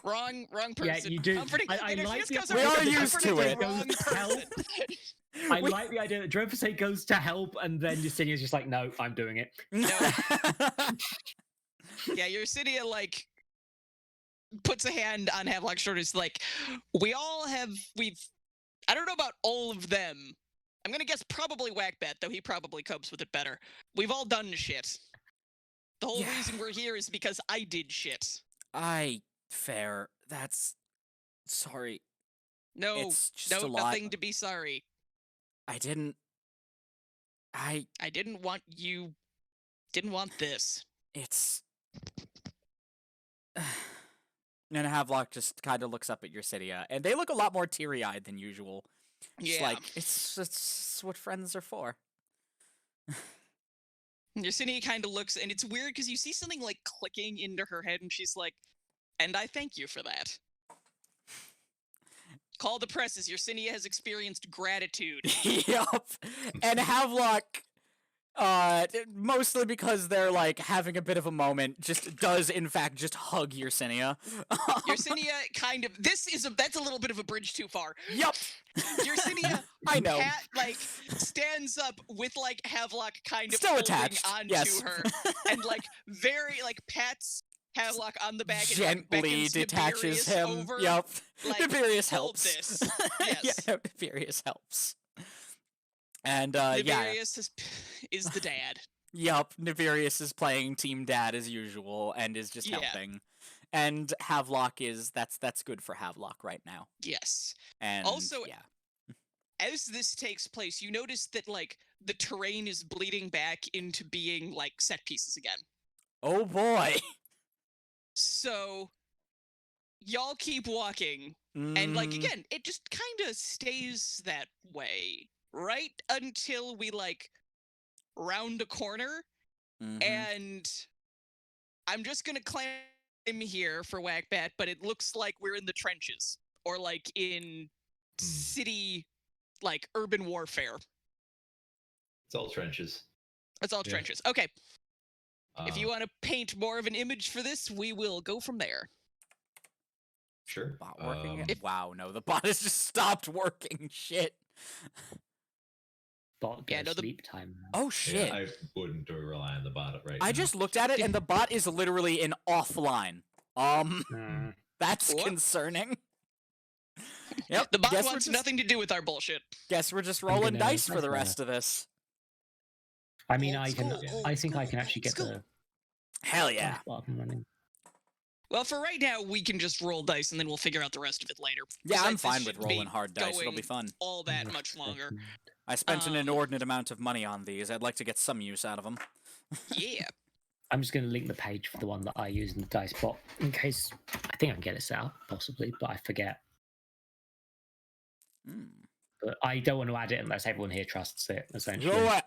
Wrong person. Yeah, you do. Comforting, I and if like this the goes idea over, that you're used to comforting it. the wrong person. I We- like the idea that Drevsay goes to help, and then Yesenia's just like, no, I'm doing it. Yeah, your Cydia like puts a hand on Havelock's shoulders like we've I don't know about all of them. I'm gonna guess probably Whackbat, though he probably copes with it better. We've all done shit. The whole Yeah. reason we're here is because I did shit. Fair. That's sorry. No, It's just no, a lot. nothing to be sorry. I didn't Didn't want this. it's and Havelock just kind of looks up at your Cydia, and they look a lot more teary-eyed than usual. Just Yeah. like it's what friends are for. Your Cydia kind of looks, and it's weird because you see something like clicking into her head, and she's like, "And I thank you for that." Call the press as your Cydia has experienced gratitude. Yup. And Havelock, mostly because they're like having a bit of a moment, just does in fact just hug Yersinia. Your Cydia kind of that's a little bit of a bridge too far. Yup. Your Cydia I know. like stands up with like Havelock kind of Still holding attached, onto yes. her and like very like pats Havelock on the back and gently beckons detaches Neberius him. over. Yep. Like, Neberius hold helps. this. Yeah, Yes. no, Neberius helps. And yeah, Neberius is the dad. yup, Neberius is playing Team Dad as usual and is just Yeah. helping. And Havelock is that's good for Havelock right now. Yes. And Also, yeah. as this takes place, you notice that like the terrain is bleeding back into being like set pieces again. Oh boy. So y'all keep walking, and like Mhm. again, it just kind of stays that way right until we like round a corner, Mhm. and I'm just gonna claim here for Whackbat, but it looks like we're in the trenches or like in city, like urban warfare. It's all trenches. It's all Yeah. trenches. Okay. If Uh, you want to paint more of an image for this, we will go from there. Sure. Bot working? If- Wow, no, the bot has just stopped working. Shit. Bot Yeah, go no, the- sleep time now. Oh shit. Yeah, I wouldn't rely on the bot right I now. just looked at it and the bot is literally in offline. That's What? concerning. Yep. The bot guess we're wants just, nothing to do with our bullshit. Guess we're just rolling gonna- dice for that's the fair. rest of this. I mean, Old I can. school, I old think I school, can actually old get school. the Hell yeah. dice bar up and running. Well, for right now, we can just roll dice and then we'll figure out the rest of it later. Yeah, I'm Besides, this fine with shouldn't be rolling hard dice. It'll be going fun. all that much longer. I spent an Um, inordinate amount of money on these. I'd like to get some use out of them. Yeah. I'm just going to link the page for the one that I use in the dice bot in case I think I can get it set up possibly, but I forget. But I don't want to add it unless everyone here trusts it. Essentially, Roll it.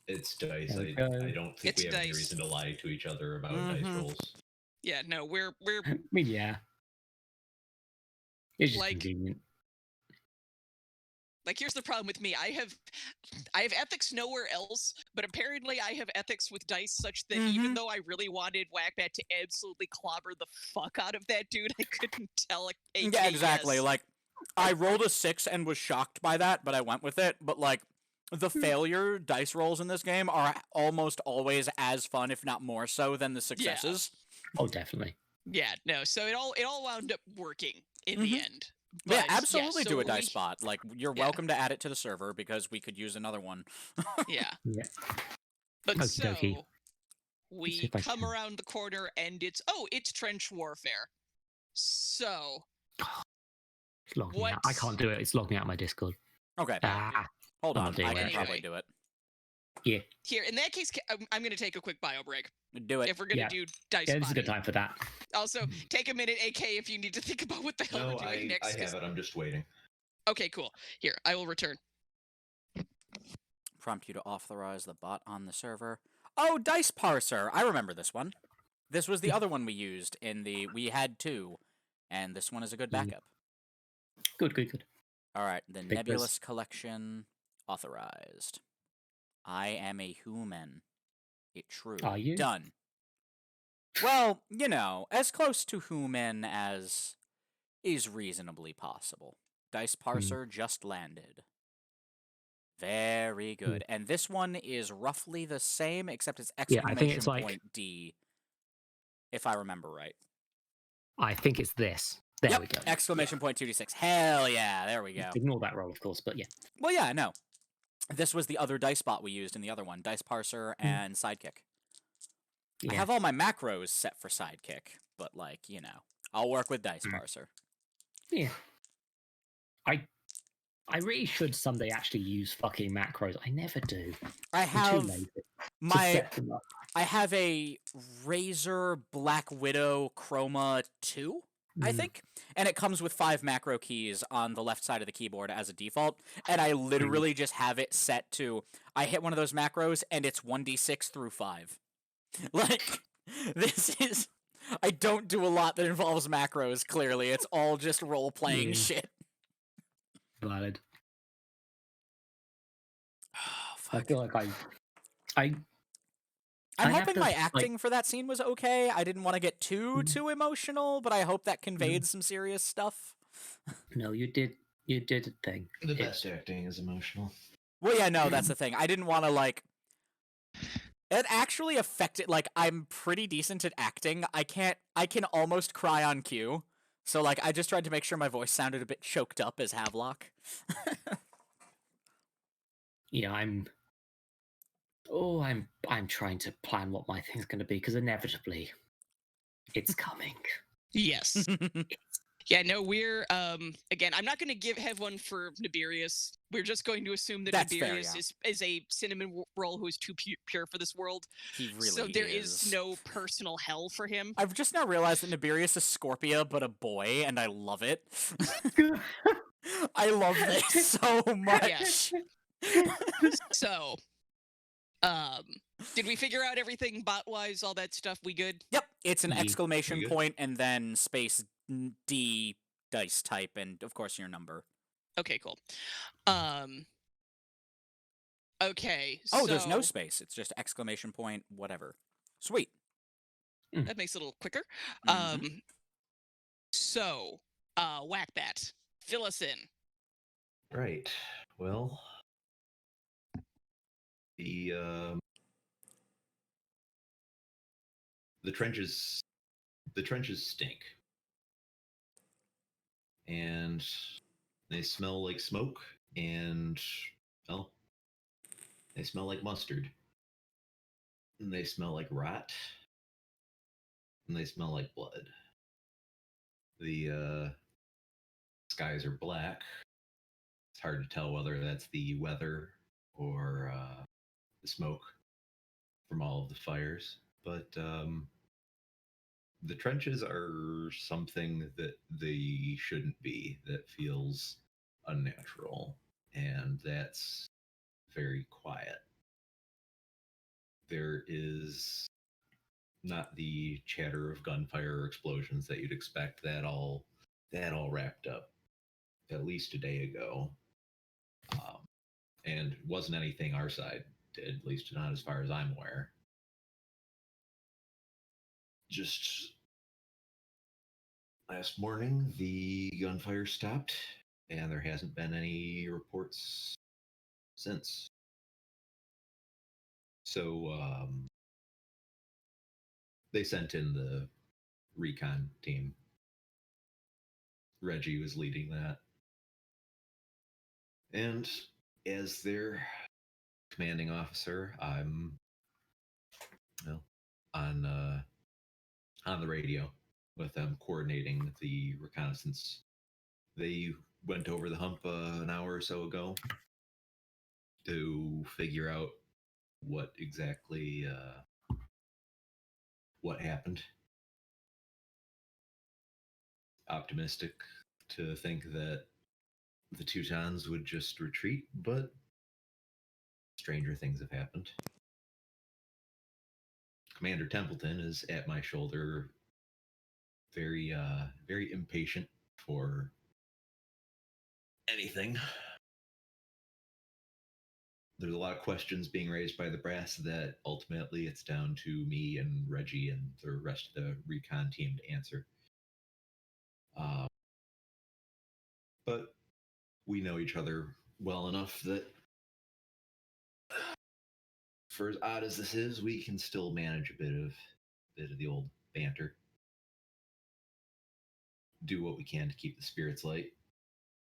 It's dice. There we I go. don't think It's we have any dice. reason to lie to each other about dice Mhm. rolls. Yeah, no, we're I mean, yeah, it's just Like- convenient. like here's the problem with me. I have ethics nowhere else, but apparently I have ethics with dice such that even Mhm. though I really wanted Whackbat to absolutely clobber the fuck out of that dude, I couldn't tell a Yeah, exactly. yes. Like, I rolled a 6 and was shocked by that, but I went with it. But, like, the failure dice rolls in this game are almost always as fun, if not more so, than the successes. Oh, definitely. Yeah, no. So it all wound up working in Mhm. the end. Yeah, But, absolutely so do a dice we- spot. Like, you're Yeah. welcome to add it to the server because we could use another one. Yeah. Yeah. But Okie so dokie. see we if I come can- around the corner and it's trench warfare. So It's logged me out. I What- can't do it. It's logged me out of my Discord. Okay, Ah, hold I'm on. not doing I can it. probably Anyway. do it. here in that case, I'm going to take a quick bio break Do it. if we're going to Yeah. do dice. yeah, this is a good spotting. time for that. Also, take a minute, AK, if you need to think about what the hell No, we're doing I next. 'cause- have it. I'm just waiting. Okay, cool. Here, I will return. Prompt you to authorize the bot on the server. Oh, Dice Parser. I remember this one. This was the other one we used in the... We had 2, and this one is a good Mm. backup. Good. All right, the Big Nebulous Collection authorized. I am a human. It true. Are you? Done. Well, you know, as close to human as is reasonably possible. Dice Parser just landed. Very good. And this one is roughly the same, except it's Yeah, exclamation I think it's like- point D, if I remember right. I think it's this. There Yep, we go. exclamation point 2d6. Hell yeah, there we go. Ignore that roll, of course, but yeah. Well, yeah, no. This was the other dice bot we used in the other one. Dice Parser and Sidekick. I Yeah. have all my macros set for Sidekick, but, like, you know, I'll work with Dice Parser. Yeah. I really should someday actually use fucking macros. I never do. I I'm too have lazy to my... set them up. I have a Razor Black Widow Chroma 2, I Mm. think. And it comes with 5 macro keys on the left side of the keyboard as a default. And I literally just have it set to, I hit one of those macros and it's 1d6 through 5. Like, this is, I don't do a lot that involves macros, clearly. It's all just role-playing Yeah. shit. Valid. Oh, I fuck. feel like I'm I'm I have hoping to, my like- acting for that scene was okay. I didn't want to get too emotional, but I hope that conveyed some serious stuff. no, you did a thing. The It's- best acting is emotional. Well, yeah, no, that's the thing. I didn't want to, like... It actually affected, like, I'm pretty decent at acting. I can almost cry on cue. So, like, I just tried to make sure my voice sounded a bit choked up as Havelock. Yeah, I'm trying to plan what my thing's going to be because inevitably it's coming. Yes. Yeah, no, we're again, I'm not going to have one for Nibirius. We're just going to assume that That's fair, Nibirius is a cinnamon roll who is too pure for this world. He really So there is is. no personal hell for him. I've just now realized that Nibirius is Scorpia, but a boy, and I love it. I love this so much. Yes. So, did we figure out everything bot-wise, all that stuff? We good? Yep, it's an Yeah. exclamation We good? point and then space D dice type, and of course your number. Okay, cool. Okay, Oh, there's no so space. It's just exclamation point, whatever. Sweet. that makes it a little quicker. Mhm. So, Whackbat, fill us in. Right. Well, the trenches stink, and they smell like smoke, and well, they smell like mustard, and they smell like rot, and they smell like blood. The skies are black. It's hard to tell whether that's the weather or the smoke from all of the fires, but the trenches are something that they shouldn't be. That feels unnatural, and that's very quiet. There is not the chatter of gunfire or explosions that you'd expect. That all wrapped up at least a day ago, and wasn't anything our side did, at least not as far as I'm aware. Just last morning, the gunfire stopped, and there hasn't been any reports since. So they sent in the recon team. Reggie was leading that. And as their commanding officer, I'm on the radio with them, coordinating the reconnaissance. They went over the hump an hour or so ago to figure out what exactly what happened. Optimistic to think that the Teutons would just retreat, but stranger things have happened. Commander Templeton is at my shoulder, very impatient for anything. There's a lot of questions being raised by the brass that ultimately it's down to me and Reggie and the rest of the recon team to answer. But we know each other well enough that, for as odd as this is, we can still manage a bit of the old banter. Do what we can to keep the spirits light,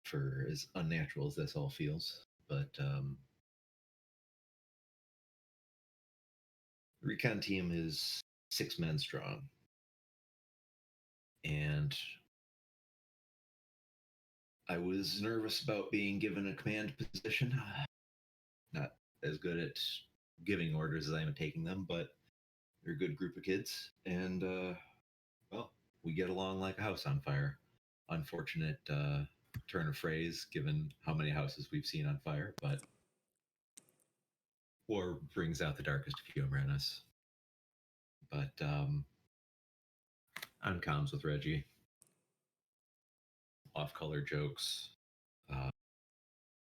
for as unnatural as this all feels. But the recon team is 6 men strong, and I was nervous about being given a command position. Not as good at giving orders as I am at taking them, but they're a good group of kids, and well, we get along like a house on fire. Unfortunate turn of phrase, given how many houses we've seen on fire, but war brings out the darkest humor in us. But on comms with Reggie, off-color jokes.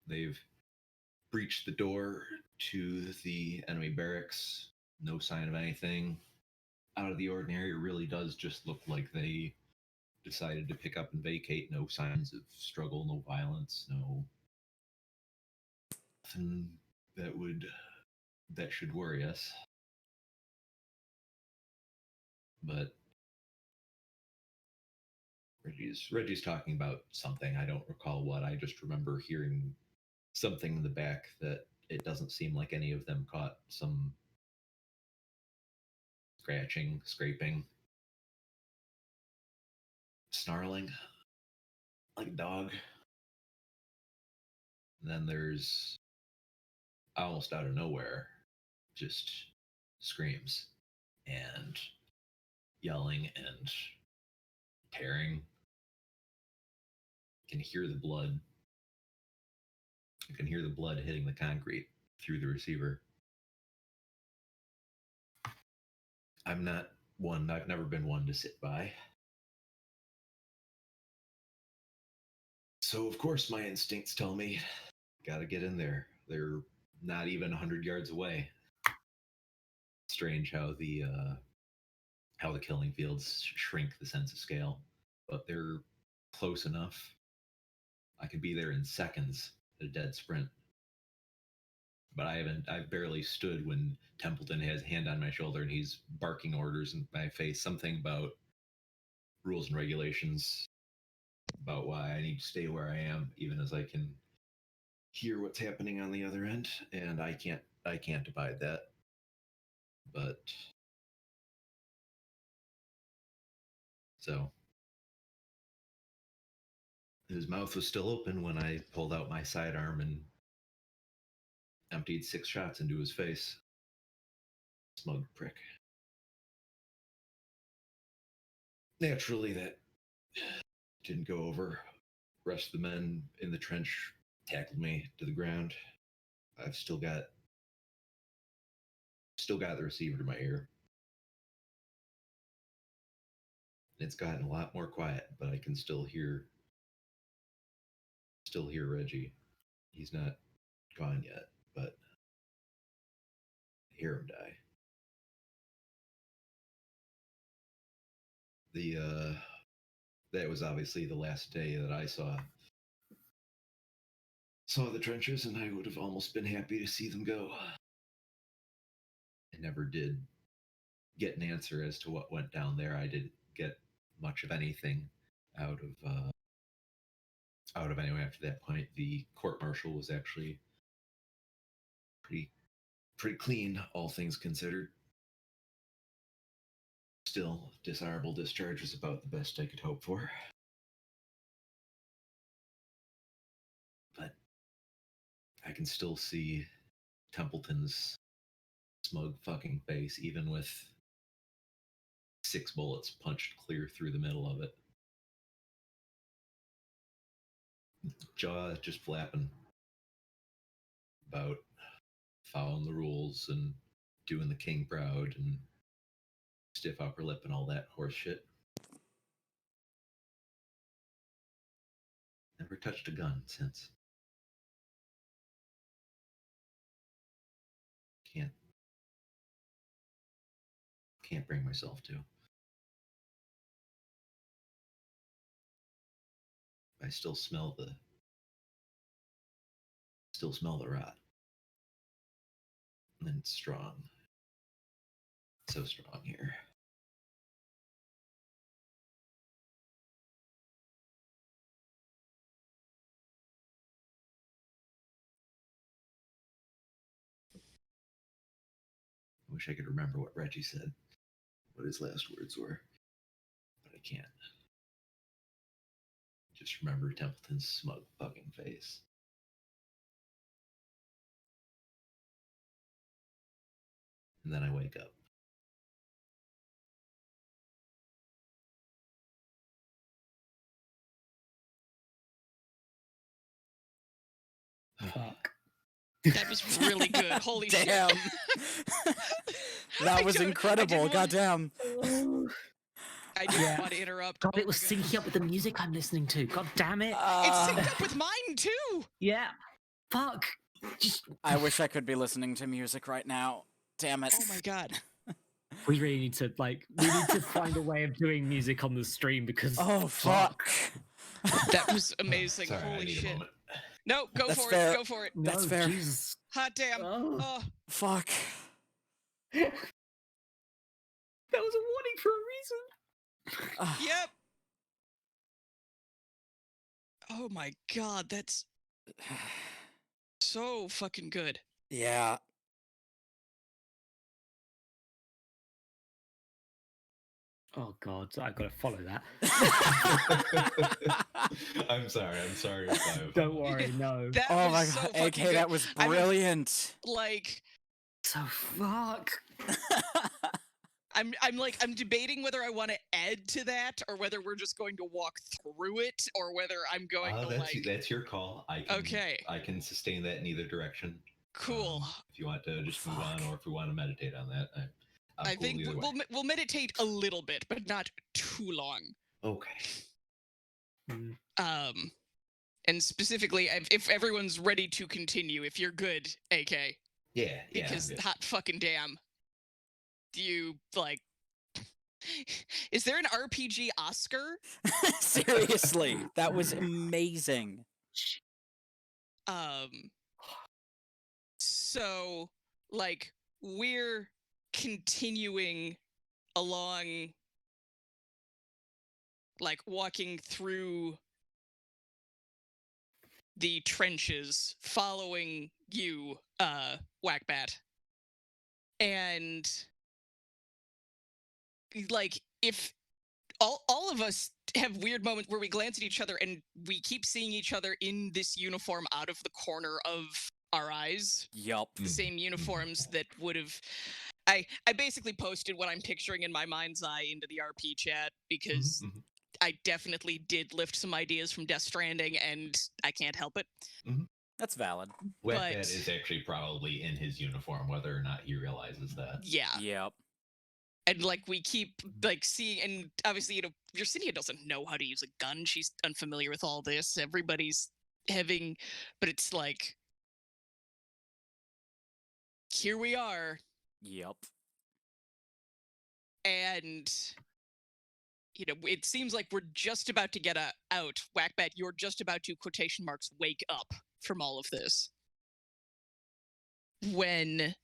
They've breached the door to the enemy barracks. No sign of anything out of the ordinary. It really does just look like they decided to pick up and vacate. No signs of struggle, no violence, nothing that should worry us. but Reggie's talking about something. I don't recall what. I just remember hearing something in the back that it doesn't seem like any of them caught. Some scratching, scraping, snarling like a dog. And then there's almost out of nowhere just screams and yelling and tearing. You can hear the blood. You can hear the blood hitting the concrete through the receiver. I'm not one, I've never been one to sit by. So, of course, my instincts tell me, gotta get in there. They're not even 100 yards away. Strange how the killing fields shrink the sense of scale, but they're close enough. I could be there in seconds at a dead sprint. But I've barely stood when Templeton has a hand on my shoulder and he's barking orders in my face, something about rules and regulations, about why I need to stay where I am, even as I can hear what's happening on the other end, and I can't abide that. But so his mouth was still open when I pulled out my sidearm and emptied 6 shots into his face. Smug prick. Naturally, that didn't go over. The rest of the men in the trench tackled me to the ground. I've still got the receiver to my ear. It's gotten a lot more quiet, but I can still hear Reggie. He's not gone yet, but I hear him die. That was obviously the last day that I saw the trenches, and I would have almost been happy to see them go. I never did get an answer as to what went down there. I didn't get much of anything out of anyone after that point. The court martial was actually pretty clean, all things considered. Still, dishonorable discharge was about the best I could hope for. But I can still see Templeton's smug fucking face, even with 6 bullets punched clear through the middle of it. Jaw just flapping about following the rules and doing the king proud and stiff upper lip and all that horse shit. Never touched a gun since. Can't bring myself to. I still smell the rot. And it's strong. So strong here. I wish I could remember what Reggie said, what his last words were, but I can't. Just remember Templeton's smug fucking face. And then I wake up. Fuck. That was really good. Holy Damn. shit. That was incredible. Goddamn. I didn't want to interrupt. God, Oh it was my goodness. syncing up with the music I'm listening to. God damn it. It's synced up with mine too. Yeah. Fuck. Just I wish I could be listening to music right now. Damn it. Oh my god. we really need to find a way of doing music on the stream because Oh, fuck. That was amazing. Sorry, I Holy need a shit. moment. No, go That's for fair. it. Go for it. That's No, fair. Jesus. Hot damn. Oh. Oh. Fuck. That was a warning for a Yep. Oh my god, that's so fucking good. Yeah. Oh god, I've got to follow that. I'm sorry. I'm sorry if I've. Don't worry, no. That Oh was my so god, fucking AK, good. that was I mean, brilliant. like, So fuck. I'm debating whether I want to add to that or whether we're just going to walk through it or whether I'm going to That's your call. Okay. I can sustain that in either direction. Cool. If you want to just move on, Fuck. or if we want to meditate on that, I'm I cool think either way. we'll meditate a little bit, but not too long. Okay. And specifically, if everyone's ready to continue, if you're good, AK, Yeah. because I'm good. hot fucking damn, do you like? Is there an RPG Oscar? Seriously, that was amazing. So like we're continuing along, like walking through the trenches, following you, Whackbat. And like if all of us have weird moments where we glance at each other and we keep seeing each other in this uniform out of the corner of our eyes. Yup. The same uniforms that would have I basically posted what I'm picturing in my mind's eye into the RP chat because I definitely did lift some ideas from Death Stranding and I can't help it. That's valid. Whackbat is actually probably in his uniform, whether or not he realizes that. Yeah. Yep. And like we keep like seeing, and obviously, you know, Yersinia doesn't know how to use a gun. She's unfamiliar with all this. Everybody's having, but it's like, here we are. Yep. And you know, it seems like we're just about to get out. Whackbat, you're just about to, quotation marks, wake up from all of this. When,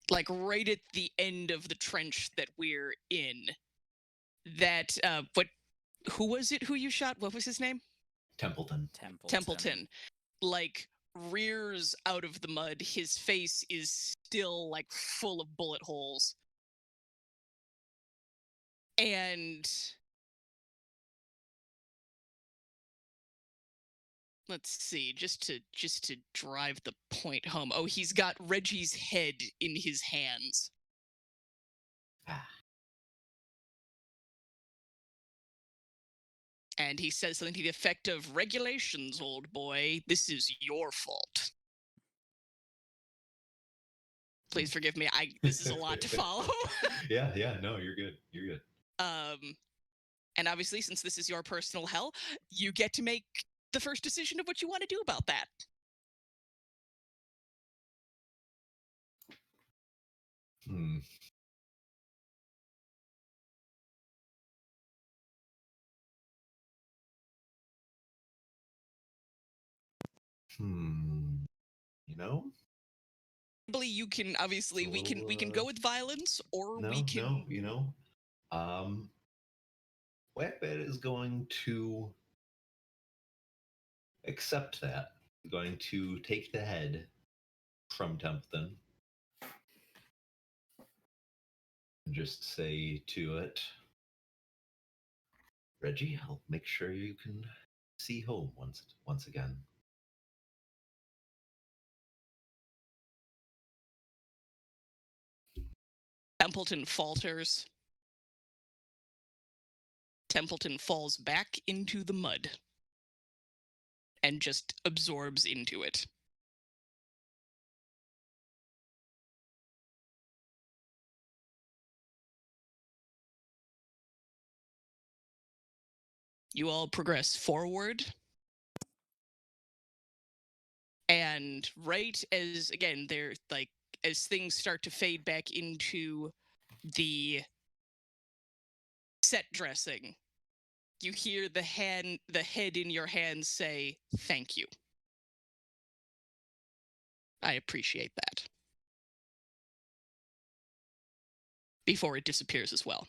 like, right at the end of the trench that we're in, that, who was it who you shot? What was his name? Templeton. Like, rears out of the mud. His face is still, like, full of bullet holes. And let's see, just to drive the point home. Oh, he's got Reggie's head in his hands. And he says something to the effect of, "Regulations, old boy, this is your fault." Please forgive me. This is a lot to follow. Yeah, no, you're good. You're good. And obviously, since this is your personal hell, you get to make the first decision of what you want to do about that. You know? You can obviously we can go with violence, or we can. No, you know, Whackbat is going to accept that. Going to take the head from Templeton and just say to it, "Reggie, I'll make sure you can see home once again." Templeton falters. Templeton falls back into the mud and just absorbs into it. You all progress forward. And right as, again, they're like, as things start to fade back into the set dressing, you hear the head in your hand say, "Thank you. I appreciate that." Before it disappears as well.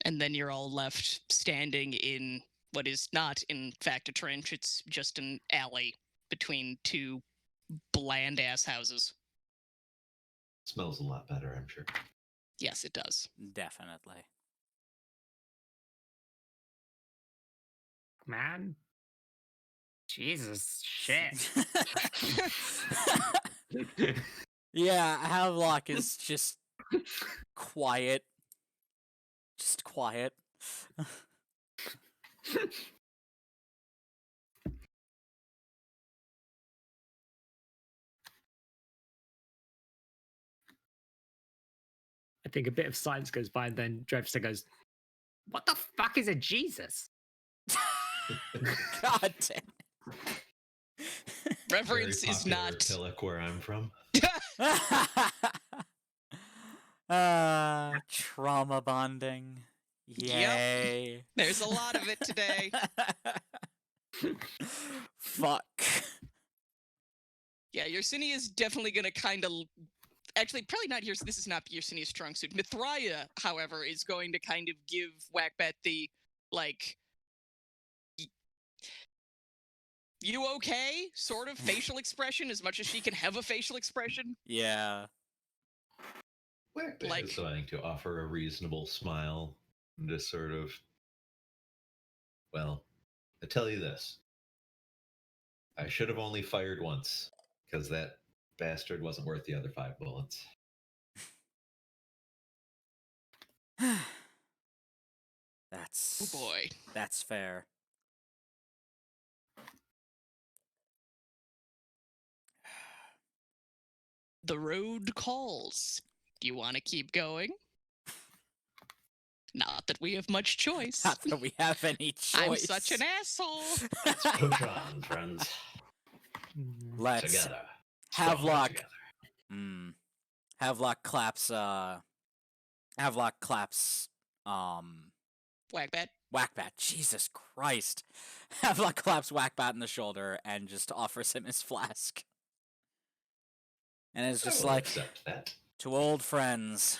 And then you're all left standing in what is not, in fact, a trench. It's just an alley between two bland ass houses. Smells a lot better, I'm sure. Yes, it does. Definitely. Man. Jesus, shit. Yeah, Havelock is just quiet. Just quiet. I think a bit of silence goes by, and then Drevster goes, "What the fuck is a Jesus?" God damn. Reverence Very is popular not. Pillock where I'm from. Trauma bonding. Yay. There's a lot of it today. Fuck. Yeah, Yersinia is definitely going to kind of. Actually, probably not Yersinia. This is not Yersinia's strong suit. Mithraia, however, is going to kind of give Whackbat the, like, you okay? Sort of facial expression, as much as she can have a facial expression. Yeah. Whackbat Like- is going to offer a reasonable smile and just sort of, well, I tell you this. I should have only fired once, because that bastard wasn't worth the other 5 bullets. That's. Oh boy. That's fair. The road calls. Do you want to keep going? Not that we have much choice. Not that we have any choice. I'm such an asshole. Let's push on, friends. Let's Together. Stronger Havelock. together. Havelock claps. Havelock claps. Whackbat. Whackbat. Jesus Christ. Havelock claps Whackbat in the shoulder and just offers him his flask. And it's I just will like, accept that. to old friends.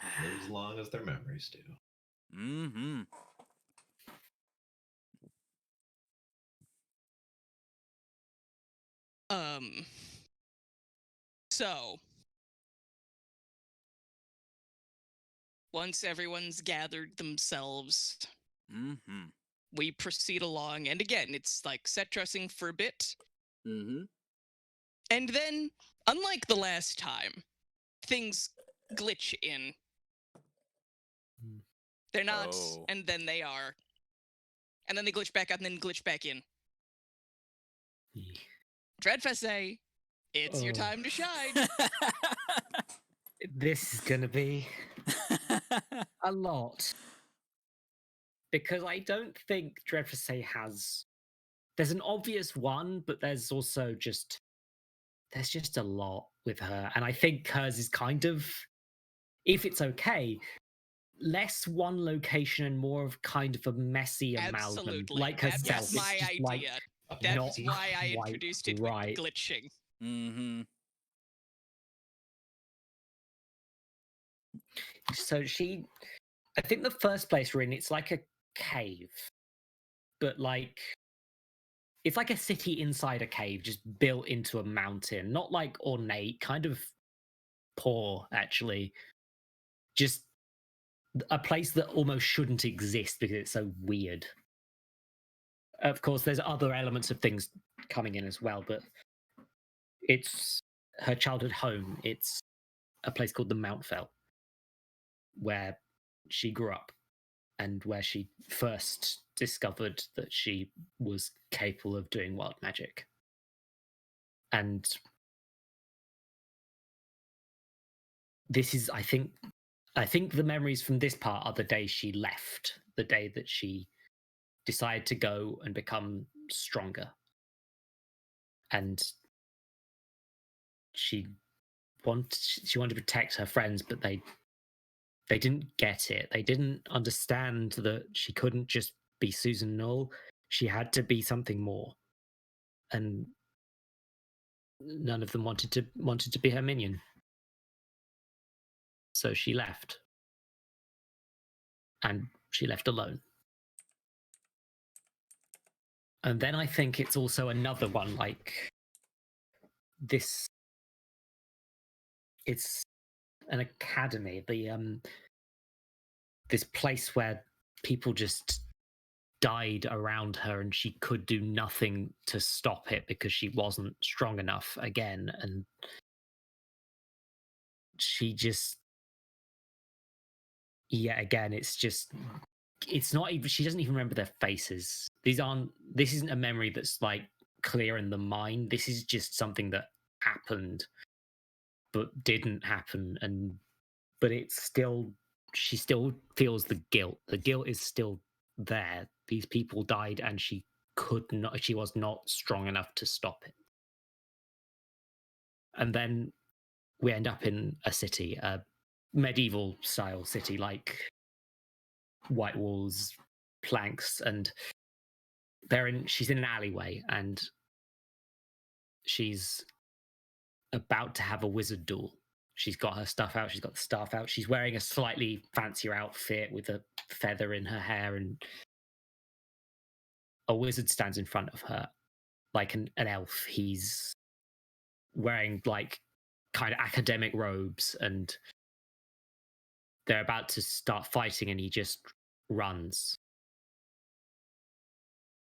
Live as long as their memories do. Mm-hmm. So once everyone's gathered themselves, Mm-hmm. we proceed along, and again, it's like set dressing for a bit, Mm-hmm. and then, unlike the last time, things glitch in. They're not, Oh. and then they are. And then they glitch back out and then glitch back in. Dreadfest say, it's your Oh. time to shine. This is gonna be a lot. Because I don't think Dreadfast has. There's an obvious one, but there's also just. There's just a lot with her. And I think hers is kind of. If it's okay, less one location and more of kind of a messy amalgam. Absolutely. Like That herself. was It's my just idea. like That's not why I quite introduced it right. with glitching. Mm-hmm. So I think the first place we're in, it's like a cave, but like it's like a city inside a cave, just built into a mountain. Not like ornate, kind of poor actually. Just a place that almost shouldn't exist because it's so weird. Of course, there's other elements of things coming in as well, but it's her childhood home. It's a place called the Mount Fell, where she grew up and where she first discovered that she was capable of doing wild magic. And this is, I think the memories from this part are the day she left, the day that she decided to go and become stronger. And she wanted to protect her friends, but they didn't get it. They didn't understand that she couldn't just be Susan Knoll. She had to be something more. And none of them wanted to be her minion. So she left. And she left alone. And then I think it's also another one like this. It's an academy, this place where people just died around her and she could do nothing to stop it because she wasn't strong enough again. And she just, yeah, again, it's not even, she doesn't even remember their faces. This isn't a memory that's like clear in the mind. This is just something that happened but didn't happen. But it's still, she still feels the guilt. The guilt is still there. These people died and she was not strong enough to stop it. And then we end up in a city, a medieval style city, like white walls, planks, and she's in an alleyway and she's about to have a wizard duel. She's got her stuff out, she's got the staff out, she's wearing a slightly fancier outfit with a feather in her hair, and a wizard stands in front of her, like an elf. He's wearing like kind of academic robes, and they're about to start fighting and he just runs.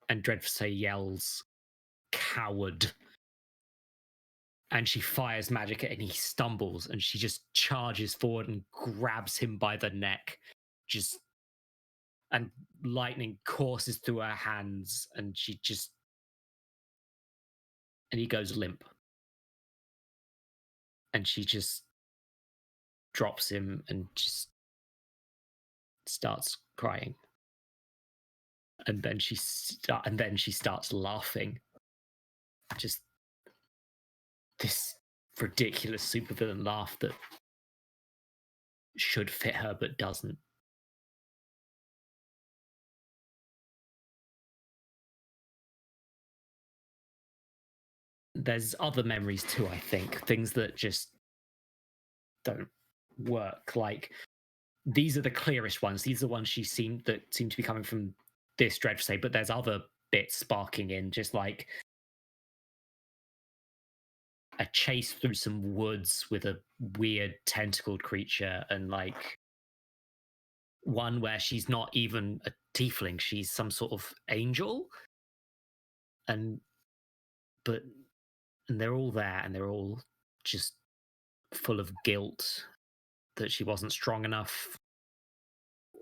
And Dreadful yells, "Coward." And she fires magic at him, and he stumbles, and she just charges forward and grabs him by the neck, and lightning courses through her hands, and and he goes limp. And she just drops him and just starts crying. And then she starts laughing. Just this ridiculous supervillain laugh that should fit her but doesn't. There's other memories too, I think. Things that just don't work. Like, these are the clearest ones. These are the ones that seem to be coming from this Dreadful, but there's other bits sparking in, just like a chase through some woods with a weird tentacled creature, and like one where she's not even a tiefling, she's some sort of angel. And they're all there, and they're all just full of guilt that she wasn't strong enough,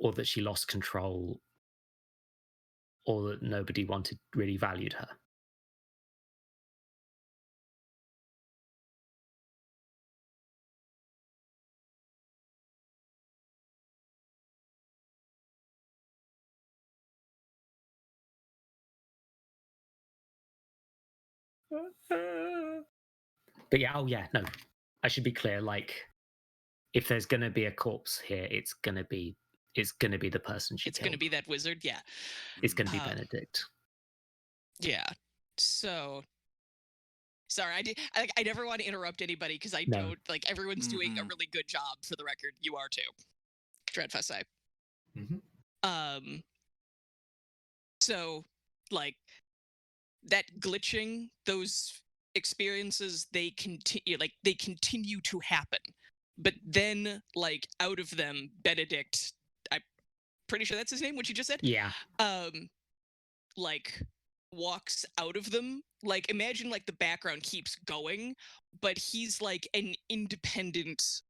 or that she lost control, or that nobody really valued her. But yeah, no, I should be clear. Like, if there's gonna be a corpse here, it's gonna be the person she It's killed. gonna be that wizard, yeah. It's gonna be Benedict. Yeah. So sorry, I never want to interrupt anybody because I No. don't like everyone's doing a Mhm. really good job for the record. You are too. Dreadfest. Mm-hmm. So like that glitching, those experiences, they continue to happen. But then like out of them, Benedict, I'm pretty sure that's his name, what you just said? Yeah. Like walks out of them. Like imagine like the background keeps going, but he's like an independent,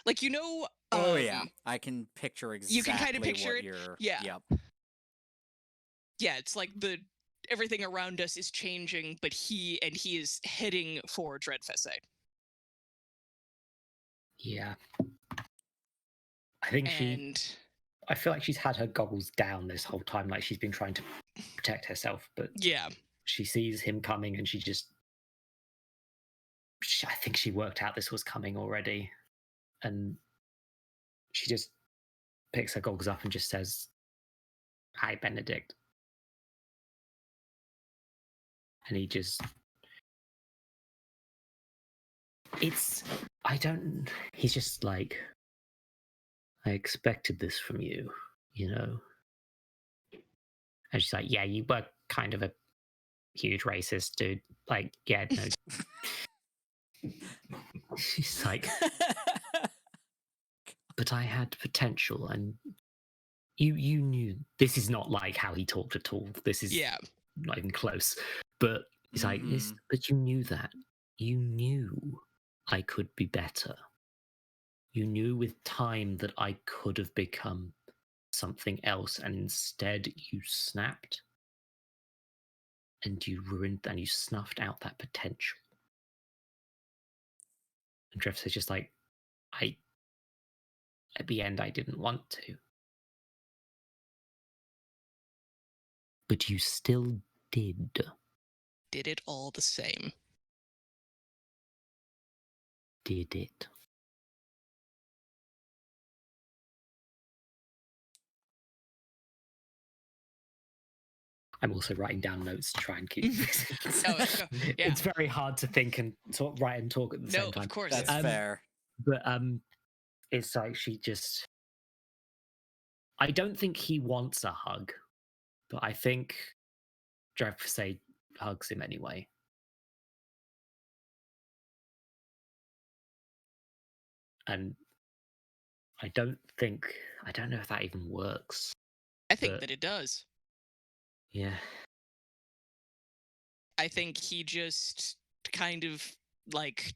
like, you know, Oh yeah, I can picture exactly you can kind of picture what it. you're. Yeah. Yep. Yeah, it's like everything around us is changing, but he is heading for Dreadfest. Yeah. I think I feel like she's had her goggles down this whole time, like she's been trying to protect herself, but yeah, she sees him coming and I think she worked out this was coming already, and she just picks her goggles up and just says, "Hi, Benedict." And he's just like, I expected this from you, you know. And she's like, yeah, you were kind of a huge racist, dude. Like, yeah, no. She's like, but I had potential, and you knew this is not like how he talked at all. This is Yeah. not even close. But it's like, Mhm. but you knew that. You knew I could be better. You knew with time that I could have become something else, and instead you snapped and you ruined and you snuffed out that potential. And Drefts is just like, at the end, I didn't want to. But you still did. Did it all the same. Did it. I'm also writing down notes to try and keep this. No, yeah. It's very hard to think and write and talk at the same No, time. of course. That's fair. But it's like she just. I don't think he wants a hug, but I think Dreyfus hugs him anyway. And I don't know if that even works. I think but- that it does. Yeah. I think he just kind of like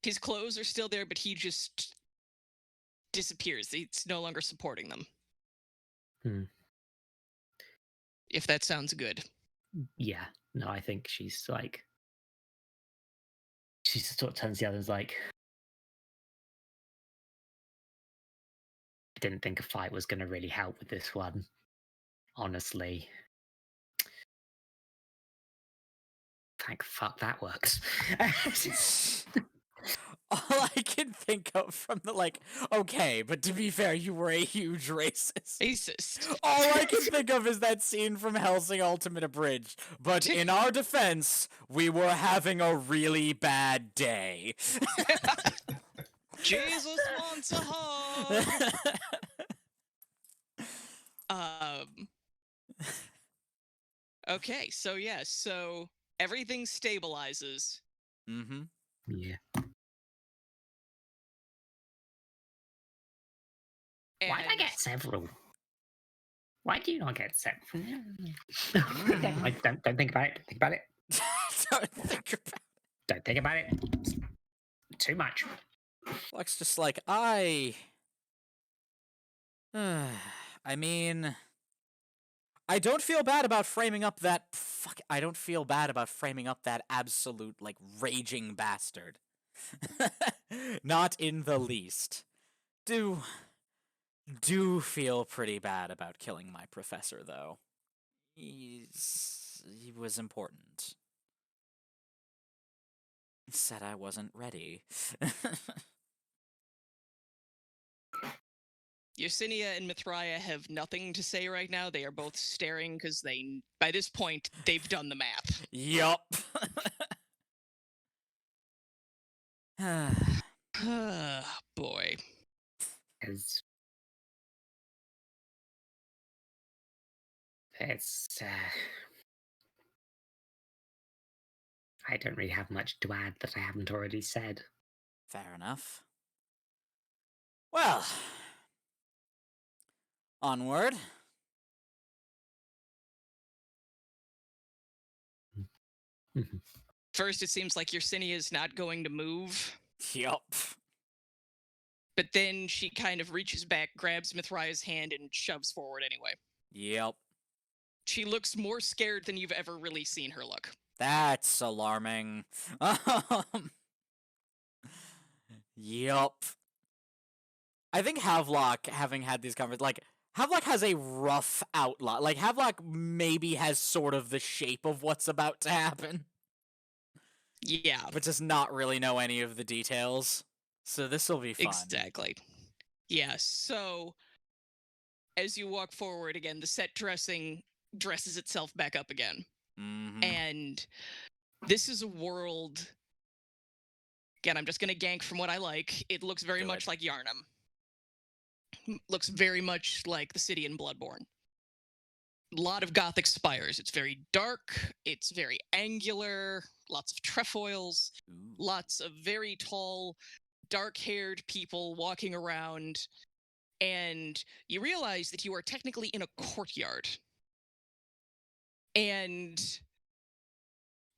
his clothes are still there, but he just disappears. It's no longer supporting them. Hmm. If that sounds good. Yeah. No, I think she's like. She sort of turns to the others like. I didn't think a fight was going to really help with this one. Honestly. Thank fuck that works. All I can think of from okay, but to be fair, you were a huge racist. Racist. All I can think of is that scene from Hellsing Ultimate Abridged. But in our defense, we were having a really bad day. Jesus wants a hug. Okay, so so everything stabilizes. Mm-hmm. Yeah. Why did I And get several? Why do you not get several? Don't think about it. Think about it. Don't think about Don't think about it. Too much. Flex just I mean, I don't feel bad about framing up that I don't feel bad about framing up that absolute raging bastard. Not in the least. Do feel pretty bad about killing my professor though. He was important. Said I wasn't ready. Yersinia and Mithraia have nothing to say right now. They are both staring because by this point, they've done the math. Yup. Boy. Because it's. I don't really have much to add that I haven't already said. Fair enough. Well, onward. First, it seems like Yersinia is not going to move. Yup. But then she kind of reaches back, grabs Mithraia's hand, and shoves forward anyway. Yep. She looks more scared than you've ever really seen her look. That's alarming. Yup. I think Havelock, having had these conversations, Havelock has a rough outline. Havelock maybe has sort of the shape of what's about to happen. Yeah. But does not really know any of the details. So this will be fun. Exactly. Yeah, so as you walk forward again, the set dresses itself back up again. Mm-hmm. And this is a world Again, I'm just going to gank from what I like. It looks very Do much it. like Yarnum. Looks very much like the city in Bloodborne. A lot of Gothic spires. It's very dark. It's very angular. Lots of trefoils. Ooh. Lots of very tall, dark-haired people walking around. And you realize that you are technically in a courtyard. And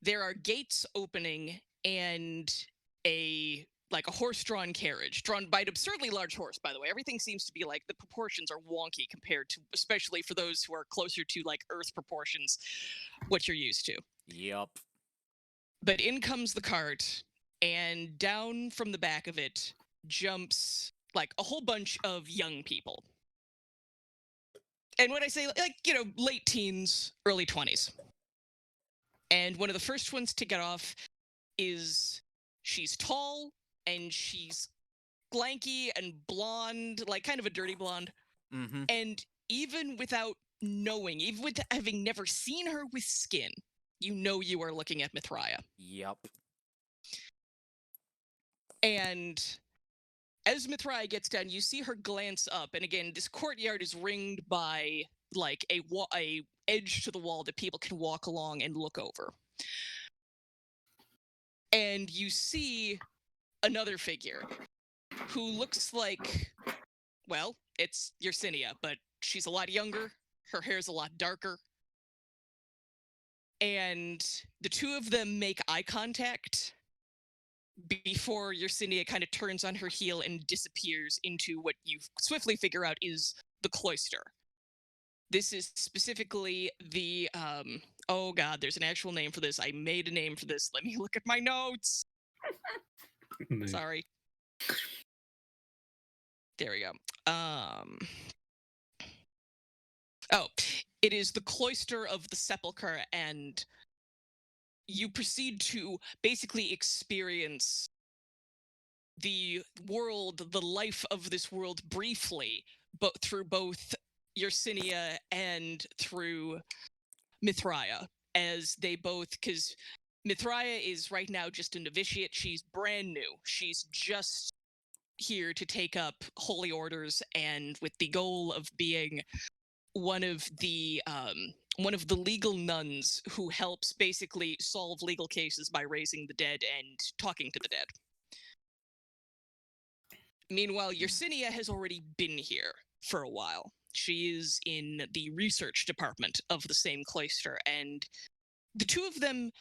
there are gates opening and a horse-drawn carriage, drawn by an absurdly large horse, by the way. Everything seems to be like, the proportions are wonky compared to, especially for those who are closer to like Earth proportions, what you're used to. Yup. But in comes the cart, and down from the back of it jumps like a whole bunch of young people. And when I say, like, you know, late teens, early 20s. And one of the first ones to get off is, she's tall and she's lanky and blonde, like kind of a dirty blonde. Mm-hmm. And even without knowing, even with having never seen her with skin, you know you are looking at Mithraia. Yup. And as Mithraia gets down, you see her glance up. And again, this courtyard is ringed by like a edge to the wall that people can walk along and look over. And you see another figure who looks like, well, it's Yersinia, but she's a lot younger. Her hair's a lot darker. And the two of them make eye contact before Yersinia kind of turns on her heel and disappears into what you swiftly figure out is the cloister. This is specifically the, oh god, there's an actual name for this. I made a name for this. Let me look at my notes. Sorry. There we go. Oh, it is the Cloister of the Sepulchre, and you proceed to basically experience the world, the life of this world briefly, but through both Yersinia and through Mithraia, as they both, because Mithraia is right now just a novitiate. She's brand new. She's just here to take up holy orders, and with the goal of being one of the legal nuns who helps basically solve legal cases by raising the dead and talking to the dead. Meanwhile, Yersinia has already been here for a while. She is in the research department of the same cloister, and the two of them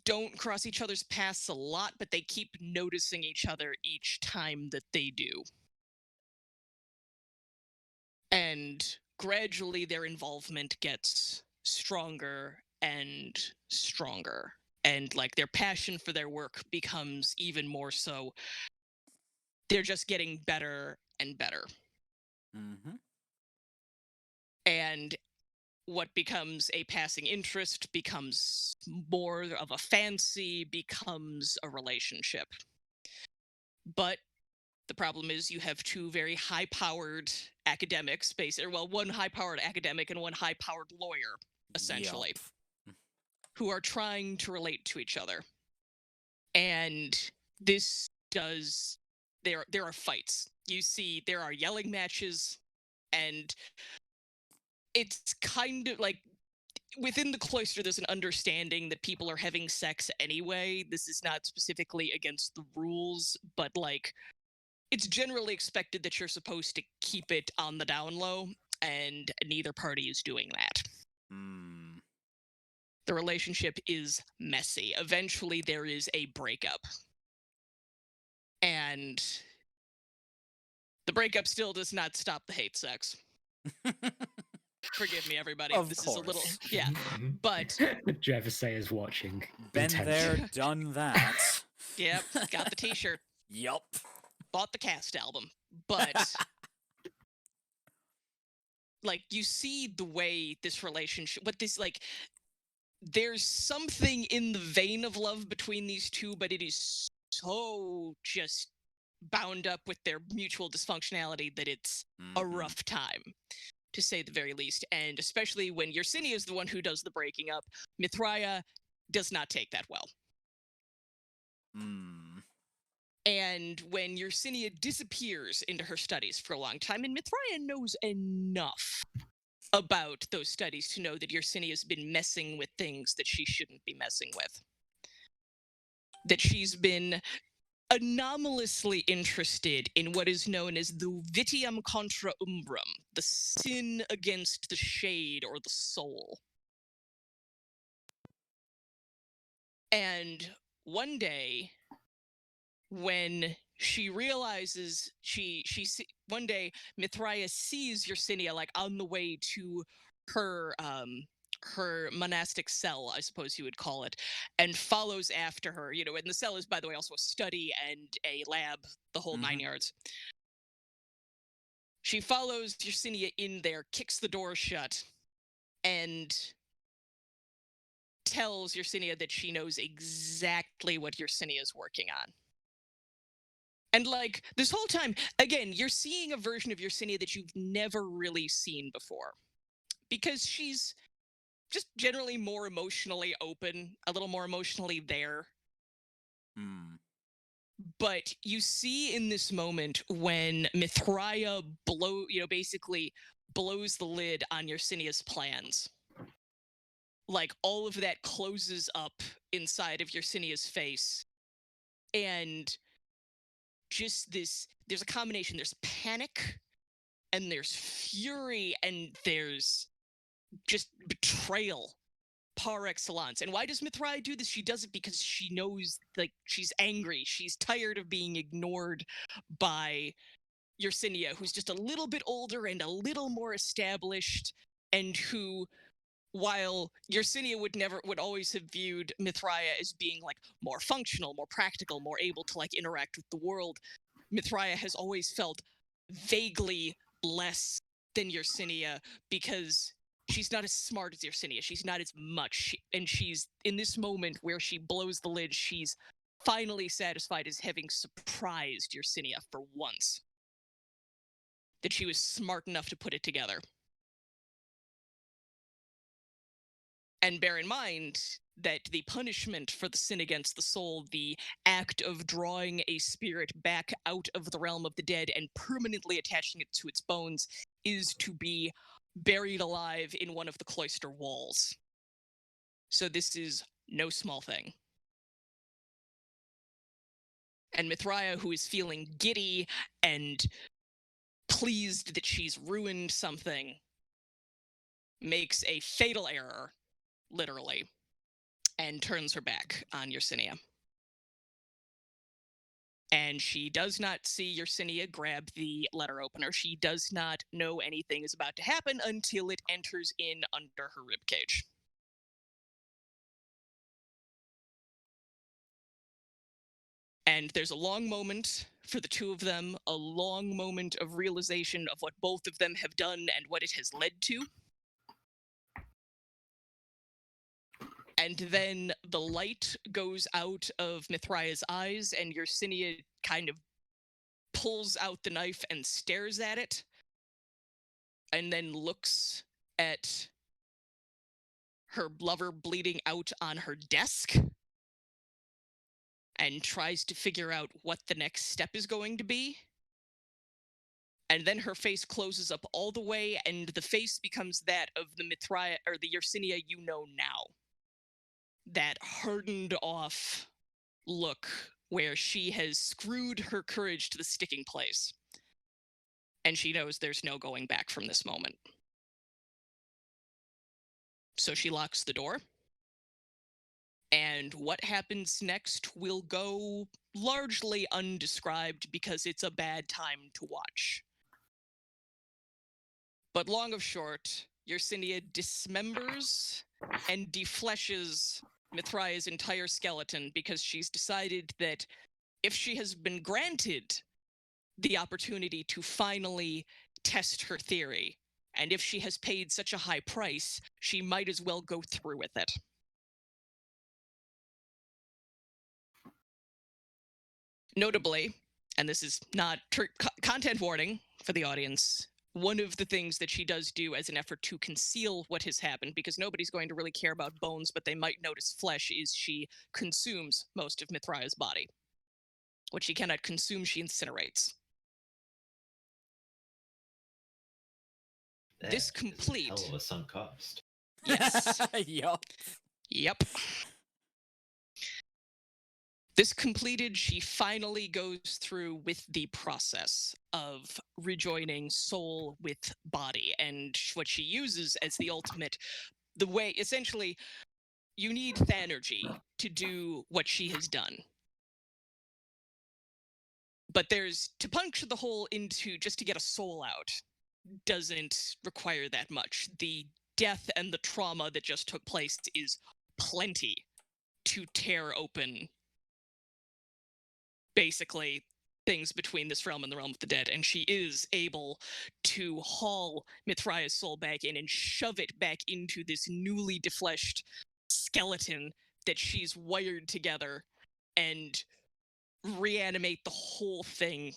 don't cross each other's paths a lot, but they keep noticing each other each time that they do. And gradually their involvement gets stronger and stronger. And like their passion for their work becomes even more so. They're just getting better and better. Mm-hmm. And what becomes a passing interest becomes more of a fancy, becomes a relationship. But the problem is you have two very high-powered academics, well, one high-powered academic and one high-powered lawyer, essentially, who are trying to relate to each other. And this does... There are fights. You see, there are yelling matches, and it's kind of like, within the cloister, there's an understanding that people are having sex anyway. This is not specifically against the rules, but like, it's generally expected that you're supposed to keep it on the down low, and neither party is doing that. Mm. The relationship is messy. Eventually, there is a breakup. And the breakup still does not stop the hate sex. Forgive me, everybody. Of this course. is a little... Yeah, but... Jevasay is watching. Been intently. there, done that. Yep, got the t-shirt. Yup. Bought the cast album. But... like, you see the way this relationship... What this, like... There's something in the vein of love between these two, but it is so just bound up with their mutual dysfunctionality that it's a rough time, to say the very least. And especially when Yersinia is the one who does the breaking up, Mithraia does not take that well. And when Yersinia disappears into her studies for a long time, and Mithraea knows enough about those studies to know that Yersinia's been messing with things that she shouldn't be messing with. That she's been anomalously interested in what is known as the vitium contra umbrum, the sin against the shade or the soul. And one day, when she realizes one day Mithraea sees Yersinia like on the way to her her monastic cell, I suppose you would call it, and follows after her. You know, and the cell is, by the way, also a study and a lab, the whole 9 yards. She follows Yersinia in there, kicks the door shut, and tells Yersinia that she knows exactly what Yersinia's working on. And like this whole time, again, you're seeing a version of Yersinia that you've never really seen before. Because she's just generally more emotionally open, a little more emotionally there. But you see in this moment when Mithraea basically blows the lid on Yersinia's plans. Like all of that closes up inside of Yersinia's face. And just there's a combination, there's panic and there's fury and there's just betrayal par excellence. And why does Mithraea do this? She does it because she knows, like, she's angry, she's tired of being ignored by Yersinia, who's just a little bit older and a little more established, and who, while Yersinia would always have viewed Mithraea as being like more functional, more practical, more able to like interact with the world, Mithraea has always felt vaguely less than Yersinia because she's not as smart as Yersinia. She's not as much. And she's in this moment where she blows the lid, she's finally satisfied as having surprised Yersinia for once. That she was smart enough to put it together. And bear in mind that the punishment for the sin against the soul, the act of drawing a spirit back out of the realm of the dead and permanently attaching it to its bones, is to be buried alive in one of the cloister walls. So this is no small thing. And Mithraea, who is feeling giddy and pleased that she's ruined something, makes a fatal error, literally, and turns her back on Yersinia. And she does not see Yersinia grab the letter opener. She does not know anything is about to happen until it enters in under her ribcage. And there's a long moment for the two of them, a long moment of realization of what both of them have done and what it has led to. And then the light goes out of Mithraea's eyes, and Yersinia kind of pulls out the knife and stares at it, and then looks at her lover bleeding out on her desk, and tries to figure out what the next step is going to be. And then her face closes up all the way, and the face becomes that of the Mithraea, or the Yersinia you know now. That hardened off look where she has screwed her courage to the sticking place. And she knows there's no going back from this moment. So she locks the door. And what happens next will go largely undescribed because it's a bad time to watch. But long of short, Yersinia dismembers and defleshes Mithraea's entire skeleton because she's decided that if she has been granted the opportunity to finally test her theory, and if she has paid such a high price, she might as well go through with it. Notably, and this is not content warning for the audience, one of the things that she does do as an effort to conceal what has happened, because nobody's going to really care about bones, but they might notice flesh, is she consumes most of Mithraea's body. What she cannot consume, she incinerates. That This is a complete. hell of a sunk cost. Yes. Yup. Yep. This completed, she finally goes through with the process of rejoining soul with body. And what she uses as the ultimate, the way, essentially, you need Thanergy to do what she has done. But to puncture the hole into, just to get a soul out, doesn't require that much. The death and the trauma that just took place is plenty to tear open, basically, things between this realm and the realm of the dead. And she is able to haul Mithraea's soul back in and shove it back into this newly defleshed skeleton that she's wired together, and reanimate the whole thing,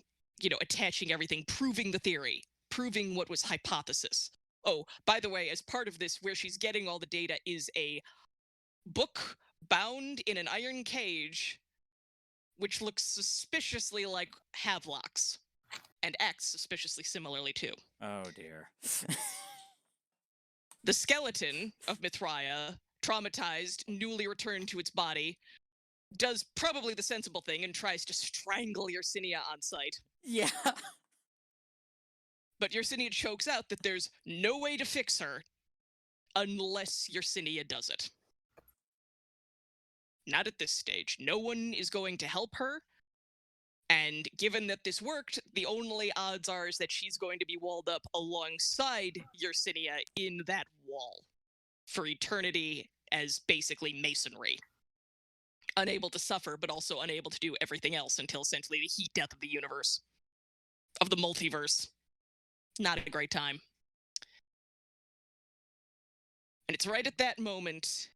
attaching everything, proving the theory, proving what was hypothesis. Oh, by the way, as part of this, where she's getting all the data is a book bound in an iron cage, which looks suspiciously like Havelock's, and acts suspiciously similarly too. Oh dear. The skeleton of Mithraea, traumatized, newly returned to its body, does probably the sensible thing and tries to strangle Yersinia on sight. Yeah. But Yersinia chokes out that there's no way to fix her unless Yersinia does it. Not at this stage. No one is going to help her. And given that this worked, the only odds are is that she's going to be walled up alongside Yersinia in that wall for eternity as basically masonry. Unable to suffer, but also unable to do everything else until essentially the heat death of the universe. Of the multiverse. Not a great time. And it's right at that moment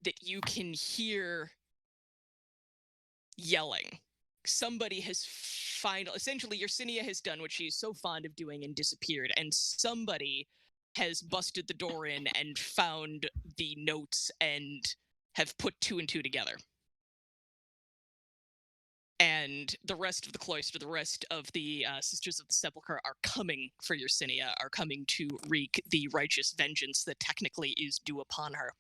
that you can hear yelling. Somebody has essentially, Yersinia has done what she's so fond of doing and disappeared, and somebody has busted the door in and found the notes and have put 2 and 2 together. And the rest of the cloister, the rest of the Sisters of the Sepulchre are coming for Yersinia, are coming to wreak the righteous vengeance that technically is due upon her.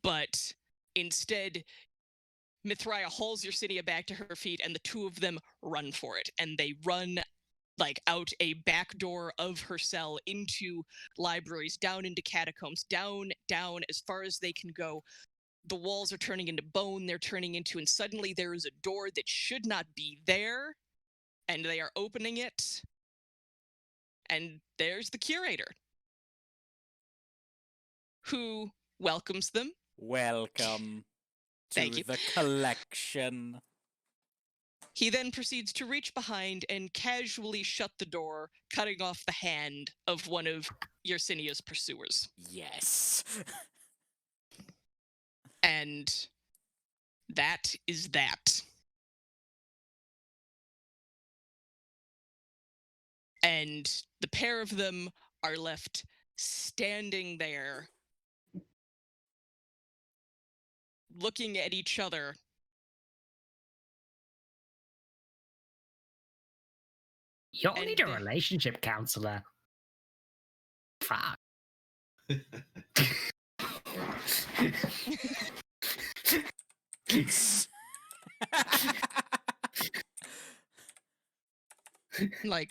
But instead, Mithraea hauls Yersinia back to her feet, and the 2 of them run for it. And they run out a back door of her cell into libraries, down into catacombs, down as far as they can go. The walls are turning into bone, and suddenly there is a door that should not be there, and they are opening it, and there's the curator, who welcomes them. Welcome Thank to you. the collection. He then proceeds to reach behind and casually shut the door, cutting off the hand of one of Yersinia's pursuers. Yes. And that is that. And the pair of them are left standing there, looking at each other. You'll And need a relationship counselor. Fuck. Like,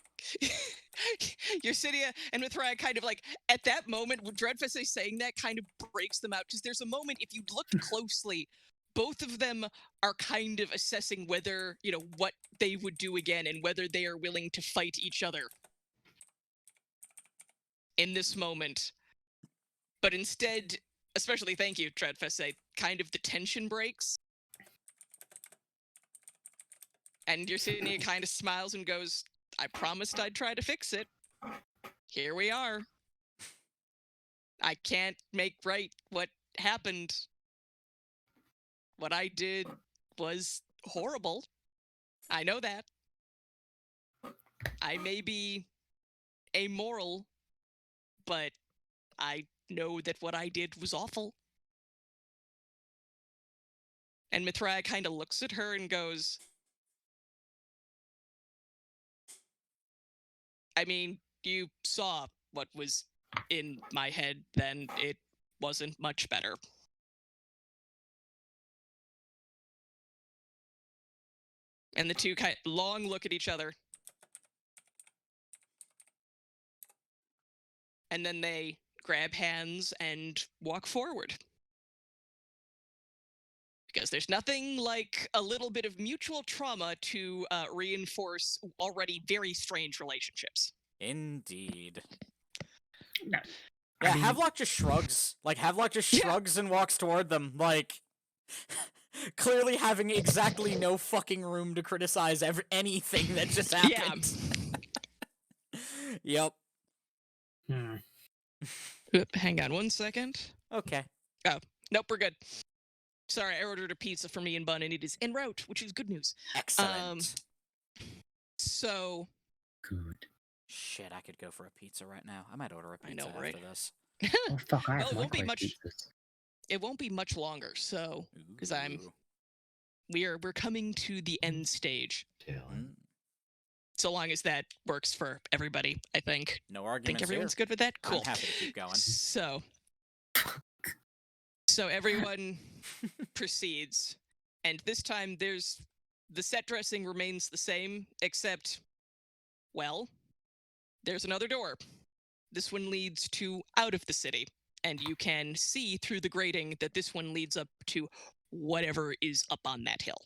Yersinia and Mithraea kind of at that moment, when Dreadfest is saying that, kind of breaks them out. Because there's a moment, if you look closely, both of them are kind of assessing whether, what they would do again and whether they are willing to fight each other in this moment. But instead, especially, thank you, Dreadfest, kind of the tension breaks. And Yersinia kind of smiles and goes, I promised I'd try to fix it. Here we are. I can't make right what happened. What I did was horrible. I know that. I may be amoral, but I know that what I did was awful. And Mithraea kind of looks at her and goes, I mean, you saw what was in my head then. It wasn't much better. And the two kind of long look at each other. And then they grab hands and walk forward. Because there's nothing like a little bit of mutual trauma to reinforce already very strange relationships. Indeed. No. Yeah, I mean- Havelock just shrugs. Like, Havelock just shrugs and walks toward them, like, clearly having exactly no fucking room to criticize anything that just happened. Yep. Hmm. Hang on one second. Okay. Nope, we're good. Sorry, I ordered a pizza for me and Bun, and it is en route, which is good news. Excellent. So, Good. Shit, I could go for a pizza right now. I might order a I pizza know, right? after this. Oh fuck! I Well, have it won't be microwave much- pizzas. it won't be much longer. So, because Ooh. we're coming to the end stage. Tail end. Mm, So long as that works for everybody, I think. no I think arguments everyone's here. good with that. Cool. I'm happy to keep going. So everyone proceeds, and this time the set dressing remains the same, except, well, there's another door. This one leads to out of the city, and you can see through the grating that this one leads up to whatever is up on that hill.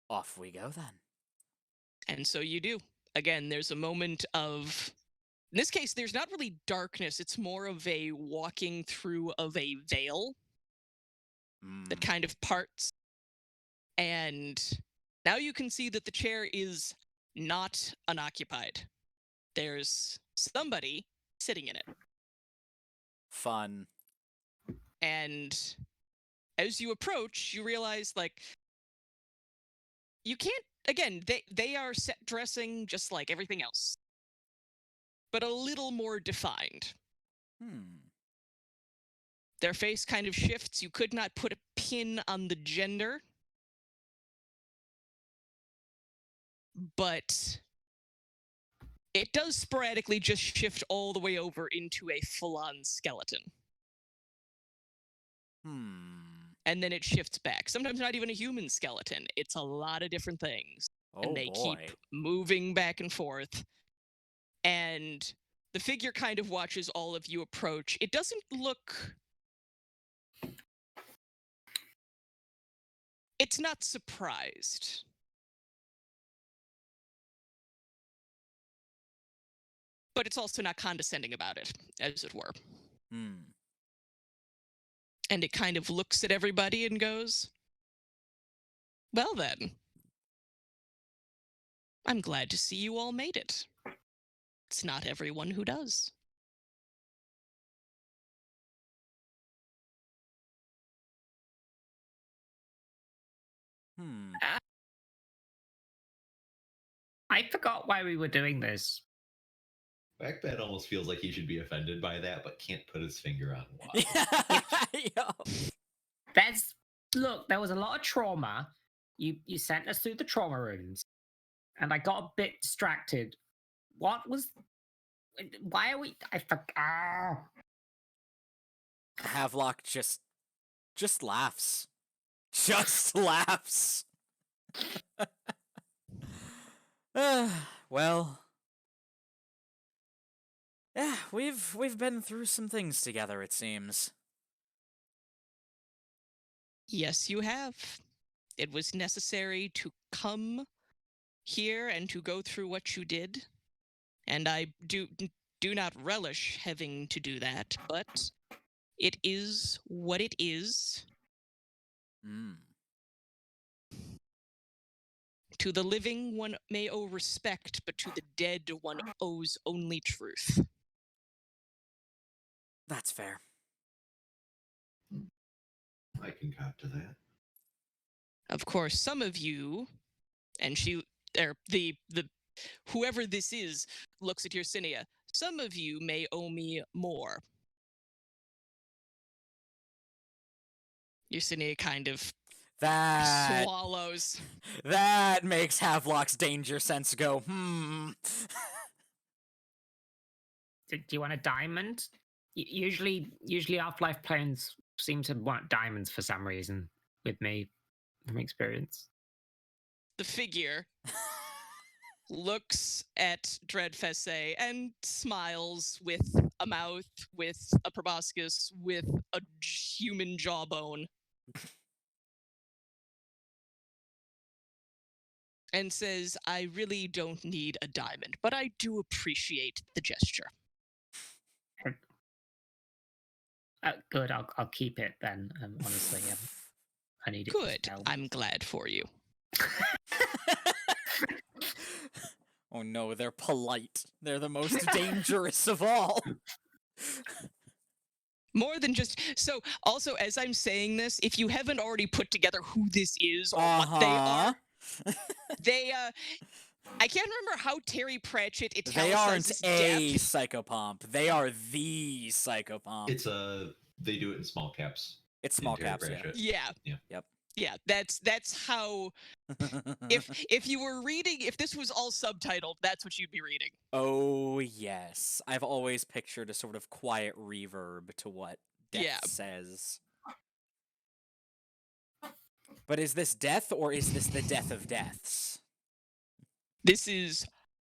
Off we go then. And so you do. Again, there's a moment of, in this case, there's not really darkness. It's more of a walking through of a veil that Mm, kind of parts. And now you can see that the chair is not unoccupied. There's somebody sitting in it. fun. And as you approach, you realize, like, you can't, again, they are set dressing just like everything else, but a little more defined. Their face kind of shifts. You could not put a pin on the gender, but it does sporadically just shift all the way over into a full-on skeleton. And then it shifts back. Sometimes not even a human skeleton. It's a lot of different things. Oh And they boy. keep moving back and forth. And the figure kind of watches all of you approach. It doesn't look... It's not surprised. But it's also not condescending about it, as it were. And it kind of looks at everybody and goes, well then, I'm glad to see you all made it. It's not everyone who does. I forgot why we were doing this. Backbed almost feels like he should be offended by that, but can't put his finger on why. Yup. Look, there was a lot of trauma. You sent us through the trauma rooms, and I got a bit distracted. Why are we? I forgot. Havelock just laughs. Just laughs. Well, yeah, we've been through some things together, it seems. Yes, you have. It was necessary to come here and to go through what you did. And I do not relish having to do that, but it is what it is. To the living, one may owe respect, but to the dead, one owes only truth. That's fair. I concoct to that. Of course, some of you, and whoever this is looks at Yersinia. Some of you may owe me more. Yersinia kind of That Swallows. that makes Havelock's danger sense go, Do you want a diamond? Usually Half-Life players seem to want diamonds for some reason. With me, from experience. The figure looks at Dreadfesse and smiles with a mouth, with a proboscis, with a human jawbone. And says, I really don't need a diamond, but I do appreciate the gesture. Good, I'll keep it then. Honestly, I need it. Good. I'm glad for you. Oh no, they're polite. They're the most dangerous of all. More than just so. Also, as I'm saying this, if you haven't already put together who this is or what they are, they I can't remember how Terry Pratchett They aren't italicizes a death. psychopomp. They are the psychopomp. They do it in small caps. It's small in Terry caps, yeah. Pratchett. Yeah. Yep. Yeah, that's how. If you were reading, if this was all subtitled, that's what you'd be reading. Oh yes, I've always pictured a sort of quiet reverb to what death says. But is this death or is this the death of deaths? This is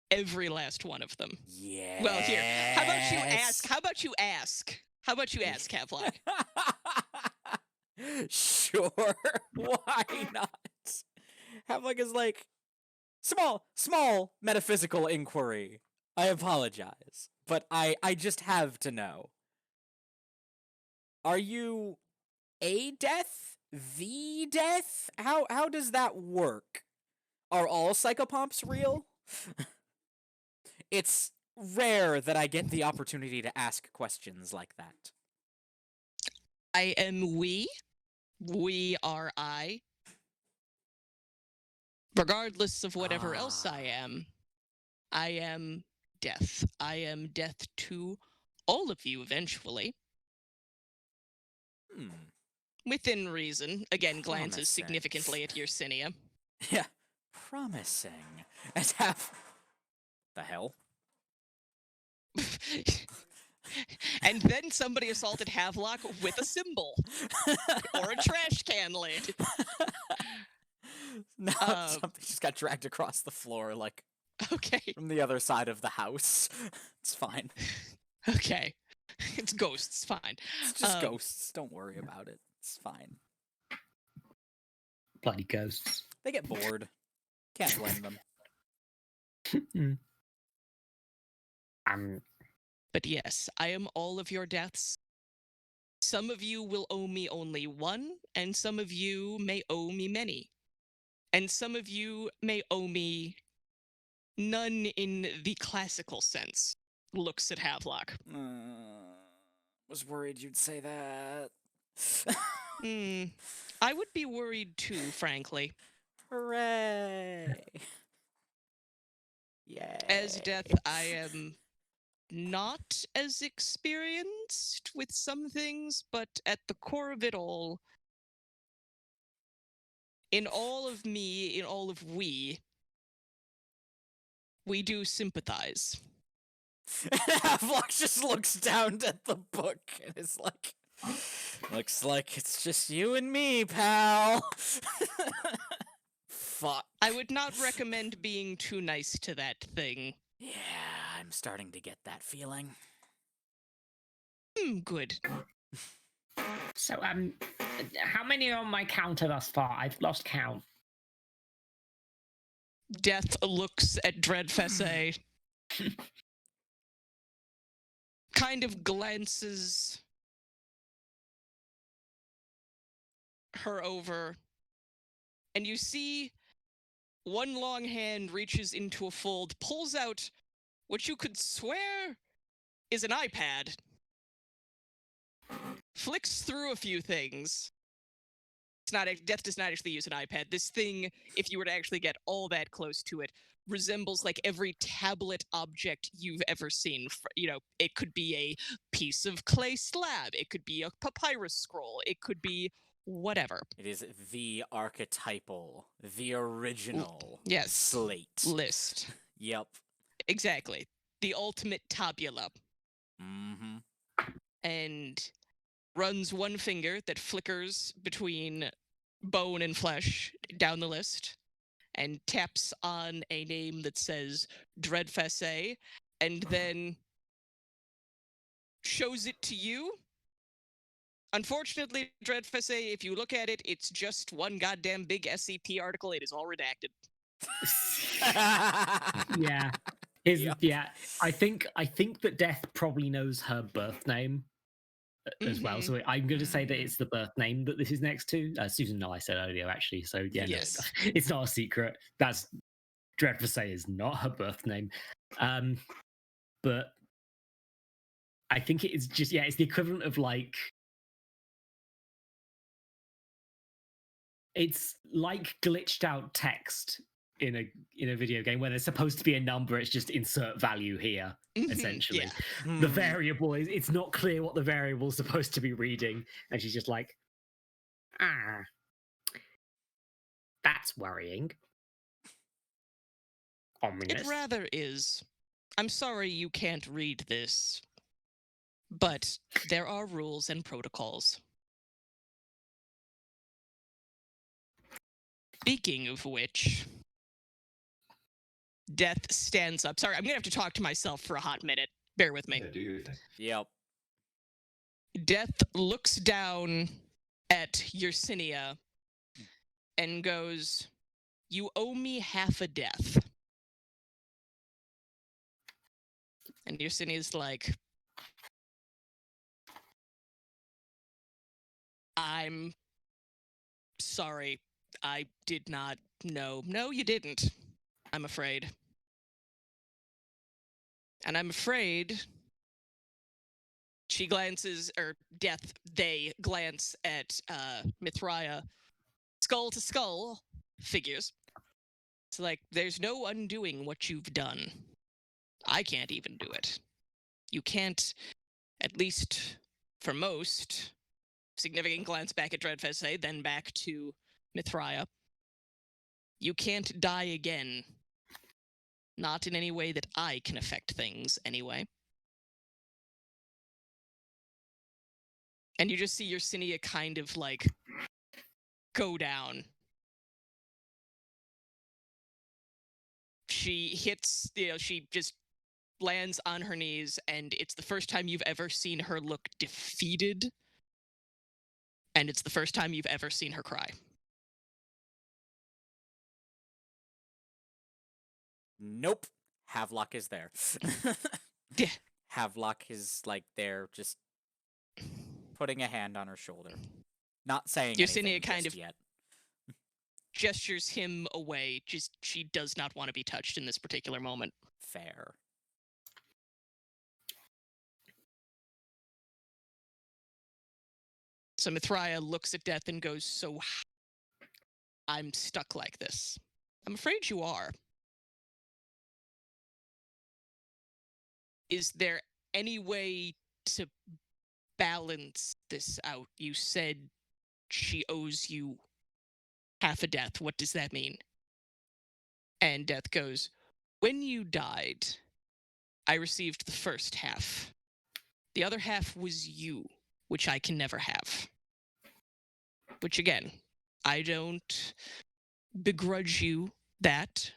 every last one of them. Yeah. Well, here, how about you ask? How about you ask, Havelock? Sure. Why not? Havelock is like, small metaphysical inquiry. I apologize, but I just have to know. Are you a death? The death? How does that work? Are all psychopomps real? It's rare that I get the opportunity to ask questions like that. I am we. We are I. Regardless of whatever else I am death. I am death to all of you eventually. Within reason. Again, glances Promising. significantly at Yersinia. Yeah, promising. As half... The hell? And then somebody assaulted Havelock with a cymbal. Or a trash can lid. No, something just got dragged across the floor, like, Okay. from the other side of the house. It's fine. Okay. It's ghosts, fine. It's just ghosts. Don't worry about it. It's fine. Bloody ghosts. They get bored. Can't blame them. But yes, I am all of your deaths. Some of you will owe me only one, and some of you may owe me many. And some of you may owe me none in the classical sense. Looks at Havelock. Was worried you'd say that. I would be worried too, frankly. Hooray! Yay. As death, I am not as experienced with some things, but at the core of it all, in all of me, in all of we do sympathize. Havelock just looks down at the book and is like, looks like it's just you and me, pal. Fuck. I would not recommend being too nice to that thing. Yeah, I'm starting to get that feeling. Good. So, how many are on my counter thus far? I've lost count. Death looks at Dreadfesse. Kind of glances her over. And you see one long hand reaches into a fold, pulls out what you could swear is an iPad. Flicks through a few things. Death does not actually use an iPad. This thing, if you were to actually get all that close to it, resembles like every tablet object you've ever seen. It could be a piece of clay slab. It could be a papyrus scroll. It could be whatever. It is the archetypal, the original Yes. slate. List. Yep. Exactly. The ultimate tabula. Mm-hmm. And runs one finger that flickers between bone and flesh down the list and taps on a name that says Dreadfesse and then shows it to you. Unfortunately, Dreadfesse, if you look at it, it's just one goddamn big SCP article. It is all redacted. Yeah. Yep. Yeah. I think that Death probably knows her birth name as well. Mhm. So I'm going to say that it's the birth name that this is next to. Susan and I said earlier, actually. So yeah, no, Yes. it's not a secret. That's Dreadful is not her birth name. But I think it is just, yeah, it's the equivalent of like, it's like glitched out text in a video game where there's supposed to be a number, it's just insert value here, Mhm, essentially. yeah. The variable is, it's not clear what the variable is supposed to be reading, and she's just like, that's worrying. Ominous. It rather is. I'm sorry you can't read this, but there are rules and protocols. Speaking of which, Death stands up. Sorry, I'm gonna have to talk to myself for a hot minute. Bear with me. Yeah, do your thing. Yep. Death looks down at Yersinia and goes, "You owe me half a death." And Yersinia's like, "I'm sorry. I did not know." "No, you didn't. I'm afraid. And I'm afraid," she glances, or Death, they glance at Mithraia. Skull to skull figures. It's like, there's no undoing what you've done. I can't even do it. You can't, at least for most. Significant glance back at Dreadfesse, then back to Mithraia. You can't die again. Not in any way that I can affect things, anyway. And you just see Yersinia kind of like go down. She hits, she just lands on her knees, and it's the first time you've ever seen her look defeated. And it's the first time you've ever seen her cry. Nope. Havelock is there. Yeah. Havelock is like there, just putting a hand on her shoulder, not saying Yersinia anything kind just of yet. Gestures him away. Just, she does not want to be touched in this particular moment. Fair. So Mithraia looks at Death and goes, "So I'm stuck like this." "I'm afraid you are." "Is there any way to balance this out? You said she owes you half a death. What does that mean?" And Death goes, "When you died, I received the first half. The other half was you, which I can never have. Which, again, I don't begrudge you that,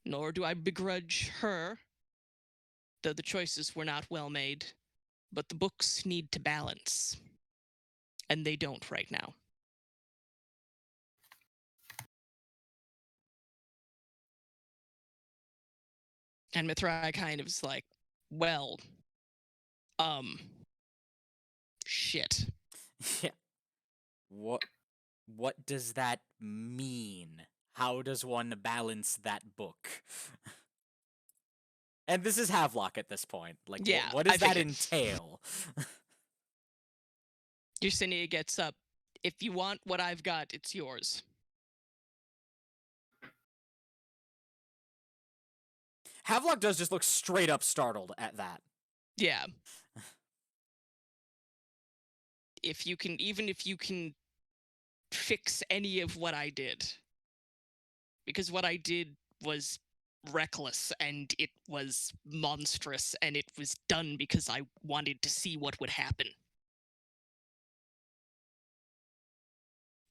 nor do I begrudge her, though the choices were not well made. But the books need to balance, and they don't right now." And Mithraia kind of is like, "Well, shit." Yeah. What does that mean? How does one balance that book? And this is Havelock at this point. Like, Yeah, what I does that figured. entail? Yersinia gets up. "If you want what I've got, it's yours." Havelock does just look straight up startled at that. Yeah. Even if you can fix any of what I did. Because what I did was reckless, and it was monstrous, and it was done because I wanted to see what would happen.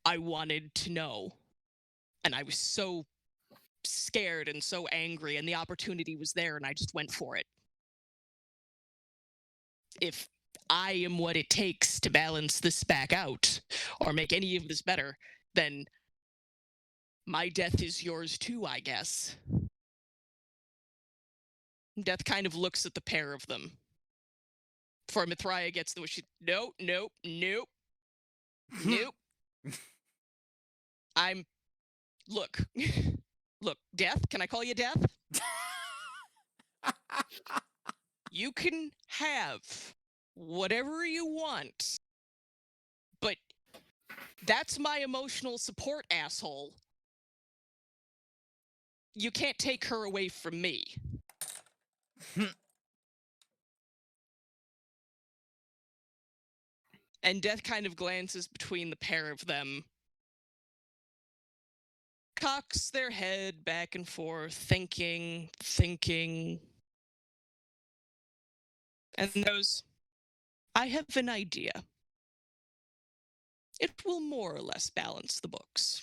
I wanted to know. And I was so scared and so angry, and the opportunity was there, and I just went for it. If I am what it takes to balance this back out, or make any of this better, then my death is yours too, I guess. Death kind of looks at the pair of them. Before Mithraea gets the wish, nope. Look. Look, Death, can I call you Death? You can have whatever you want, but that's my emotional support, asshole. You can't take her away from me. And Death kind of glances between the pair of them, cocks their head back and forth, thinking, and goes, I have an idea. It will more or less balance the books.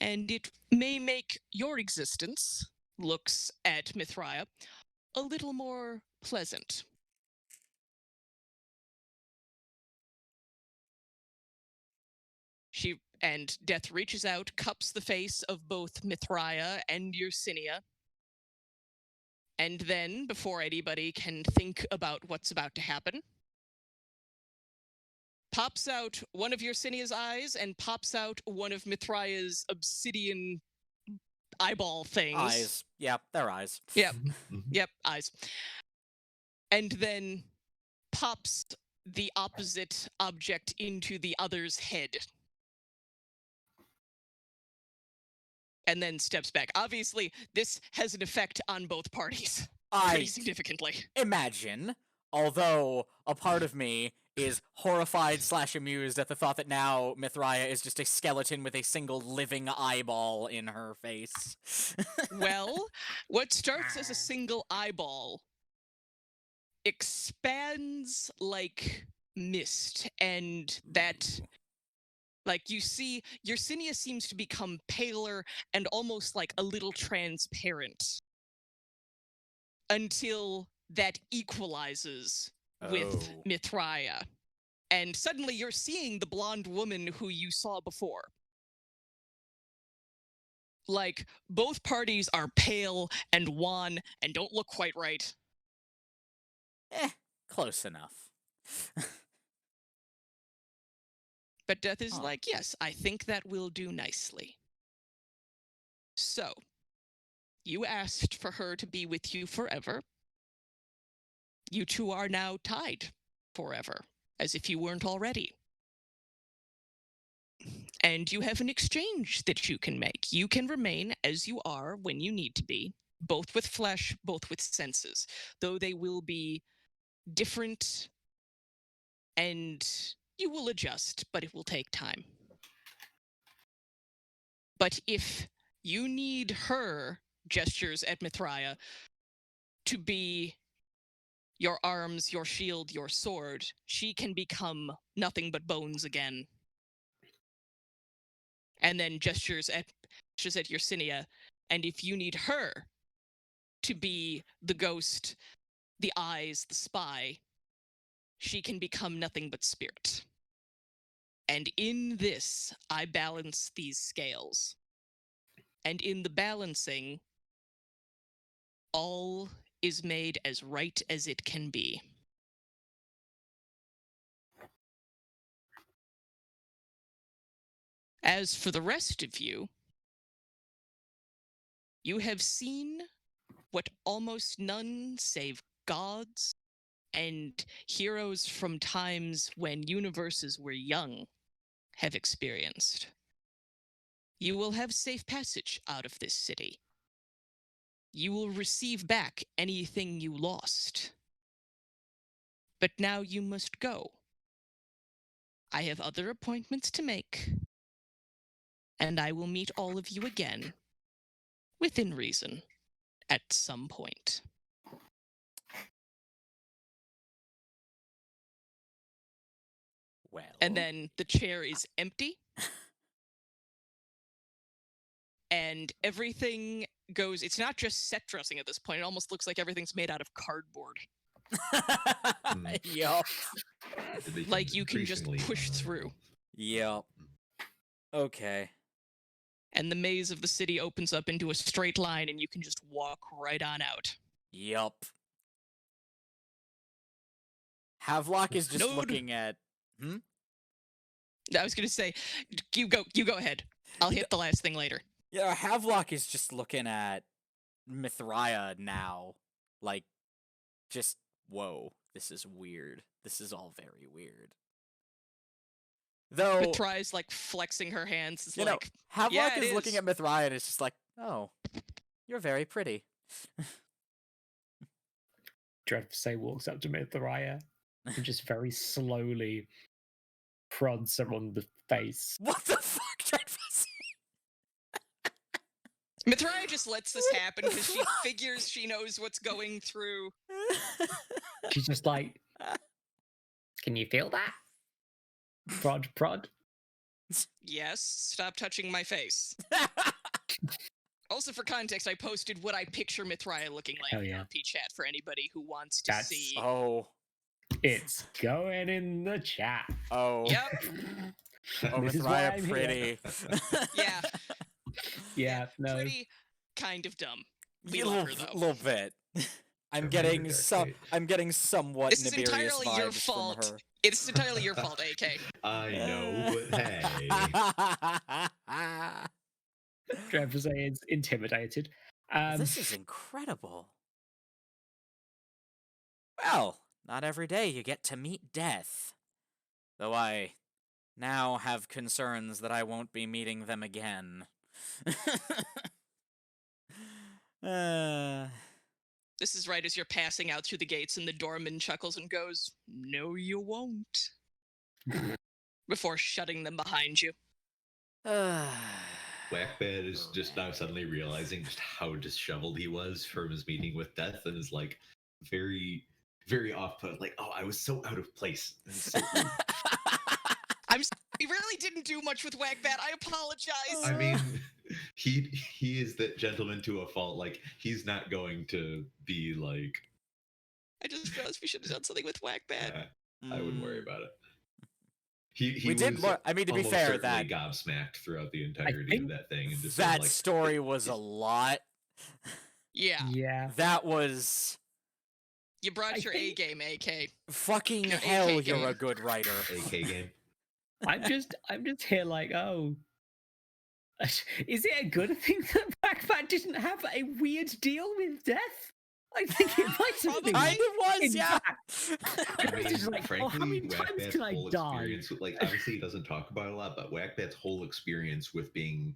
And it may make your existence, looks at Mithraea, a little more pleasant. And Death reaches out, cups the face of both Mithraea and Yersinia, and then, before anybody can think about what's about to happen, pops out one of Yersinia's eyes and pops out one of Mithraea's obsidian eyeball things. Eyes. Yep, they're eyes. Yep. Yep, eyes. And then pops the opposite object into the other's head. And then steps back. Obviously, this has an effect on both parties pretty significantly. Imagine, although a part of me is horrified / amused at the thought that now Mithraea is just a skeleton with a single living eyeball in her face. Well, what starts as a single eyeball expands like mist, and that, like, you see, Yersinia seems to become paler and almost like a little transparent until that equalizes with Mithraea. And suddenly you're seeing the blonde woman who you saw before. Like, both parties are pale and wan and don't look quite right. Close enough. But Death is like, yes, I think that will do nicely. So, you asked for her to be with you forever. You two are now tied forever, as if you weren't already. And you have an exchange that you can make. You can remain as you are when you need to be, both with flesh, both with senses, though they will be different, and you will adjust, but it will take time. But if you need her, gestures at Mithraea, to be your arms, your shield, your sword, she can become nothing but bones again. And then gestures at Yersinia, and if you need her to be the ghost, the eyes, the spy, she can become nothing but spirit. And in this, I balance these scales. And in the balancing, all is made as right as it can be. As for the rest of you, you have seen what almost none save gods and heroes from times when universes were young have experienced. You will have safe passage out of this city. You will receive back anything you lost. But now you must go. I have other appointments to make, and I will meet all of you again, within reason, at some point. Well. And then the chair is empty. And everything goes, it's not just set dressing at this point. It almost looks like everything's made out of cardboard. Yup. It becomes Like you can just increasingly push through. unbearable. Yup. Okay. And the maze of the city opens up into a straight line, and you can just walk right on out. Yup. Havelock is just Node. looking at. I was gonna say, you go ahead. I'll hit the last thing later. Yeah, Havelock is just looking at Mithraia now. Like, just, whoa, this is weird. This is all very weird. Though, Mithra's like flexing her hands. It's you like, know, Havelock yeah, it is looking is. at Mithraia and it's just like, oh, you're very pretty. Dreadful walks up to Mithraia and just very slowly prods her on the face. What the fuck, Dreadful? Mithraia just lets this happen because she figures she knows what's going through. She's just like, can you feel that? Prod, prod. Yes, stop touching my face. Also, for context, I posted what I picture Mithraia looking like Hell in yeah. RP chat for anybody who wants to That's- see. Oh. It's going in the chat. Oh. Yep. Oh, This is why Mithraia I'm here. pretty. Yeah. Yeah, no. Pretty, kind of dumb. We A love her though. little bit. I'm Her getting dark some. fate. I'm getting somewhat This is Nibirius entirely your vibes fault. from her. It's entirely your fault, AK. I know, but hey. Dreadful is intimidated. This is incredible. Well, not every day you get to meet death. Though I now have concerns that I won't be meeting them again. This is right as you're passing out through the gates, and the doorman chuckles and goes, "No, you won't." Before shutting them behind you. Whackbad is just now suddenly realizing just how disheveled he was from his meeting with death and is like very, very off put. Like, oh, I was so out of place. And it's so rude. We really didn't do much with Whackbat. I apologize. I mean, he is that gentleman to a fault. Like, he's not going to be like. I just realized we should have done something with Whackbat. I wouldn't worry about it. He We did was more. I mean, to be almost fair, certainly that gobsmacked throughout the entirety think of that thing, and just sort of that like, story was a lot. Yeah. Yeah. That was You brought I your think- A game, AK. fucking Your hell. AK You're game. a good writer. AK game. I'm just here like, oh. Is it a good thing that Whackbat didn't have a weird deal with death? I think it might have been. Kind of was, In yeah. fact. I It's just mean, like, frankly, oh, how many times Whackbat's can I whole die? experience, like obviously he doesn't talk about it a lot, but Whackbat's whole experience with being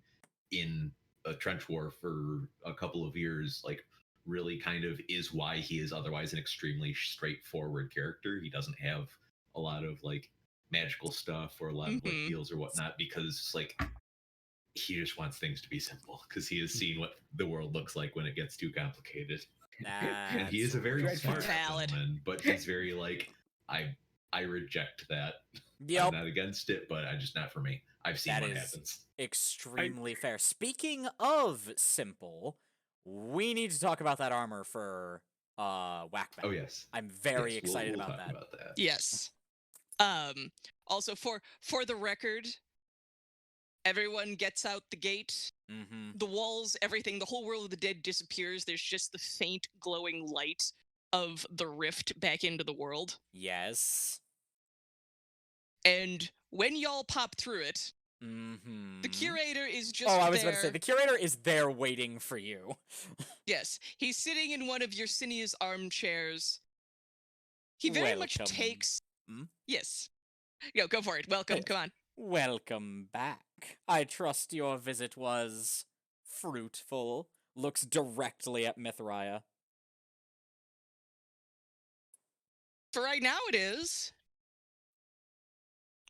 in a trench war for a couple of years, like really kind of is why he is otherwise an extremely straightforward character. He doesn't have a lot of like magical stuff or a lot of like Mhm. heals or whatnot because like he just wants things to be simple because he has seen what the world looks like when it gets too complicated. And he is a very Dreadful. smart Valid. gentleman, but he's very like I reject that. Yep. I'm not against it, but I just not for me. I've seen That what is- happens. Extremely fair. Speaking of simple, we need to talk about that armor for Whackbat. Oh yes. I'm very Yes, excited we'll about talk that. about that. Yes. Also for the record, everyone gets out the gate. Mm-hmm. The walls, everything, the whole world of the dead disappears. There's just the faint glowing light of the rift back into the world. Yes. And when y'all pop through it, Mm-hmm. the curator is just Oh, I was there. about to say, the curator is there waiting for you. Yes, he's sitting in one of Yersinea's armchairs. He very much Welcome. takes. Hmm? Yes. Yo, go for it. Welcome. Hey. Come on. Welcome back. I trust your visit was fruitful. Looks directly at Mithraia. For right now, it is.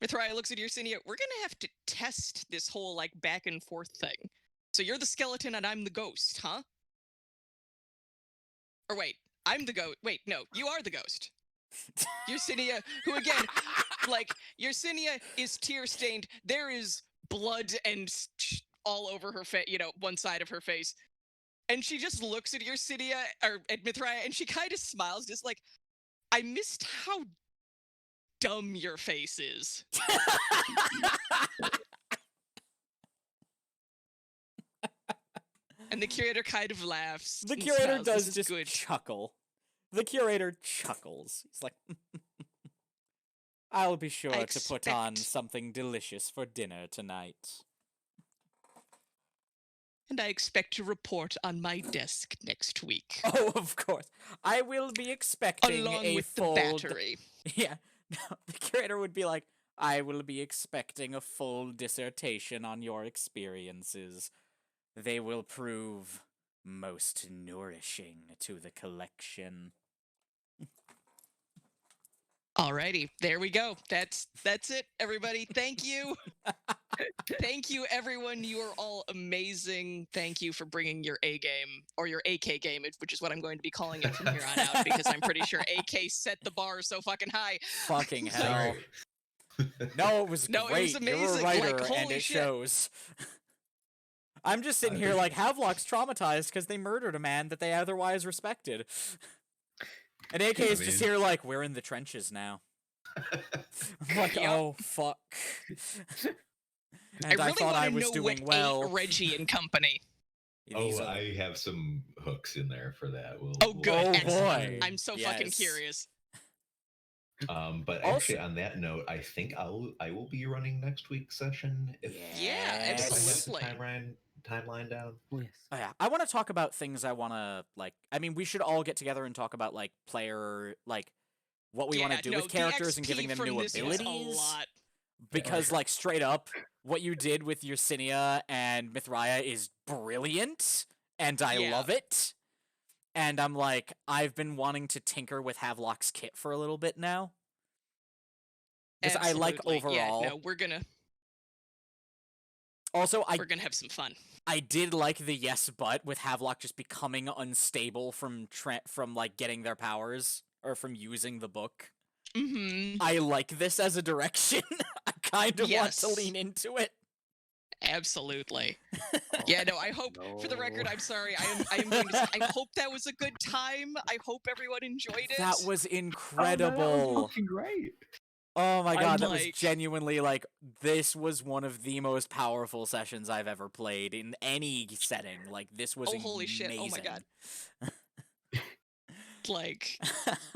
Mithraia looks at Yersinia. We're gonna have to test this whole like back and forth thing. So you're the skeleton and I'm the ghost, huh? Or wait, I'm the ghost. Wait, no, you are the ghost. Yersinia, who again, like Yersinia is tear stained. There is blood and all over her face, one side of her face. And she just looks at Yersinia or at Mithraia and she kind of smiles, just like, I missed how dumb your face is. And the curator kind of laughs. The and curator smiles. This does is just good. chuckle. The curator chuckles. He's like, I'll be sure to put on expect- something delicious for dinner tonight. And I expect to report on my desk next week. Oh, of course. I will be expecting Along a with the full battery. Yeah. No, the curator would be like, I will be expecting a full dissertation on your experiences. They will prove most nourishing to the collection. Alrighty, there we go. That's it, everybody. Thank you. Thank you, everyone. You are all amazing. Thank you for bringing your A game, or your AK game, which is what I'm going to be calling it from here on out, because I'm pretty sure AK set the bar so fucking high. Fucking hell. Sorry. No, it was No, it great. was You're a amazing. writer, Like, and holy it shit. shows. I'm just sitting here like, Havelock's traumatized because they murdered a man that they otherwise respected. And AK is just here like, we're in the trenches now. I'm like, Yep. oh, fuck. I And I really thought I want to was know doing what well. ate Reggie and company. These Oh, are- I have some hooks in there for that. Oh, good. Oh, Excellent. boy. I'm so fucking Yes. curious. But Also- actually, on that note, I think I will be running next week's session if, Yeah, Yes. if I have the absolutely. timeline down. Oh, yes. Oh, yeah. I want to talk about things I want to, like, I mean, we should all get together and talk about, like, player, like, what we want to do no, with characters and the giving XP them from new this was abilities. a lot. Because, like, straight up, what you did with Yersinia and Mithraia is brilliant, and I Yeah. love it. And I'm like, I've been wanting to tinker with Havelock's kit for a little bit now. Because I like Absolutely. overall. Yeah, no, we're gonna Also, we're gonna have some fun. I did like the yes but with Havelock just becoming unstable from like getting their powers or from using the book. Mm-hmm. I like this as a direction. I kind of want to Yes. lean into it. Absolutely. Yeah, no, I hope for the record, I'm sorry. I am going to say, I hope that was a good time. I hope everyone enjoyed it. That was Oh, no, incredible. that was fucking great. Oh my I'm god, that was like- genuinely like, this was one of the most powerful sessions I've ever played in any setting. Like, this was Oh, holy shit. Oh my God. amazing. Like,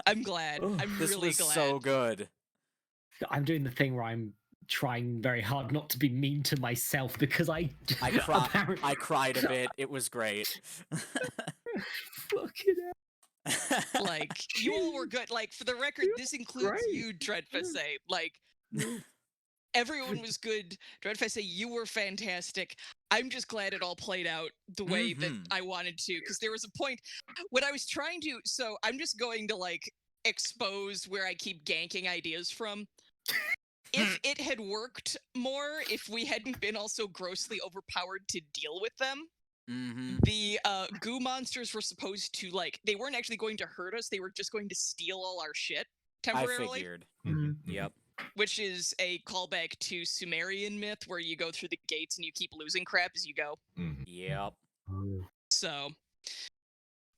I'm glad. Oh, I'm This really was glad. so good. I'm doing the thing where I'm trying very hard not to be mean to myself because I I cried a bit. It was great. Fucking hell. Like, you all were good. Like, for the record, this includes great. you, Dreadfesse. Like, everyone was good. Dreadfesse, you were fantastic. I'm just glad it all played out the way that Mhm. I wanted to, because there was a point when I was trying to. So I'm just going to like expose where I keep ganking ideas from. If it had worked more, if we hadn't been also grossly overpowered to deal with them, Mm-hmm. the goo monsters were supposed to, like, they weren't actually going to hurt us, they were just going to steal all our shit I temporarily. figured. Mhm, Yep. Which is a callback to Sumerian myth where you go through the gates and you keep losing crap as you go. mhm. Yep. So,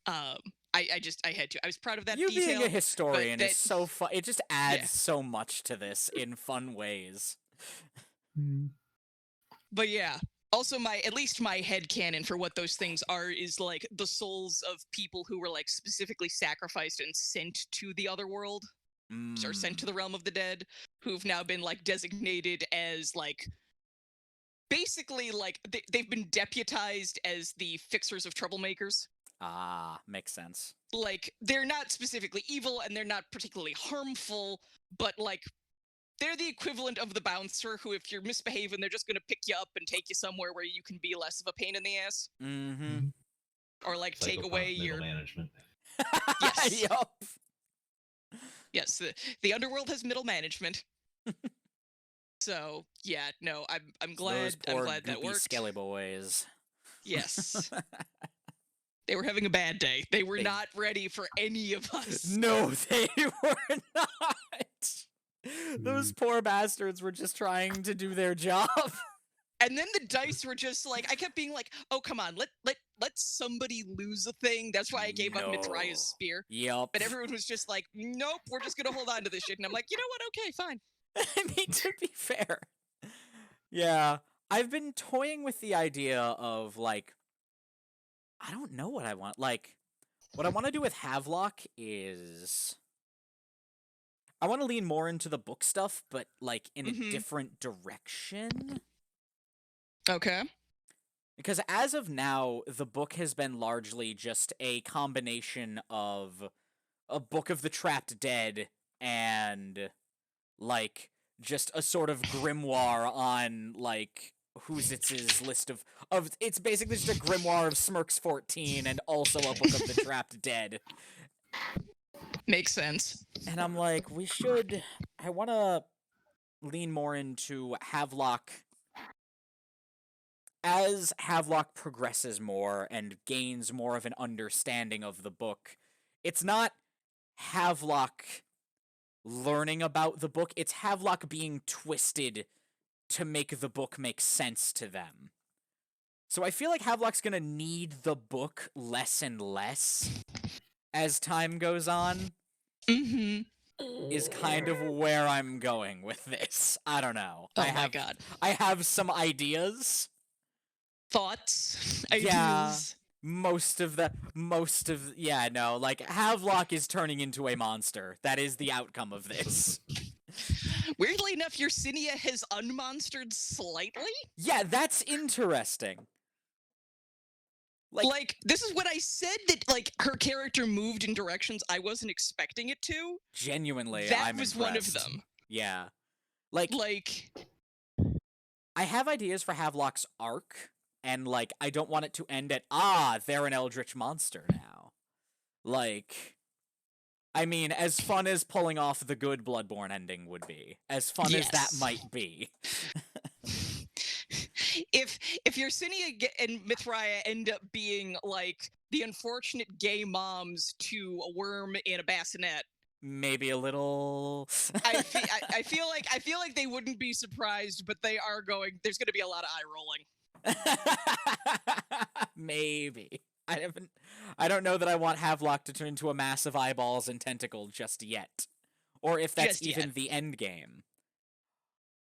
I had to. I was proud of that You detail. being a historian that- is so fun. It just adds Yeah. so much to this in fun ways. But yeah. Also, at least my headcanon for what those things are is like the souls of people who were like specifically sacrificed and sent to the other world, or sent to the realm of the dead, who've now been like designated as like basically like they've been deputized as the fixers of troublemakers. Ah, makes sense. Like, they're not specifically evil and they're not particularly harmful, but like they're the equivalent of the bouncer who, if you're misbehaving, they're just going to pick you up and take you somewhere where you can be less of a pain in the ass, Mm-hmm. or like take Psychopath away middle your management. Yes. Yup. yes. The underworld has middle management. So yeah, no, I'm Those glad I'm poor glad that goopy worked. skelly boys. Yes. They were having a bad day. They were They- not ready for any of us. No, they were not. Those poor bastards were just trying to do their job. And then the dice were just like, I kept being like, oh come on, let somebody lose a thing. That's why I gave up Mithraea's spear. Yup. But everyone was just like, nope, we're just gonna hold on to this shit. And I'm like, you know what? Okay, fine. I mean, to be fair. Yeah. I've been toying with the idea of, like, I don't know what I want. Like, what I want to do with Havelock is I want to lean more into the book stuff, but, like, in a different direction. Okay. Because as of now, the book has been largely just a combination of a Book of the Trapped Dead and, like, just a sort of grimoire on, like, Whozitz's list of it's basically just a grimoire of Smirks 14 and also a Book of the Trapped Dead. Makes sense. And I'm like, I want to lean more into Havelock. As Havelock progresses more and gains more of an understanding of the book, it's not Havelock learning about the book, it's Havelock being twisted to make the book make sense to them. So I feel like Havelock's gonna need the book less and less as time goes on, is kind of where I'm going with this. I don't know. Oh my god. I have some ideas. Thoughts? Yeah. Ideas? Like, Havelock is turning into a monster. That is the outcome of this. Weirdly enough, Yersinia has unmonstered slightly. Yeah, that's interesting. Like, this is what I said, that, like, her character moved in directions I wasn't expecting it to. Genuinely, That I'm was impressed. one of them. Yeah. Like, I have ideas for Havelock's arc, and, like, I don't want it to end at, they're an eldritch monster now. Like, I mean, as fun as pulling off the good Bloodborne ending would be, as fun as that might be. If Yersinia and Mithraea end up being, like, the unfortunate gay moms to a worm in a bassinet, maybe a little. I feel like they wouldn't be surprised, but they are going. There's going to be a lot of eye rolling. Maybe. I don't know that I want Havelock to turn into a massive eyeballs and tentacle just yet, or if that's even the end game.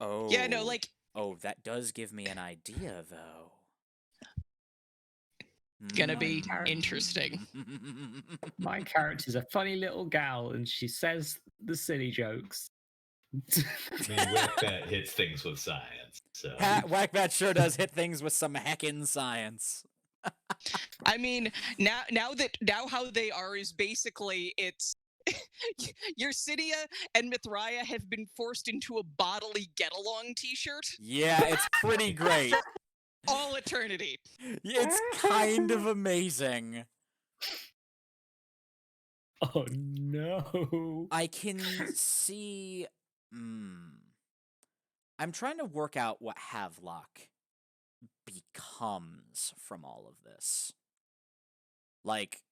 Oh. Yeah, no, like. Oh, that does give me an idea, though. Gonna be interesting. My character's a funny little gal, and she says the silly jokes. I mean, Whackbat hits things with science. So Whackbat sure does hit things with some heckin' science. I mean, now how they are is basically it's Yersinia and Mithraea have been forced into a bodily get-along t-shirt. Yeah, it's pretty great. All eternity. It's kind of amazing. Oh no. I can see... I'm trying to work out what Havelock becomes from all of this. Like,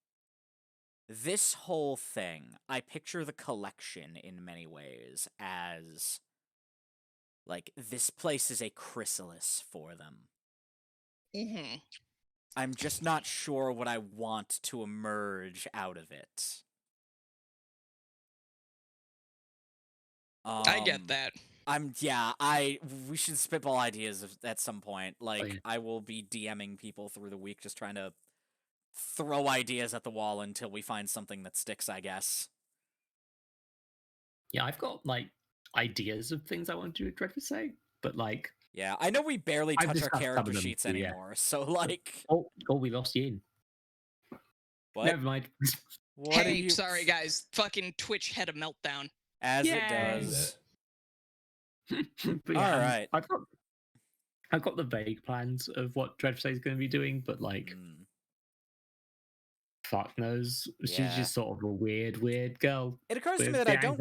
this whole thing, I picture the collection in many ways as, like, this place is a chrysalis for them. I'm just not sure what I want to emerge out of it. I get that. We should spitball ideas at some point. Like, I will be DMing people through the week, just trying to throw ideas at the wall until we find something that sticks, I guess. Yeah, I've got, like, ideas of things I want to do with Dreadful Say, but, like... Yeah, I know we barely touch our character sheets anymore, so, like... Oh, we lost Yin. What? Never mind. Hey, sorry, guys. Fucking Twitch had a meltdown. As it does. But yeah, Alright. I've got the vague plans of what Dreadful is going to be doing, but, like... Fuck knows. She's just sort of a weird girl. It occurs to me that I don't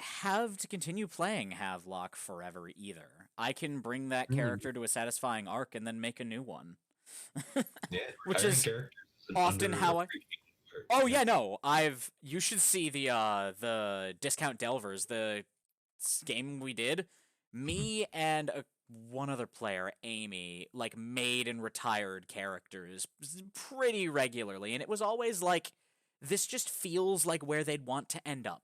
have to continue playing Havelock forever either. I can bring that character to a satisfying arc and then make a new one. Yeah, Which retiring is characters an often how I. underappreciated part. Oh yeah, no. You should see the Discount Delvers, the game we did. Me and one other player, Amy, like made and retired characters pretty regularly, and it was always like this just feels like where they'd want to end up.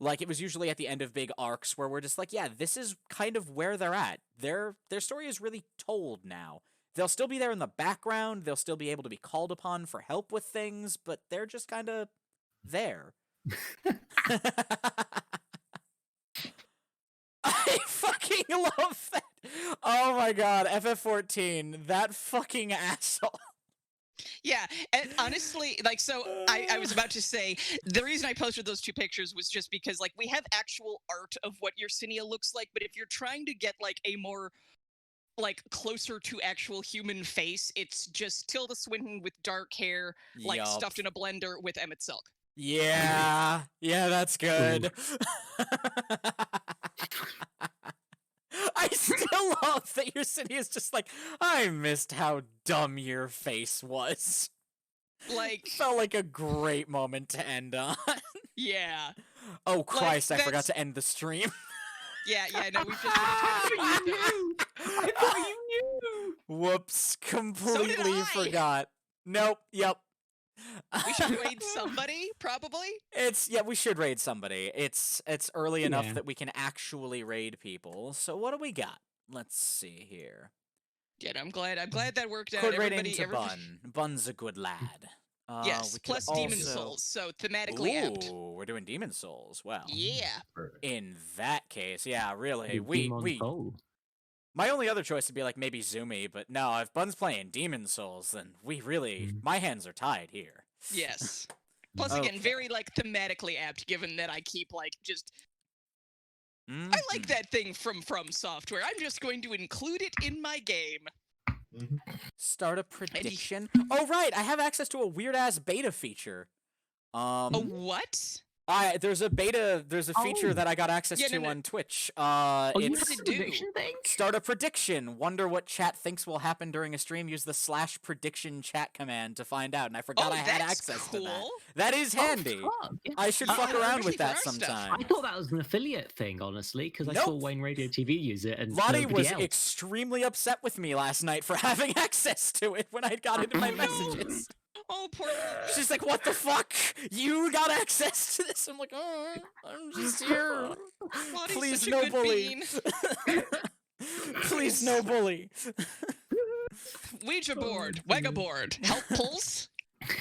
Like it was usually at the end of big arcs where we're just like, yeah, this is kind of where they're at. Their story is really told now. They'll still be there in the background, they'll still be able to be called upon for help with things, but they're just kind of there. I fucking love that. Oh my god, FF14, that fucking asshole. Yeah, and honestly, like, so I was about to say, the reason I posted those two pictures was just because, like, we have actual art of what Yersinia looks like, but if you're trying to get, like, a more, like, closer to actual human face, it's just Tilda Swinton with dark hair, like, Yup. stuffed in a blender with Emmett Silk. Yeah, that's good. I still love that your city is just like, I missed how dumb your face was. Like, Felt like a great moment to end on. yeah. Oh Christ, I forgot that's- to end the stream. Yeah, no, we've just You knew! I thought you knew! Whoops, completely I. forgot. Nope, yep. We should raid somebody, probably. We should raid somebody. It's early enough Yeah. that we can actually raid people. So what do we got? Let's see here. Yeah, I'm glad that worked out. Could raid Everybody, into Bun. Bun's a good lad. yes, we could plus Demon also- Souls, so thematically apt. Ooh, we're doing Demon Souls. Well, Yeah. Perfect. in that case, yeah, really, The Demon Soul. My only other choice would be like maybe Zumi, but no, if Bun's playing Demon Souls, then we really, my hands are tied here. Yes. Plus, again, Okay. very like thematically apt, given that I keep like just. I like Mhm. that thing from Software. I'm just going to include it in my game. Mhm. Start a prediction. Oh right, I have access to a weird ass beta feature. A what? There's a feature Oh. that I got access Yeah, to no, no. on Twitch. Oh, you It's does have it a do? prediction thing? start a prediction. Wonder what chat thinks will happen during a stream. Use the /prediction chat command to find out. And I forgot Oh, I had that's access cool. to that. That is handy. Oh, fuck, yeah. I should Oh, fuck yeah, around with especially for that our stuff. sometime. I thought that was an affiliate thing, honestly, because I saw Nope. Wayne Radio TV use it and Lottie nobody was else. extremely upset with me last night for having access to it when I got into my No. messages. Oh, poor. She's like, "What the fuck? You got access to this?" I'm like, "Oh, I'm just here. Lottie's Please, such a no good bully. bean. Please, no bully." Ouija board, Oh, Wega board, help pulls.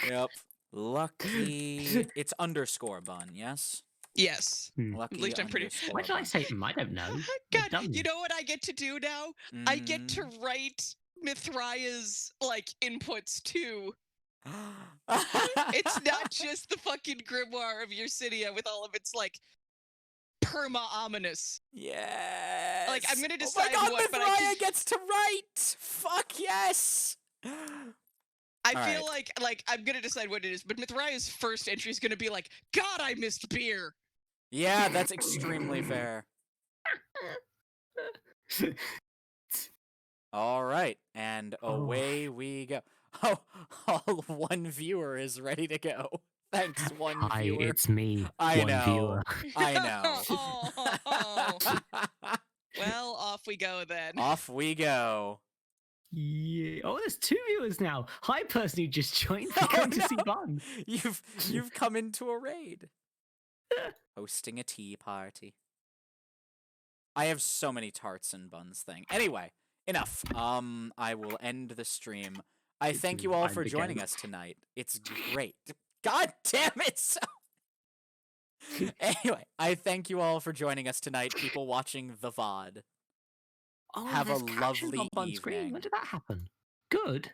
Yep. Lucky. It's underscore Bun, yes? Yes. Lucky At least I'm pretty- underscore Why did I Bun. say I don't know? God, Done. you know what I get to do now? I get to Mm. write Mithraya's like inputs too. Mm. It's not just the fucking grimoire of Yersinia with all of its like perma ominous. Yes. Like, I'm gonna Oh decide my God, what, but I Mithraya can- gets to write. Fuck yes. I All feel like I'm gonna decide what it is, but Mithraya's first entry is gonna be like, God, I missed beer. Yeah, that's extremely fair. All right, and Oh. away we go. Oh, all one viewer is ready to go. Thanks, one Hi, viewer. it's me, I one know. viewer. I know. Oh. Well, off we go then. Off we go. Yeah. Oh, there's 2 viewers now. Hi, person who just joined. Oh, Going to see no. Bun. You've come into a raid. Hosting a tea party. I have so many tarts and buns thing. Anyway, enough. I will end the stream. I thank you all I'm for again. joining us tonight. It's great. God damn it! So... Anyway, I thank you all for joining us tonight, people watching the VOD. Oh, Have a there's captions lovely up on screen. evening. When did that happen? Good.